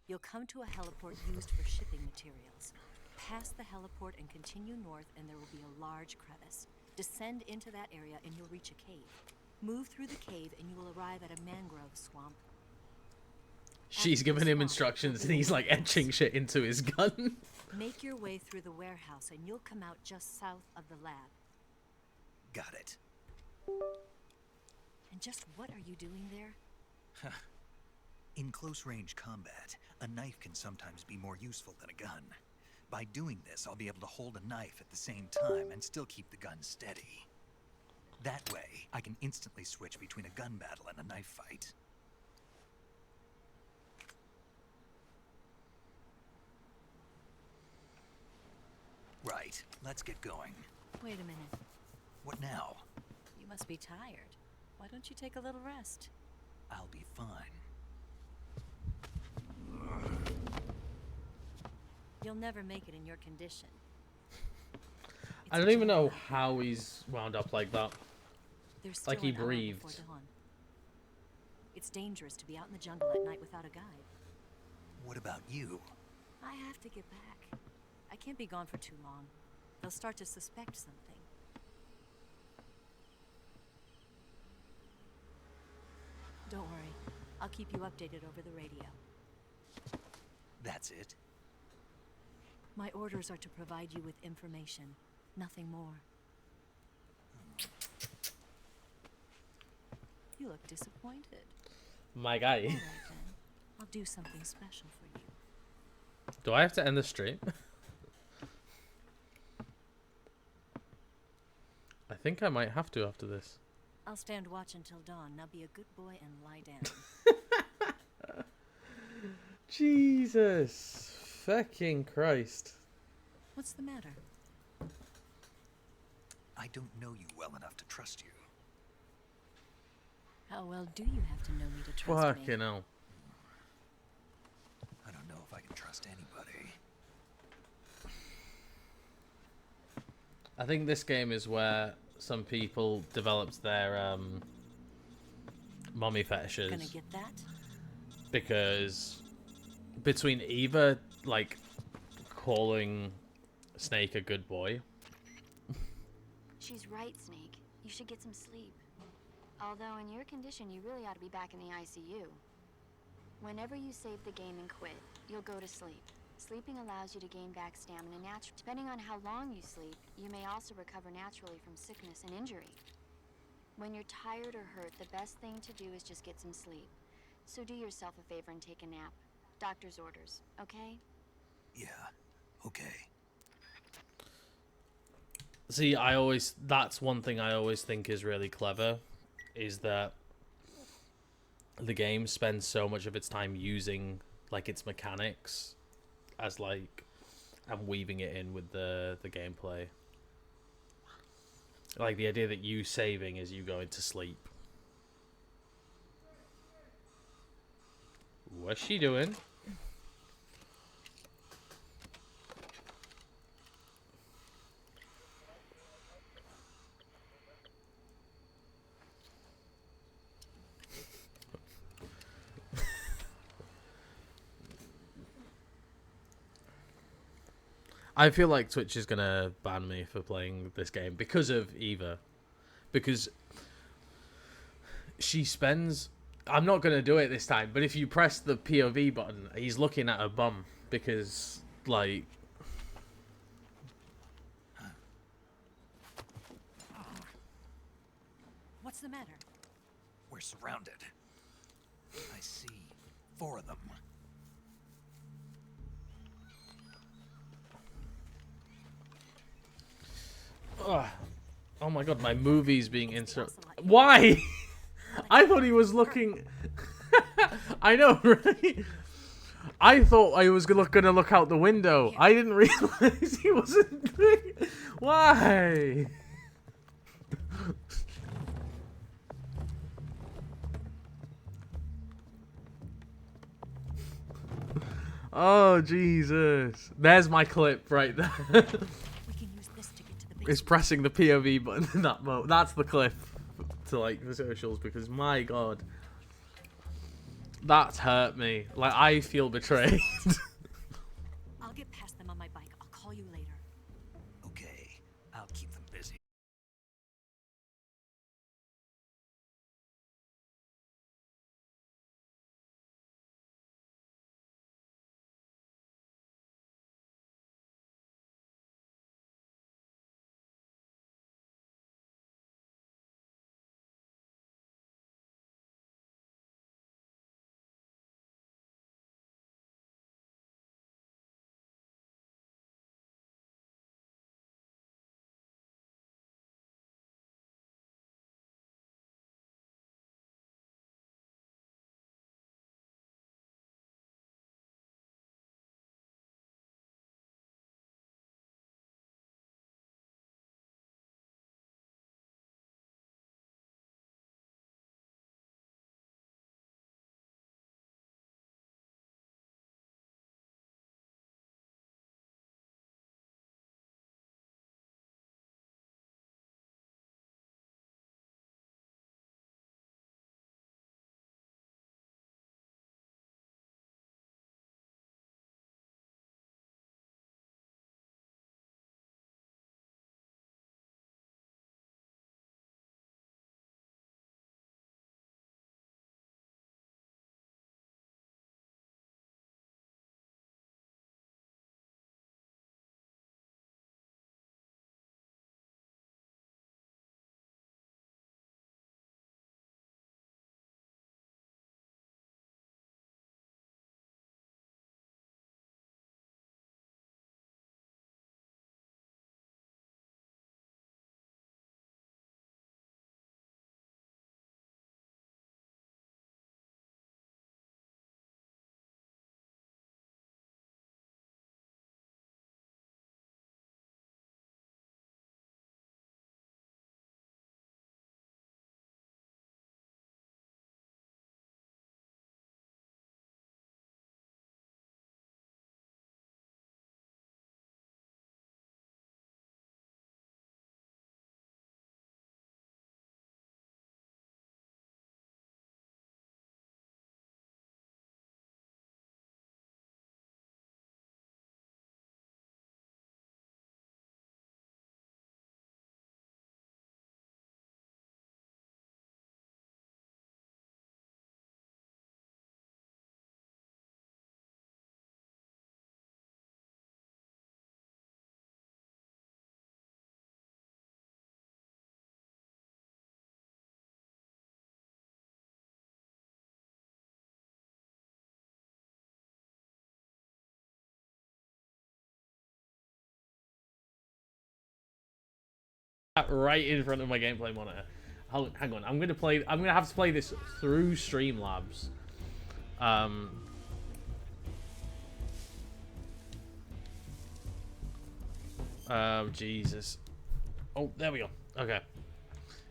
You'll come to a heliport used for shipping materials. Pass the heliport and continue north, and there will be a large crevice. Descend into that area, and you'll reach a cave. Move through the cave, and you will arrive at a mangrove swamp. She's giving him instructions, and he's like etching shit into his gun. Make your way through the warehouse, and you'll come out just south of the lab. Got it. And just what are you doing there? In close-range combat, a knife can sometimes be more useful than a gun. By doing this, I'll be able to hold a knife at the same time and still keep the gun steady. That way, I can instantly switch between a gun battle and a knife fight. Right, let's get going. Wait a minute. What now? You must be tired. Why don't you take a little rest? I'll be fine. You'll never make it in your condition. I don't even know how he's wound up like that. There's Like still he an hour breathed. before dawn. It's dangerous to be out in the jungle at night without a guide. What about you? I have to get back. I can't be gone for too long. They'll start to suspect something. Don't worry. I'll keep you updated over the radio. That's it? My orders are to provide you with information, nothing more. You look disappointed. My guy. All right, then. I'll do something special for you. Do I have to end the stream? I think I might have to after this. I'll stand watch until dawn. Now be a good boy and lie down. Jesus fucking Christ. What's the matter? I don't know you well enough to trust you. How well do you have to know me to trust me? Fucking hell. I don't know if I can trust anybody. I think this game is where some people developed their mommy fetishes. Gonna get that? Because between Eva like calling Snake a good boy. She's right, Snake. You should get some sleep. Although in your condition, you really ought to be back in the ICU. Whenever you save the game and quit, you'll go to sleep. Sleeping allows you to gain back stamina naturally. Depending on how long you sleep, you may also recover naturally from sickness and injury. When you're tired or hurt, the best thing to do is just get some sleep. So do yourself a favor and take a nap. Doctor's orders, okay? Yeah, okay. See, that's one thing I always think is really clever, is that the game spends so much of its time using like its mechanics as like and weaving it in with the gameplay. Like the idea that you saving is you going to sleep. What's she doing? I feel like Twitch is gonna ban me for playing this game because of Eva. Because she spends... I'm not gonna do it this time, but if you press the POV button, he's looking at her bum. Because, like... What's the matter? We're surrounded. I see. 4 of them. Ugh. Oh my god, my movie's being interrupted. Why? I thought he was looking... I know, right? I thought I was gonna look out the window. I didn't realize he wasn't doing it. Why? Oh, Jesus. There's my clip right there. We can use this to get to the It's pressing the POV button in that mode. That's the clip to, like, the socials, because, my God. That's hurt me. Like, I feel betrayed. I'll get past them on my bike. I'll call you later. Okay, I'll keep them busy. Right in front of my gameplay monitor. Hang on, I'm gonna have to play this through Streamlabs. Oh, Jesus. Oh, there we go. Okay.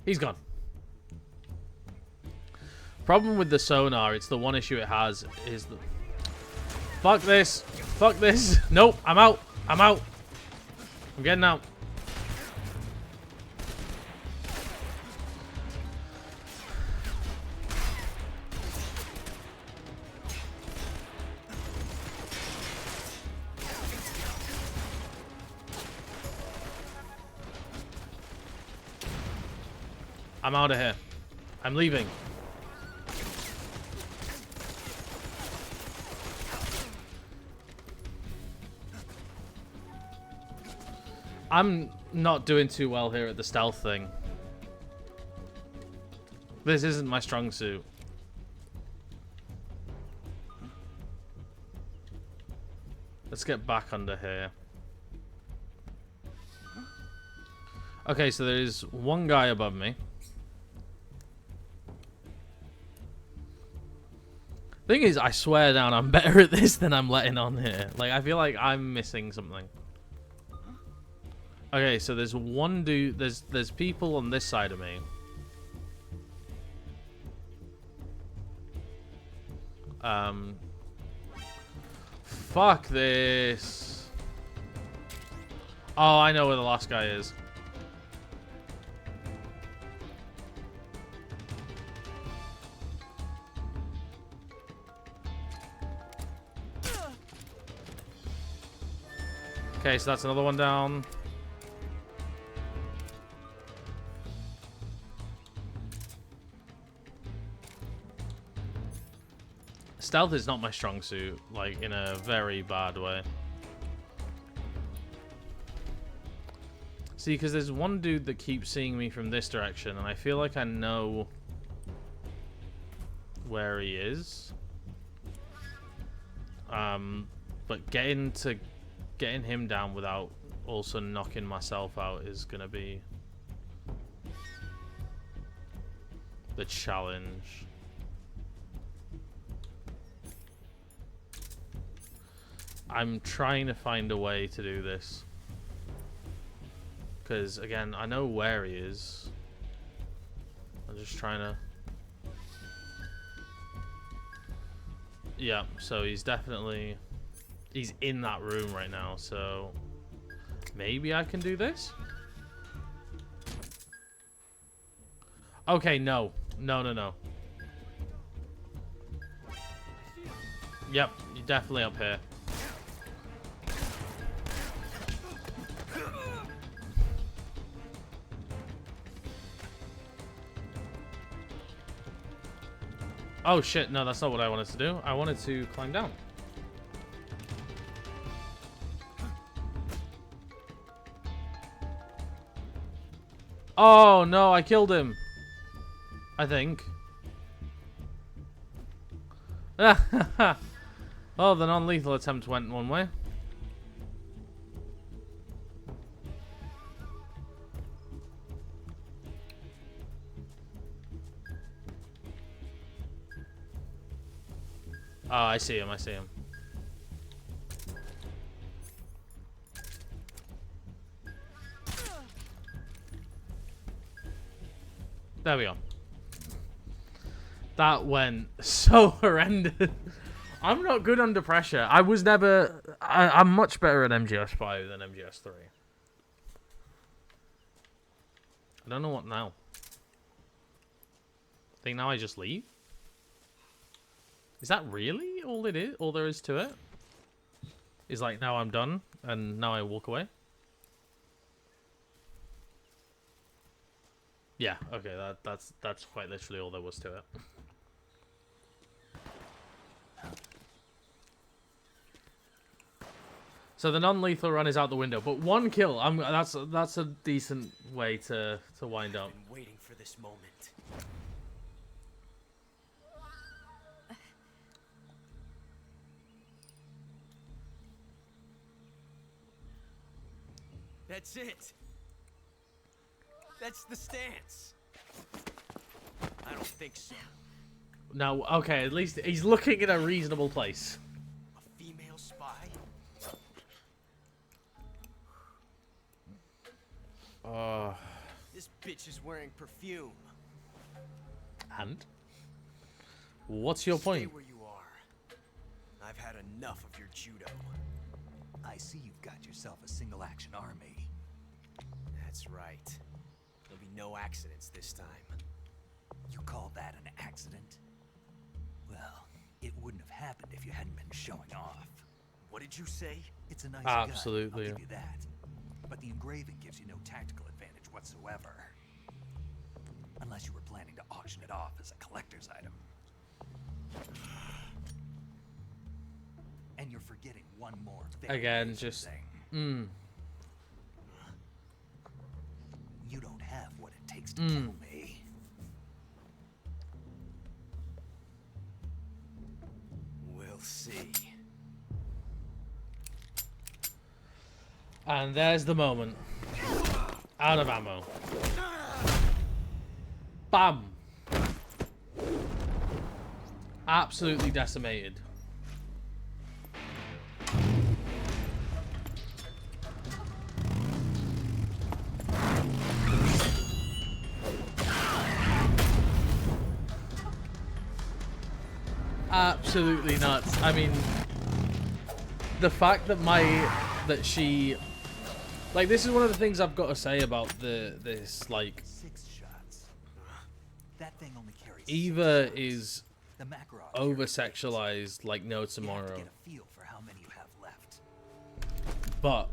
He's gone. Problem with the sonar, it's the one issue it has, is the... Fuck this. Fuck this. Nope, I'm out. I'm out. I'm getting out. I'm out of here. I'm leaving. I'm not doing too well here at the stealth thing. This isn't my strong suit. Let's get back under here. Okay, so there is one guy above me. Thing is, I swear down, I'm better at this than I'm letting on here. Like, I feel like I'm missing something. Okay, so there's one dude. There's people on this side of me. Fuck this. Oh, I know where the last guy is. Okay, so that's another one down. Stealth is not my strong suit, like, in a very bad way. See, because there's one dude that keeps seeing me from this direction, and I feel like I know where he is. But getting him down without also knocking myself out is gonna be the challenge. I'm trying to find a way to do this. Because, again, I know where he is. I'm just trying to... Yeah, so he's definitely... He's in that room right now, so... Maybe I can do this? Okay, no. No. Yep, you're definitely up here. Oh shit, no, that's not what I wanted to do. I wanted to climb down. Oh no, I killed him. I think. Oh, the non-lethal attempt went one way. Oh, I see him, I see him. There we go. That went so horrendous. I'm not good under pressure. I was never... I'm much better at MGS 5 than MGS 3. I don't know what now. I think now I just leave? Is that really all it is? All there is to it? Is like, now I'm done, and now I walk away? Yeah, okay, that's quite literally all there was to it. So the non-lethal run is out the window, but one kill. That's a decent way to wind up. I've been waiting for this moment. That's it. That's the stance. I don't think so. Now, okay, at least he's looking in a reasonable place. A female spy? This bitch is wearing perfume. And? What's your point? Stay where you are. I've had enough of your judo. I see you've got yourself a single-action army. That's right. There'll be no accidents this time. You call that an accident? Well, it wouldn't have happened if you hadn't been showing off. What did you say? It's a nice Absolutely. gun, I'll give you that. But the engraving gives you no tactical advantage whatsoever. Unless you were planning to auction it off as a collector's item. And you're forgetting one more very Again, basic just... thing. You don't have what it takes to kill me. We'll see. And there's the moment. Out of ammo. Bam! Absolutely decimated. Absolutely nuts. I mean, the fact that she, like, this is one of the things I've got to say about this, like, 6 shots. That thing only carries Eva 6 shots. is The Makarov over-sexualized like no tomorrow. You have to get a feel for how many you have left. But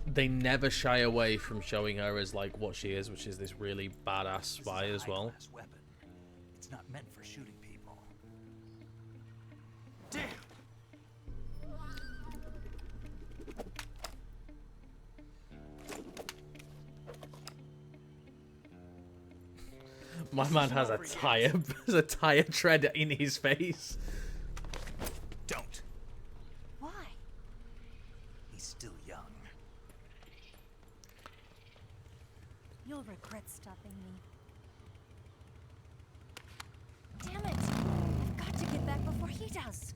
they never shy away from showing her as like what she is, which is this really badass spy as well. Weapon. It's not meant for shooting people. Damn. My man has a tire tread in his face. Don't. Why? He's still young. You'll regret stopping me. Damn it! I've got to get back before he does.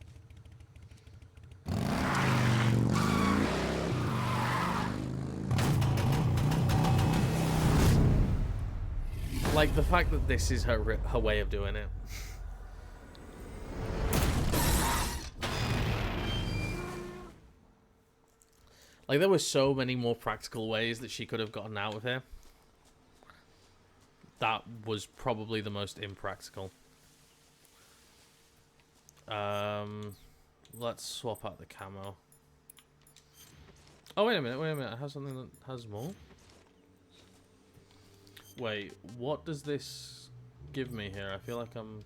Like the fact that this is her way of doing it. Like there were so many more practical ways that she could have gotten out of here. That was probably the most impractical. Let's swap out the camo. Oh, wait a minute, I have something that has more? Wait, what does this give me here? I feel like I'm...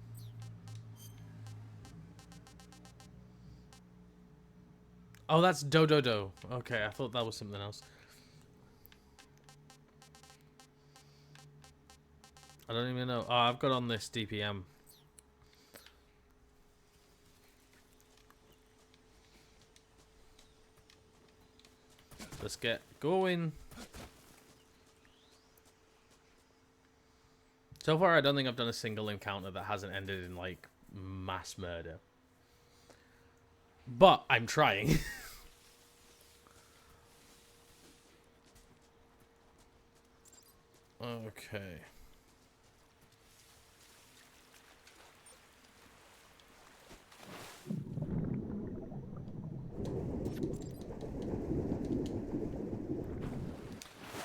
Oh, that's do. Okay, I thought that was something else. I don't even know. Oh, I've got on this DPM. Let's get going. So far, I don't think I've done a single encounter that hasn't ended in, like, mass murder. But I'm trying. Okay.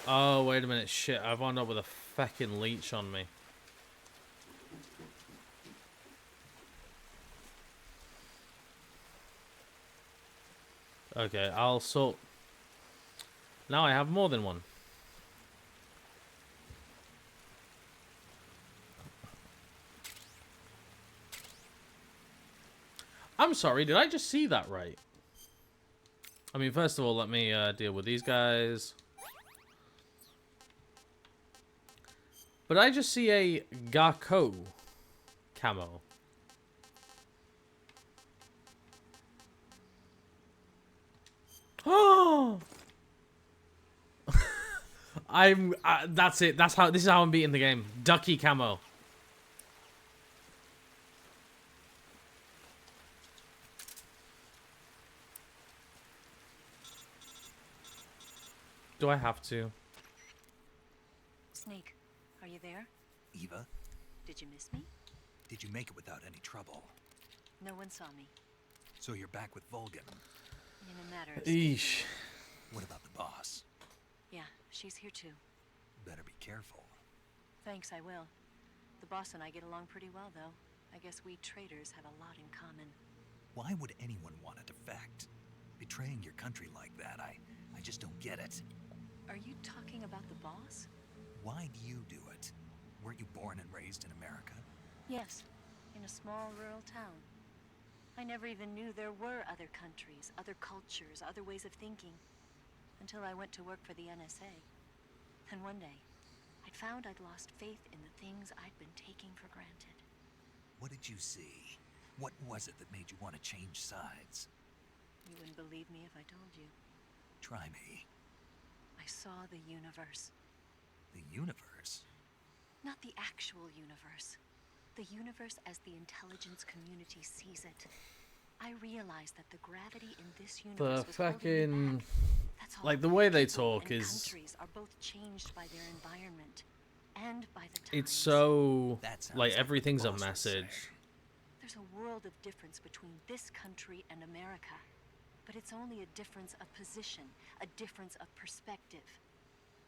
Oh, wait a minute. Shit, I've wound up with a feckin' leech on me. Okay, I'll sort... Now I have more than one. I'm sorry, did I just see that right? I mean, first of all, let me deal with these guys. But I just see a Garko camo. Oh! I'm. That's it. That's how. This is how I'm beating the game. Ducky camo. Do I have to? Sneak, are you there? Eva, Did you miss me? did you make it without any trouble? No one saw me. So you're back with Volgin. In a matter of Eesh. What about the boss? Yeah, she's here too. Better be careful. Thanks, I will. The boss and I get along pretty well, though. I guess we traitors have a lot in common. Why would anyone want to defect? Betraying your country like that, I just don't get it. Are you talking about the boss? Why do you do it? Weren't you born and raised in America? Yes, in a small rural town. I never even knew there were other countries, other cultures, other ways of thinking. Until I went to work for the NSA. And one day, I'd found I'd lost faith in the things I'd been taking for granted. What did you see? What was it that made you want to change sides? You wouldn't believe me if I told you. Try me. I saw the universe. The universe? Not the actual universe. the universe as the intelligence community sees it. I realize that the gravity in this universe The was holding me fucking back. That's all. like the way they People talk and is countries are both changed by their environment and by the times. it's so That sounds like like everything's a what the boss would say. message. There's a world of difference between this country and America, but it's only a difference of position, a difference of perspective.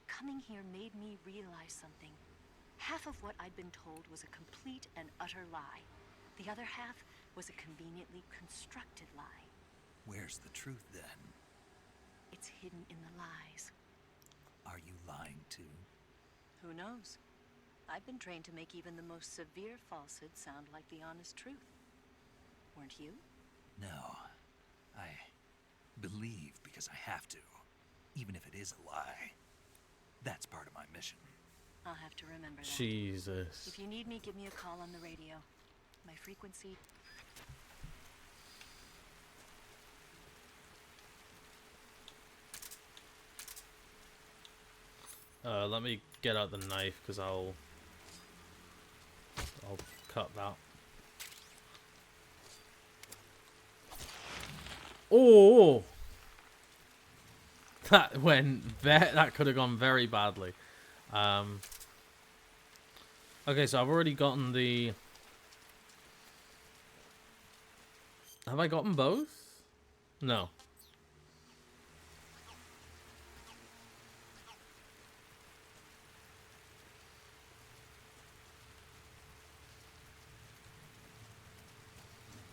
Coming here made me realize something. Half of what I'd been told was a complete and utter lie. The other half was a conveniently constructed lie. Where's the truth then? It's hidden in the lies. Are you lying too? Who knows? I've been trained to make even the most severe falsehood sound like the honest truth. Weren't you? No. I believe because I have to, even if it is a lie. That's part of my mission. I'll have to remember that. Jesus. If you need me, give me a call on the radio. My frequency... Let me get out the knife because I'll cut that. Oh, that that could have gone very badly. Okay, so I've already gotten the. Have I gotten both? No.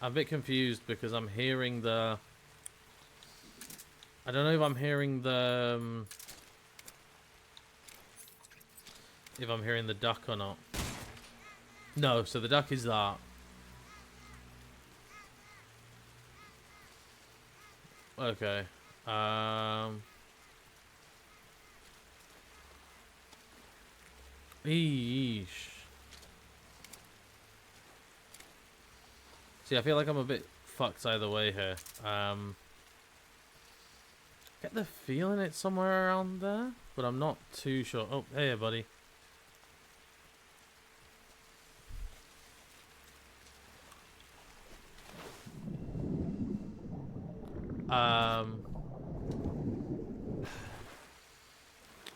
I'm a bit confused because I'm hearing the... I don't know if I'm hearing the... if I'm hearing the duck or not. No, so the duck is that. Okay. Eesh. See, I feel like I'm a bit fucked either way here. Get the feeling it's somewhere around there, but I'm not too sure. Oh, hey, buddy.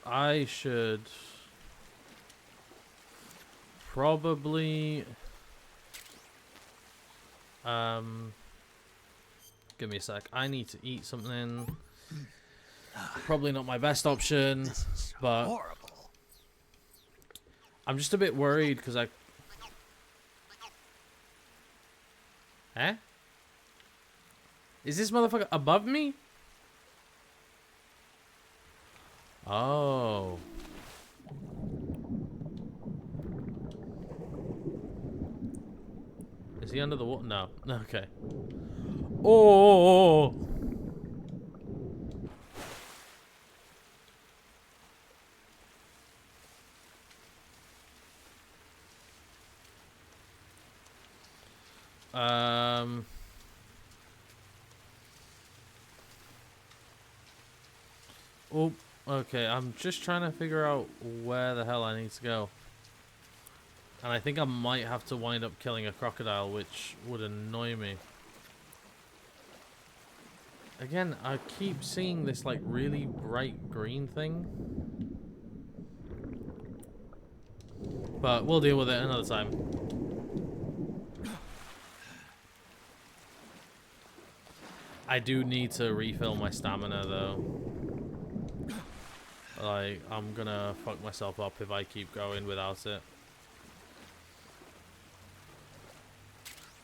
I should probably give me a sec. I need to eat something. Probably not my best option, but horrible. I'm just a bit worried because I... Eh? Is this motherfucker above me? Oh. Is he under the water? No. Okay. Oh. Oh, okay. I'm just trying to figure out where the hell I need to go. And I think I might have to wind up killing a crocodile, which would annoy me. Again, I keep seeing this like really bright green thing. But we'll deal with it another time. I do need to refill my stamina though. Like, I'm gonna fuck myself up if I keep going without it.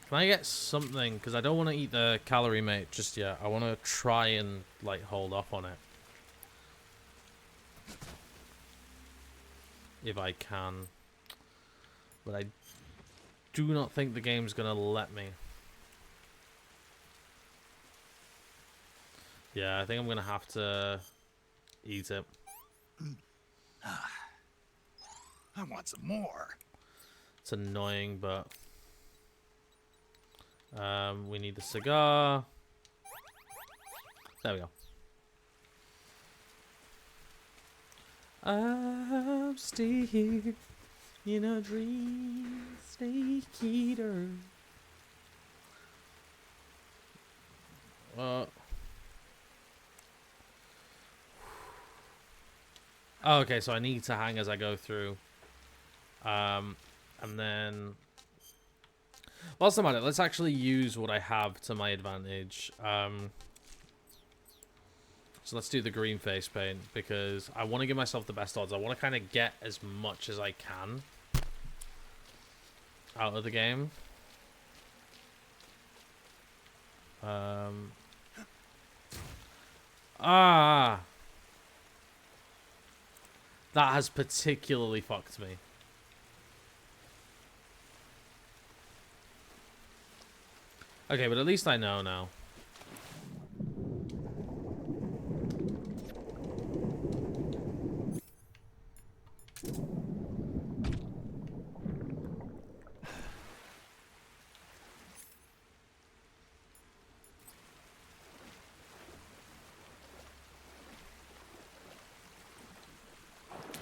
Can I get something? Because I don't want to eat the calorie mate just yet. I want to try and, like, hold off on it. If I can. But I do not think the game's going to let me. Yeah, I think I'm going to have to eat it. I want some more. It's annoying, but... we need the cigar. There we go. I'm Steve. In a dream, snake eater. Oh, okay, so I need to hang as I go through. And then... What's the matter? Let's actually use what I have to my advantage. So let's do the green face paint, because I want to give myself the best odds. I want to kind of get as much as I can out of the game. That has particularly fucked me. Okay, but at least I know now.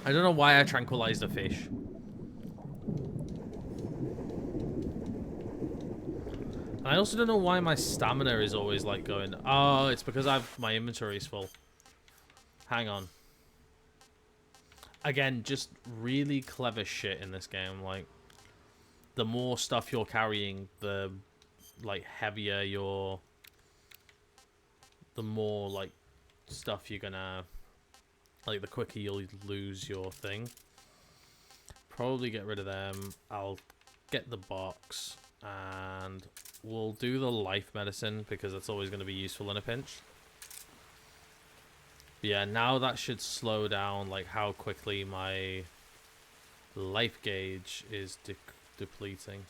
I don't know why I tranquilized the fish. And I also don't know why my stamina is always like going... Oh, it's because my inventory is full. Hang on. Again, just really clever shit in this game. Like, the more stuff you're carrying, the like heavier your... The more like stuff you're gonna... Like, the quicker you'll lose your thing. Probably get rid of them. I'll get the box. And we'll do the life medicine, because that's always going to be useful in a pinch. But yeah, now that should slow down, like, how quickly my life gauge is depleting.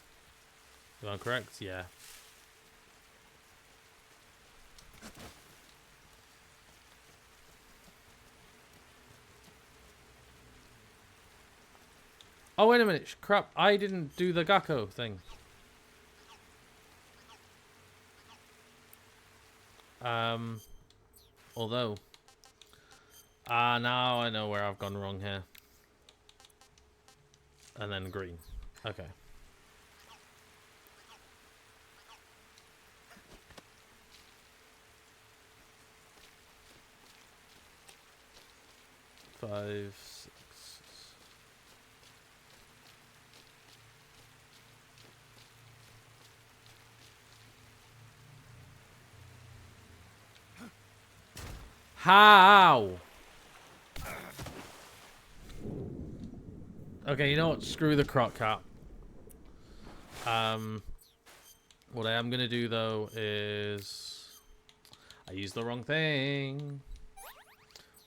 Am I correct? Yeah. Oh, wait a minute. Crap, I didn't do the Gakko thing. Although... now I know where I've gone wrong here. And then green. Okay. Five, six. How? Okay, you know what? Screw the croc cap. What I am gonna do though is I used the wrong thing.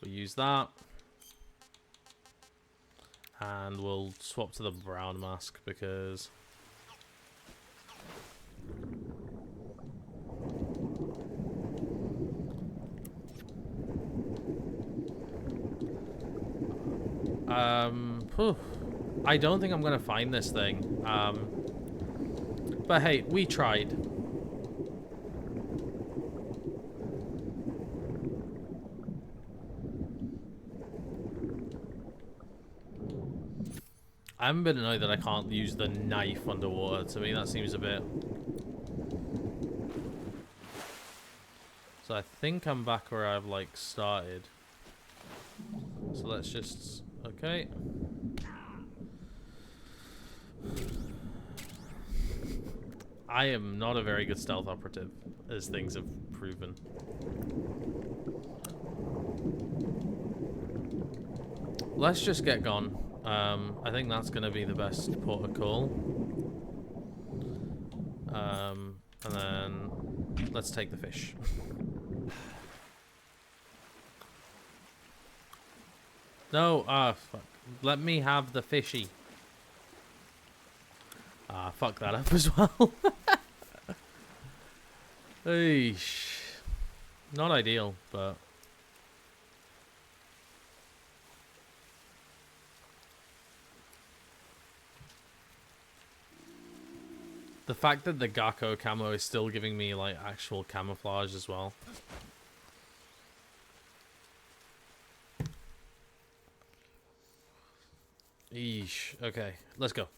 We'll use that. And we'll swap to the brown mask because I don't think I'm gonna find this thing. But hey, we tried. I'm a bit annoyed that I can't use the knife underwater. To me, that seems a bit... So I think I'm back where I've, like, started. So let's just... Okay. I am not a very good stealth operative, as things have proven. Let's just get gone. I think that's going to be the best port of call. And then let's take the fish. No, fuck. Let me have the fishy. Fuck that up as well. Eesh. Not ideal, but... The fact that the Gakko camo is still giving me, like, actual camouflage as well. Eesh. Okay, let's go.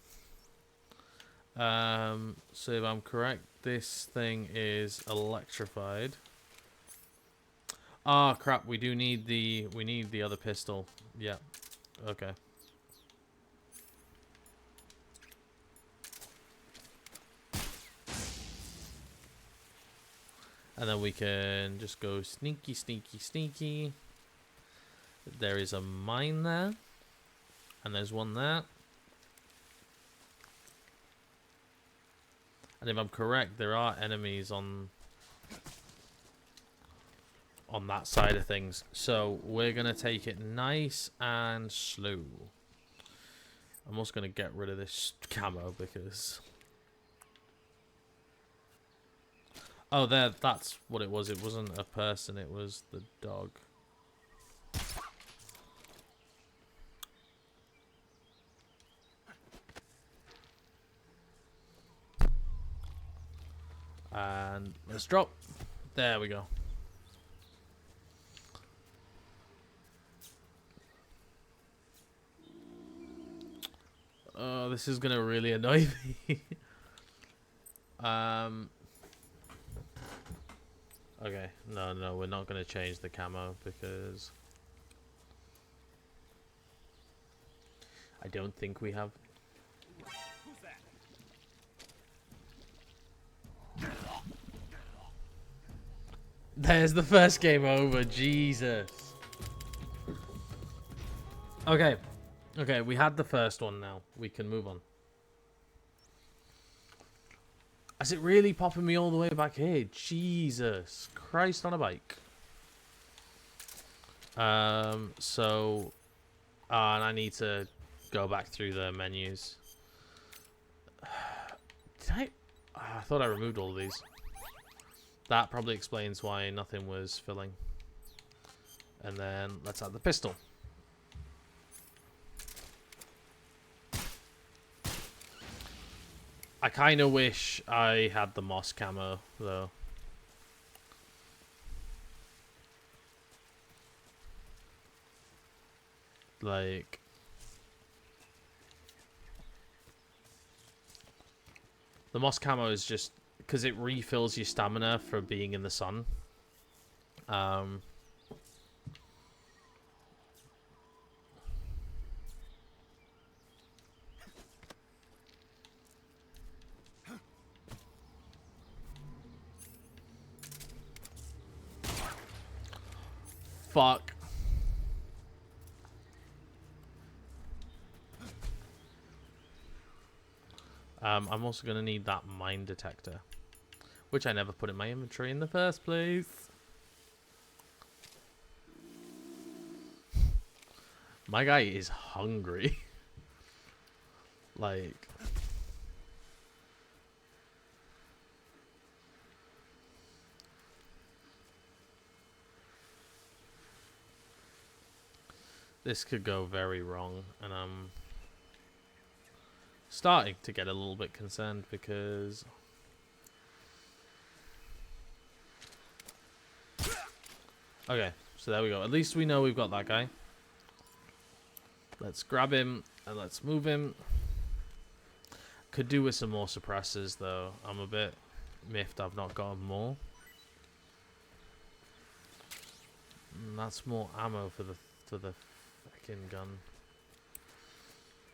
So if I'm correct, this thing is electrified. Ah, crap. We need the other pistol. Yeah. Okay. And then we can just go sneaky, sneaky, sneaky. There is a mine there. And there's one there. And if I'm correct, there are enemies on that side of things. So we're going to take it nice and slow. I'm also going to get rid of this camo because... Oh, that's what it was. It wasn't a person, it was the dog. And let's drop. There we go. Oh, this is gonna really annoy me. Okay, no, we're not gonna change the camo because I don't think we have. There's the first game over. Jesus. Okay. Okay, we had the first one now. We can move on. Is it really popping me all the way back here? Jesus Christ on a bike. So... and I need to go back through the menus. Did I... I thought I removed all of these. That probably explains why nothing was filling. And then let's add the pistol. I kind of wish I had the moss camo, though. Like... The moss camo is just... because it refills your stamina for being in the sun. Fuck. I'm also going to need that mine detector, which I never put in my inventory in the first place. My guy is hungry. Like... This could go very wrong, and I'm starting to get a little bit concerned because... Okay, so there we go. At least we know we've got that guy. Let's grab him, and let's move him. Could do with some more suppressors, though. I'm a bit miffed I've not got more. And that's more ammo for the freaking gun.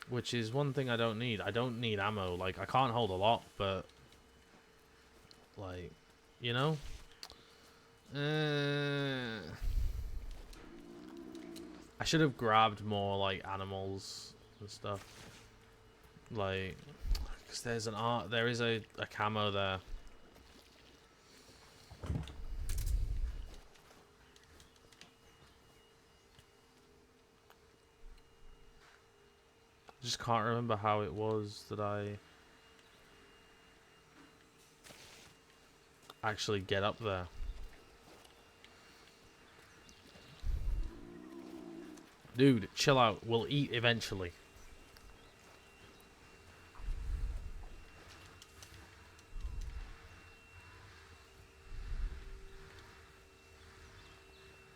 Which is one thing I don't need. I don't need ammo. Like, I can't hold a lot, but... Like, you know? I should have grabbed more, like, animals and stuff. Like... Because there's an art... There is a camo there. I just can't remember how it was that I actually get up there. Dude, chill out. We'll eat eventually.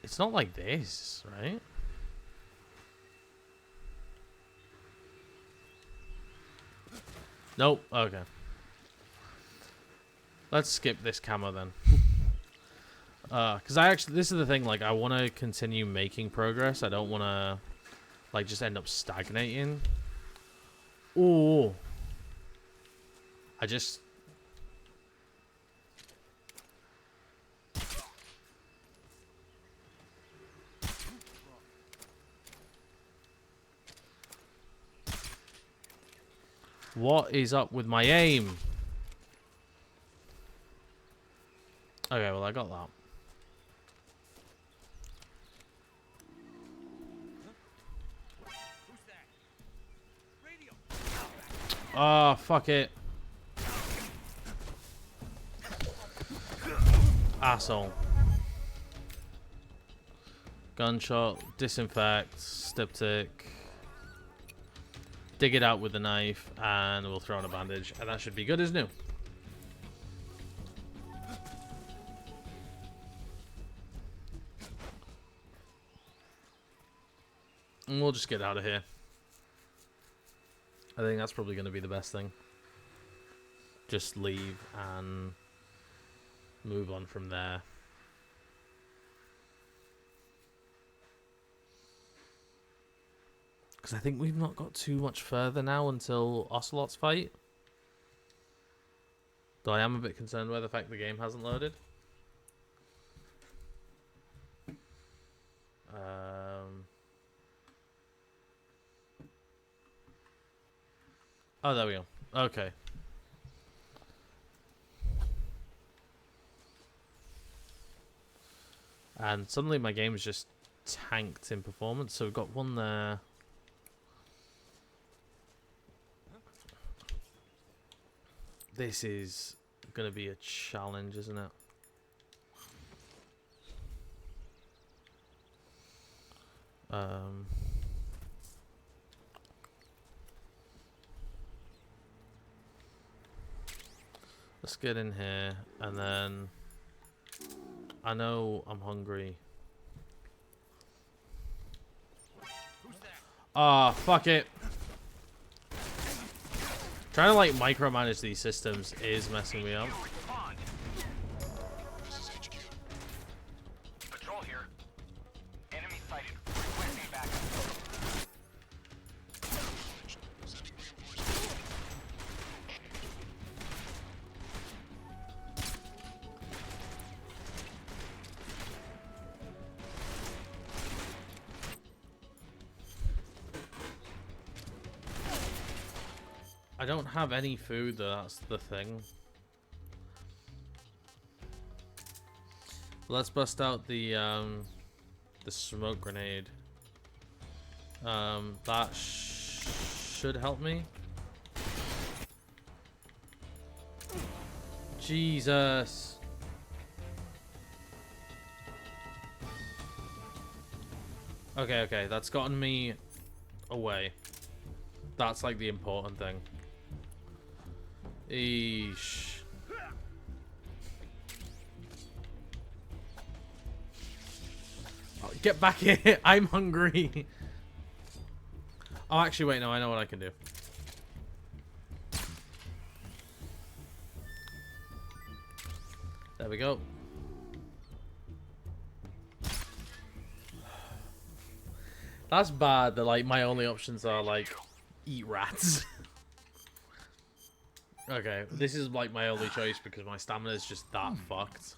It's not like this, right? Nope. Okay. Let's skip this camo then. Because this is the thing, like, I want to continue making progress. I don't want to, like, just end up stagnating. Ooh. I just... What is up with my aim? Okay, well, I got that. Oh, fuck it. Asshole. Gunshot, disinfect, styptic. Dig it out with a knife, and we'll throw on a bandage, and that should be good as new. And we'll just get out of here. I think that's probably going to be the best thing. Just leave and move on from there. Because I think we've not got too much further now until Ocelot's fight. Though I am a bit concerned by the fact the game hasn't loaded. Oh, there we go. Okay. And suddenly my game's just tanked in performance. So we've got one there. This is going to be a challenge, isn't it? Let's get in here, and then I know I'm hungry. Ah, fuck it. Trying to like micromanage these systems is messing me up. Patrol here. Enemy sighted. Requesting backup. I don't have any food though, that's the thing. Let's bust out the smoke grenade. That should help me. Jesus. Okay, that's gotten me away. That's like the important thing. Eesh. Oh, get back here. I'm hungry. Oh, actually, wait. No, I know what I can do. There we go. That's bad that, like, my only options are, like, eat rats. Okay, this is like my only choice because my stamina is just that fucked.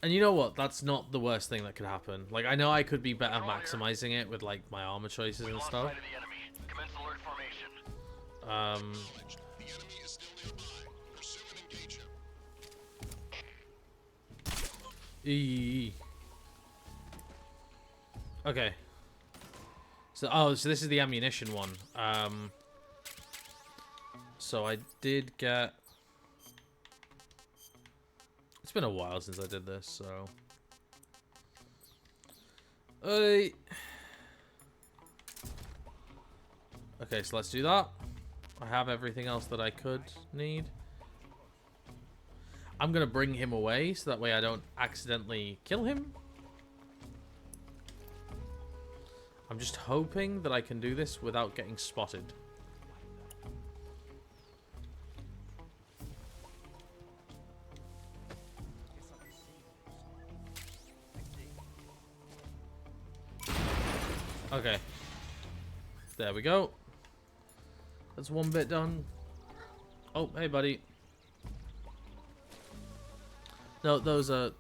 And you know what? That's not the worst thing that could happen. Like, I know I could be better maximizing it with like my armor choices and stuff. Okay. So, so this is the ammunition one. So I did get... It's been a while since I did this, so... Okay, so let's do that. I have everything else that I could need. I'm gonna bring him away, so that way I don't accidentally kill him. I'm just hoping that I can do this without getting spotted. Okay. There we go. That's one bit done. Oh, hey, buddy. No, those are...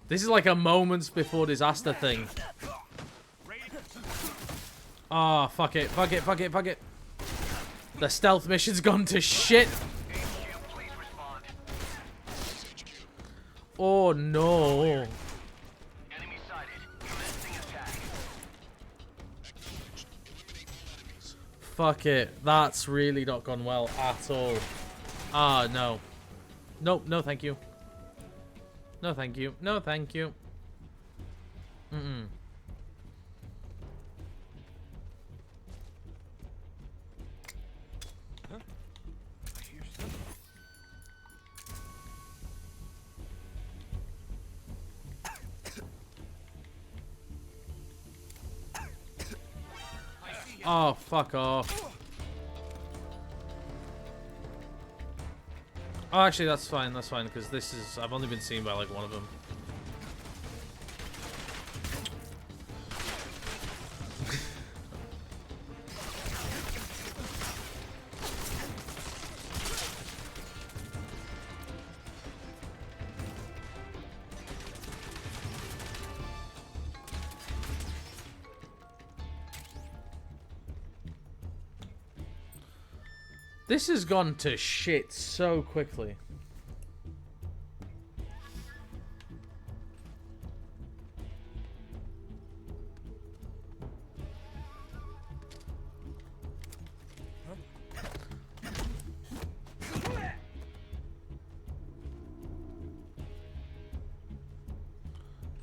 This is like a moments before disaster thing. Ah, oh, fuck it, fuck it, fuck it, fuck it. The stealth mission's gone to shit. Oh, no. Fuck it. That's really not gone well at all. Ah, no. Nope, no thank you. No thank you. No thank you. Mm-mm. Huh? I hear something. Oh, fuck off. Oh, actually, that's fine, because this is... I've only been seen by, like, one of them. This has gone to shit so quickly.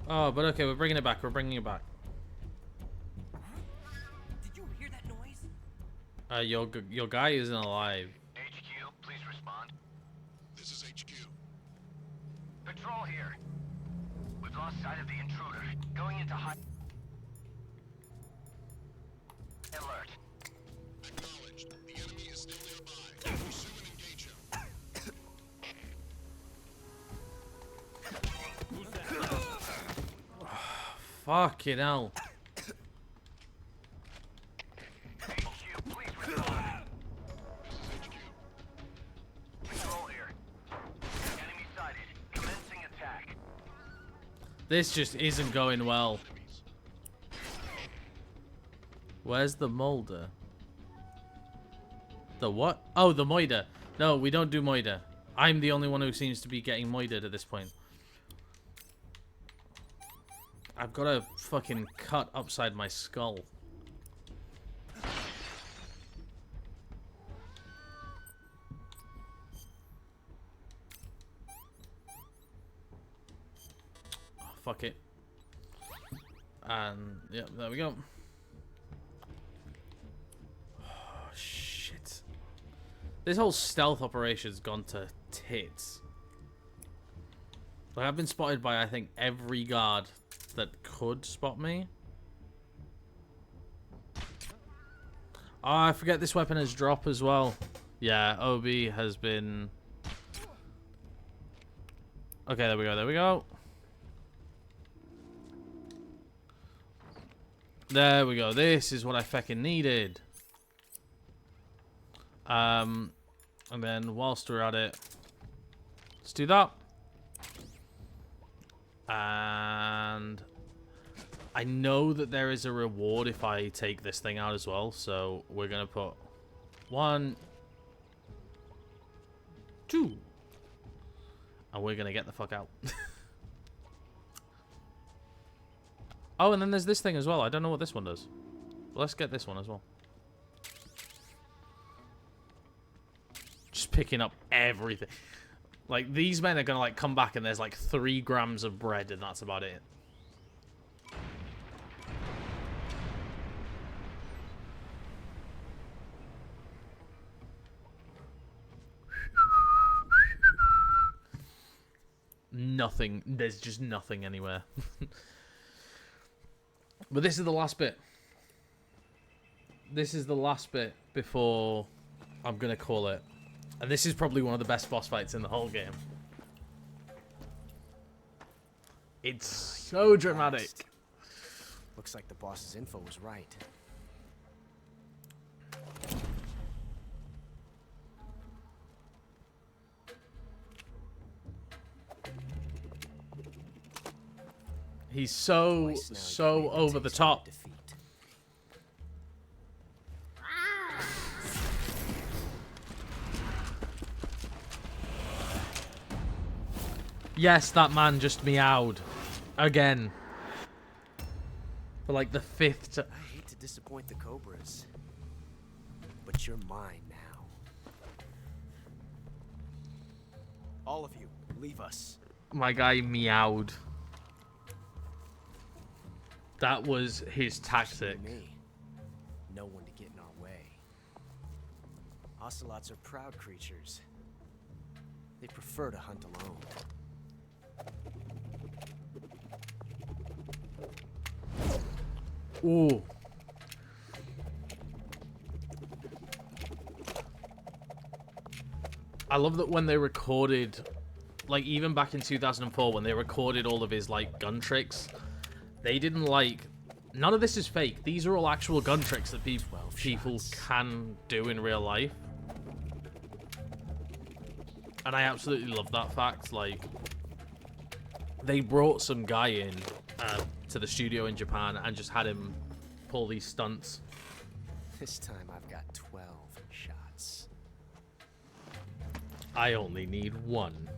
Oh, but okay, we're bringing it back. We're bringing it back. Did you hear that noise? Your guy isn't alive. HQ, please respond. This is HQ. Patrol here. We've lost sight of the intruder. Going into high alert. Acknowledged. The enemy is still nearby. Pursue and engage him. Who's that? Fucking hell. HQ, please respond. Patrol here. Enemy sighted. Commencing attack. This just isn't going well. Where's the molder? The what? Oh, the moider. No, we don't do moider. I'm the only one who seems to be getting moidered at this point. I've got a fucking cut upside my skull. Oh, fuck it. And, yeah, there we go. Oh, shit. This whole stealth operation's gone to tits. Like, I've been spotted by, I think, every guard that could spot me. Oh, I forget this weapon has drop as well. Yeah, OB has been... Okay, there we go, there we go. There we go, this is what I fucking needed. And then whilst we're at it, let's do that. And I know that there is a reward if I take this thing out as well, so we're gonna put 1, 2, and we're gonna get the fuck out. Oh, and then there's this thing as well. I don't know what this one does. Let's get this one as well. Just picking up everything. Like, these men are gonna, like, come back and there's, like, 3 grams of bread and that's about it. Nothing. There's just nothing anywhere. But this is the last bit. This is the last bit before I'm going to call it. And this is probably one of the best boss fights in the whole game. It's so dramatic. Looks like the boss's info was right. He's so over the top. Yes, that man just meowed. Again. For like the 5th time. I hate to disappoint the Cobras, but you're mine now. All of you, leave us. My guy meowed. That was his tactic. Me. No one to get in our way. Ocelots are proud creatures. They prefer to hunt alone. Ooh. I love that when they recorded, like even back in 2004, when they recorded all of his like gun tricks, they didn't like, none of this is fake. These are all actual gun tricks that people can do in real life. And I absolutely love that fact. Like, they brought some guy in to the studio in Japan and just had him pull these stunts. This time I've got 12 shots. I only need 1.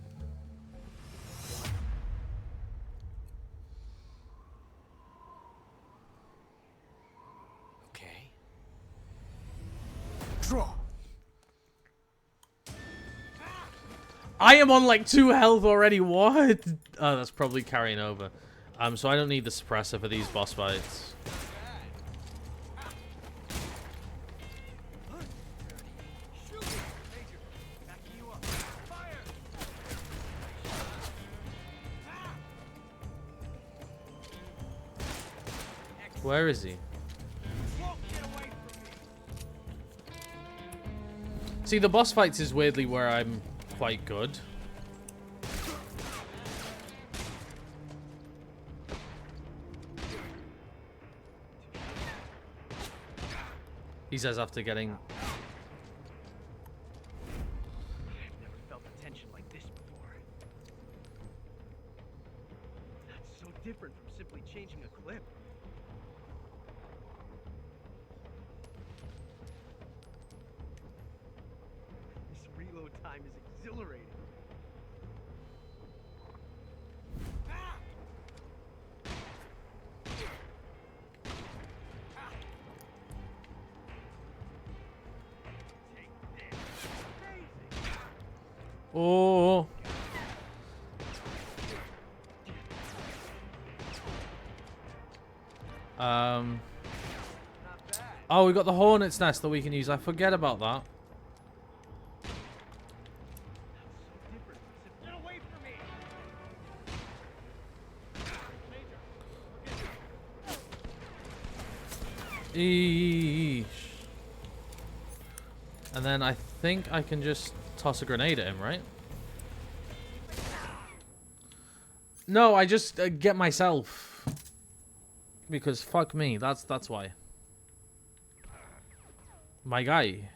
Okay. Draw. I am on like 2 health already. What? Oh, that's probably carrying over. So I don't need the suppressor for these boss fights. Where is he? See, the boss fights is weirdly where I'm quite good. He says after getting... I've never felt a tension like this before. That's so different from simply changing a clip. This reload time is exhilarating. Oh. Oh, we got the hornet's nest that we can use. I forget about that. Get away from me! Eesh. And then I think I can just toss a grenade at him, right? No, I just get myself. Because fuck me, that's why. My guy.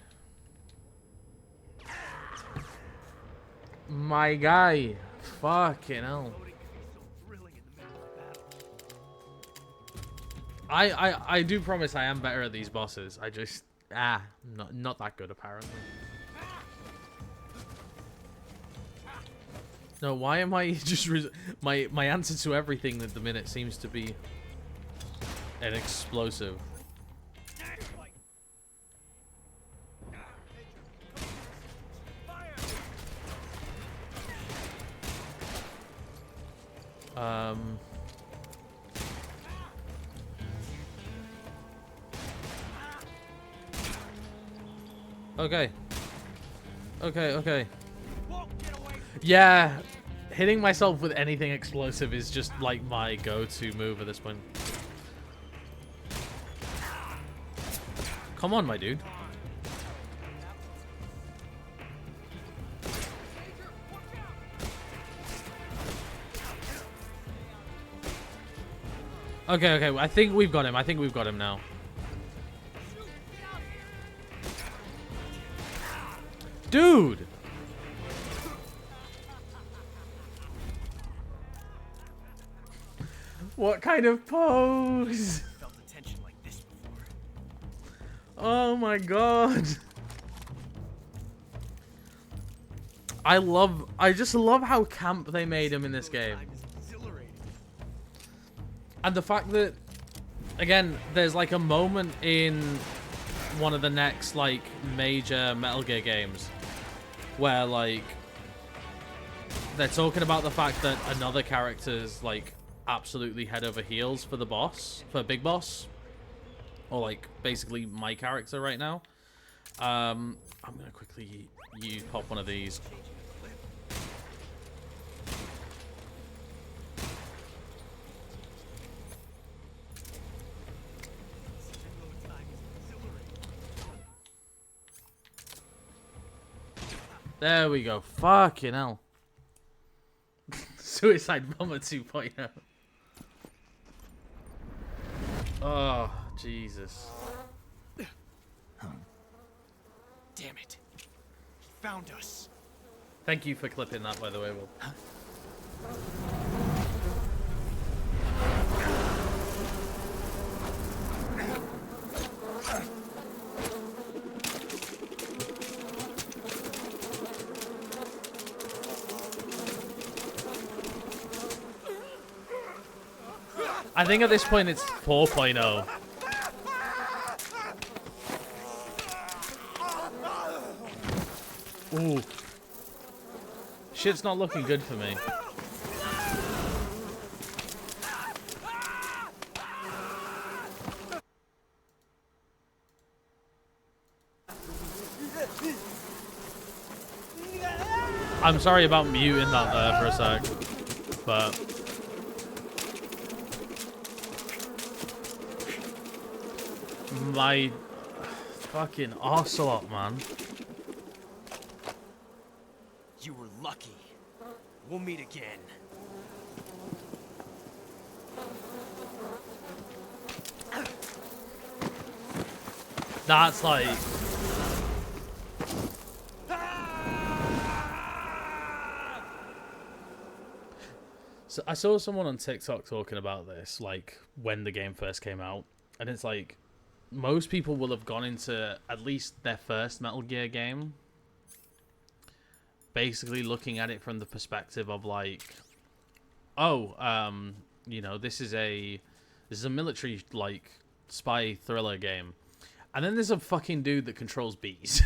My guy. Fucking hell. I do promise I am better at these bosses. I just not that good apparently. No, why am I just my answer to everything at the minute seems to be an explosive. Okay. Okay. Yeah, hitting myself with anything explosive is just like my go-to move at this point. Come on, my dude. Okay, okay. I think we've got him. I think we've got him now. Dude! What kind of pose? Felt the tension like this before. Oh my god. I just love how camp they made him in this game. And the fact that, again, there's like a moment in one of the next like major Metal Gear games where like they're talking about the fact that another character's like absolutely head over heels for the boss, for Big Boss, or like basically my character right now. I'm gonna quickly pop one of these. There we go. Fucking hell. Suicide Bomber 2.0. Oh, Jesus. Damn it. He found us. Thank you for clipping that, by the way, Will. I think at this point it's 4.0. Ooh. Shit's not looking good for me. I'm sorry about muting that there for a sec, but my fucking ocelot, man. You were lucky. We'll meet again. That's like... So I saw someone on TikTok talking about this, like, when the game first came out. And it's like, most people will have gone into at least their first Metal Gear game basically looking at it from the perspective of like, oh, you know, this is a military like spy thriller game, and then there's a fucking dude that controls bees.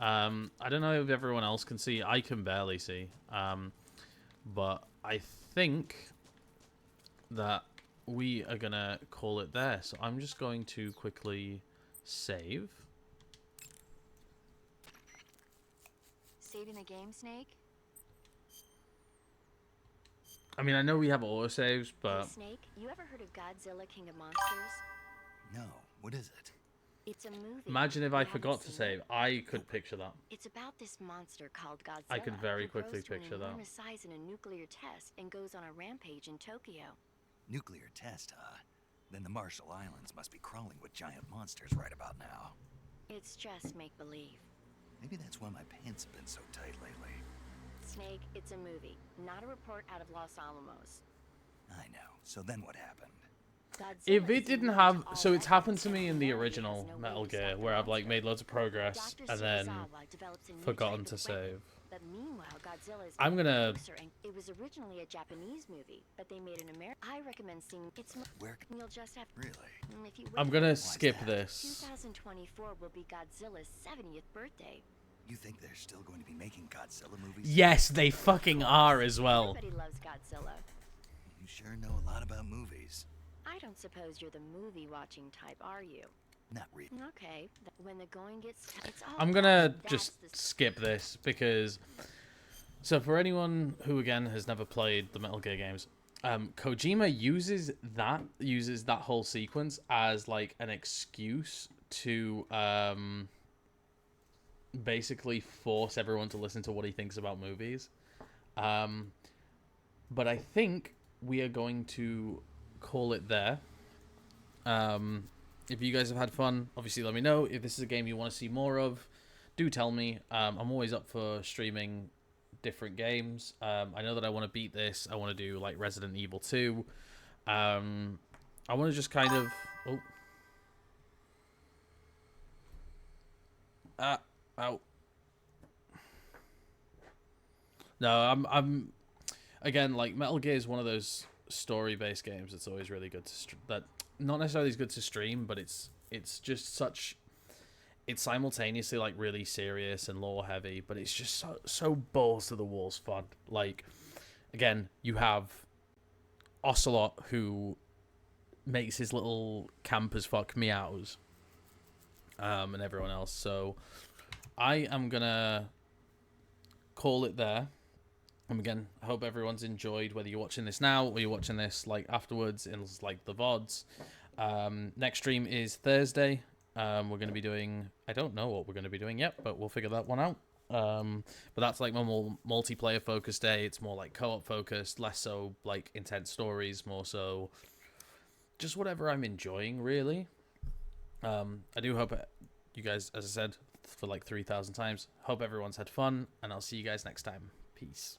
I don't know if everyone else can see. I can barely see, but I think that we are gonna call it there. So I'm just going to quickly save. Saving the game, Snake? I mean, I know we have autosaves, but... Hey, Snake, you ever heard of Godzilla King of Monsters? No. What is it? It's a movie. Imagine if I forgot to save. I could picture that. It's about this monster called Godzilla. I could very quickly picture picture that. Enormous size in a nuclear test and goes on a rampage in Tokyo. Nuclear test, huh? Then the Marshall Islands must be crawling with giant monsters right about now. It's just make-believe. Maybe that's why my pants have been so tight lately. Snake, it's a movie, not a report out of Los Alamos. I know. So then what happened? If it didn't have... So it's happened to me in the original Metal Gear, where I've like made loads of progress and then forgotten to save. But meanwhile, Godzilla is I'm gonna... It was originally a Japanese movie, but they made an American. I recommend seeing it's where you'll just have really. If you I'm gonna skip this. 2024 will be Godzilla's 70th birthday. You think they're still going to be making Godzilla movies? Yes, they fucking are as well. Everybody loves Godzilla. You sure know a lot about movies. I don't suppose you're the movie-watching type, are you? Not really. Okay. When the going gets it's all I'm gonna just skip this because... So for anyone who, again, has never played the Metal Gear games, Kojima uses that whole sequence as like an excuse to basically force everyone to listen to what he thinks about movies. But I think we are going to call it there. If you guys have had fun, obviously let me know. If this is a game you want to see more of, do tell me. I'm always up for streaming different games. I know that I want to beat this. I want to do like Resident Evil 2. I want to just kind of... Oh. Ow. No, I'm again, like, Metal Gear is one of those story-based games that's always really good to that not necessarily is good to stream, but it's just such, it's simultaneously like really serious and lore heavy, but it's just so balls to the walls fun. Like, again, you have Ocelot, who makes his little camp as fuck meows, and everyone else. So I am gonna call it there. And again, I hope everyone's enjoyed, whether you're watching this now or you're watching this like afterwards in like the VODs. Next stream is Thursday. We're going to be doing, I don't know what we're going to be doing yet, but we'll figure that one out. But that's like my more multiplayer focused day. It's more like co-op focused, less so like intense stories, more so just whatever I'm enjoying, really. I do hope you guys, as I said for like 3,000 times, hope everyone's had fun, and I'll see you guys next time. Peace.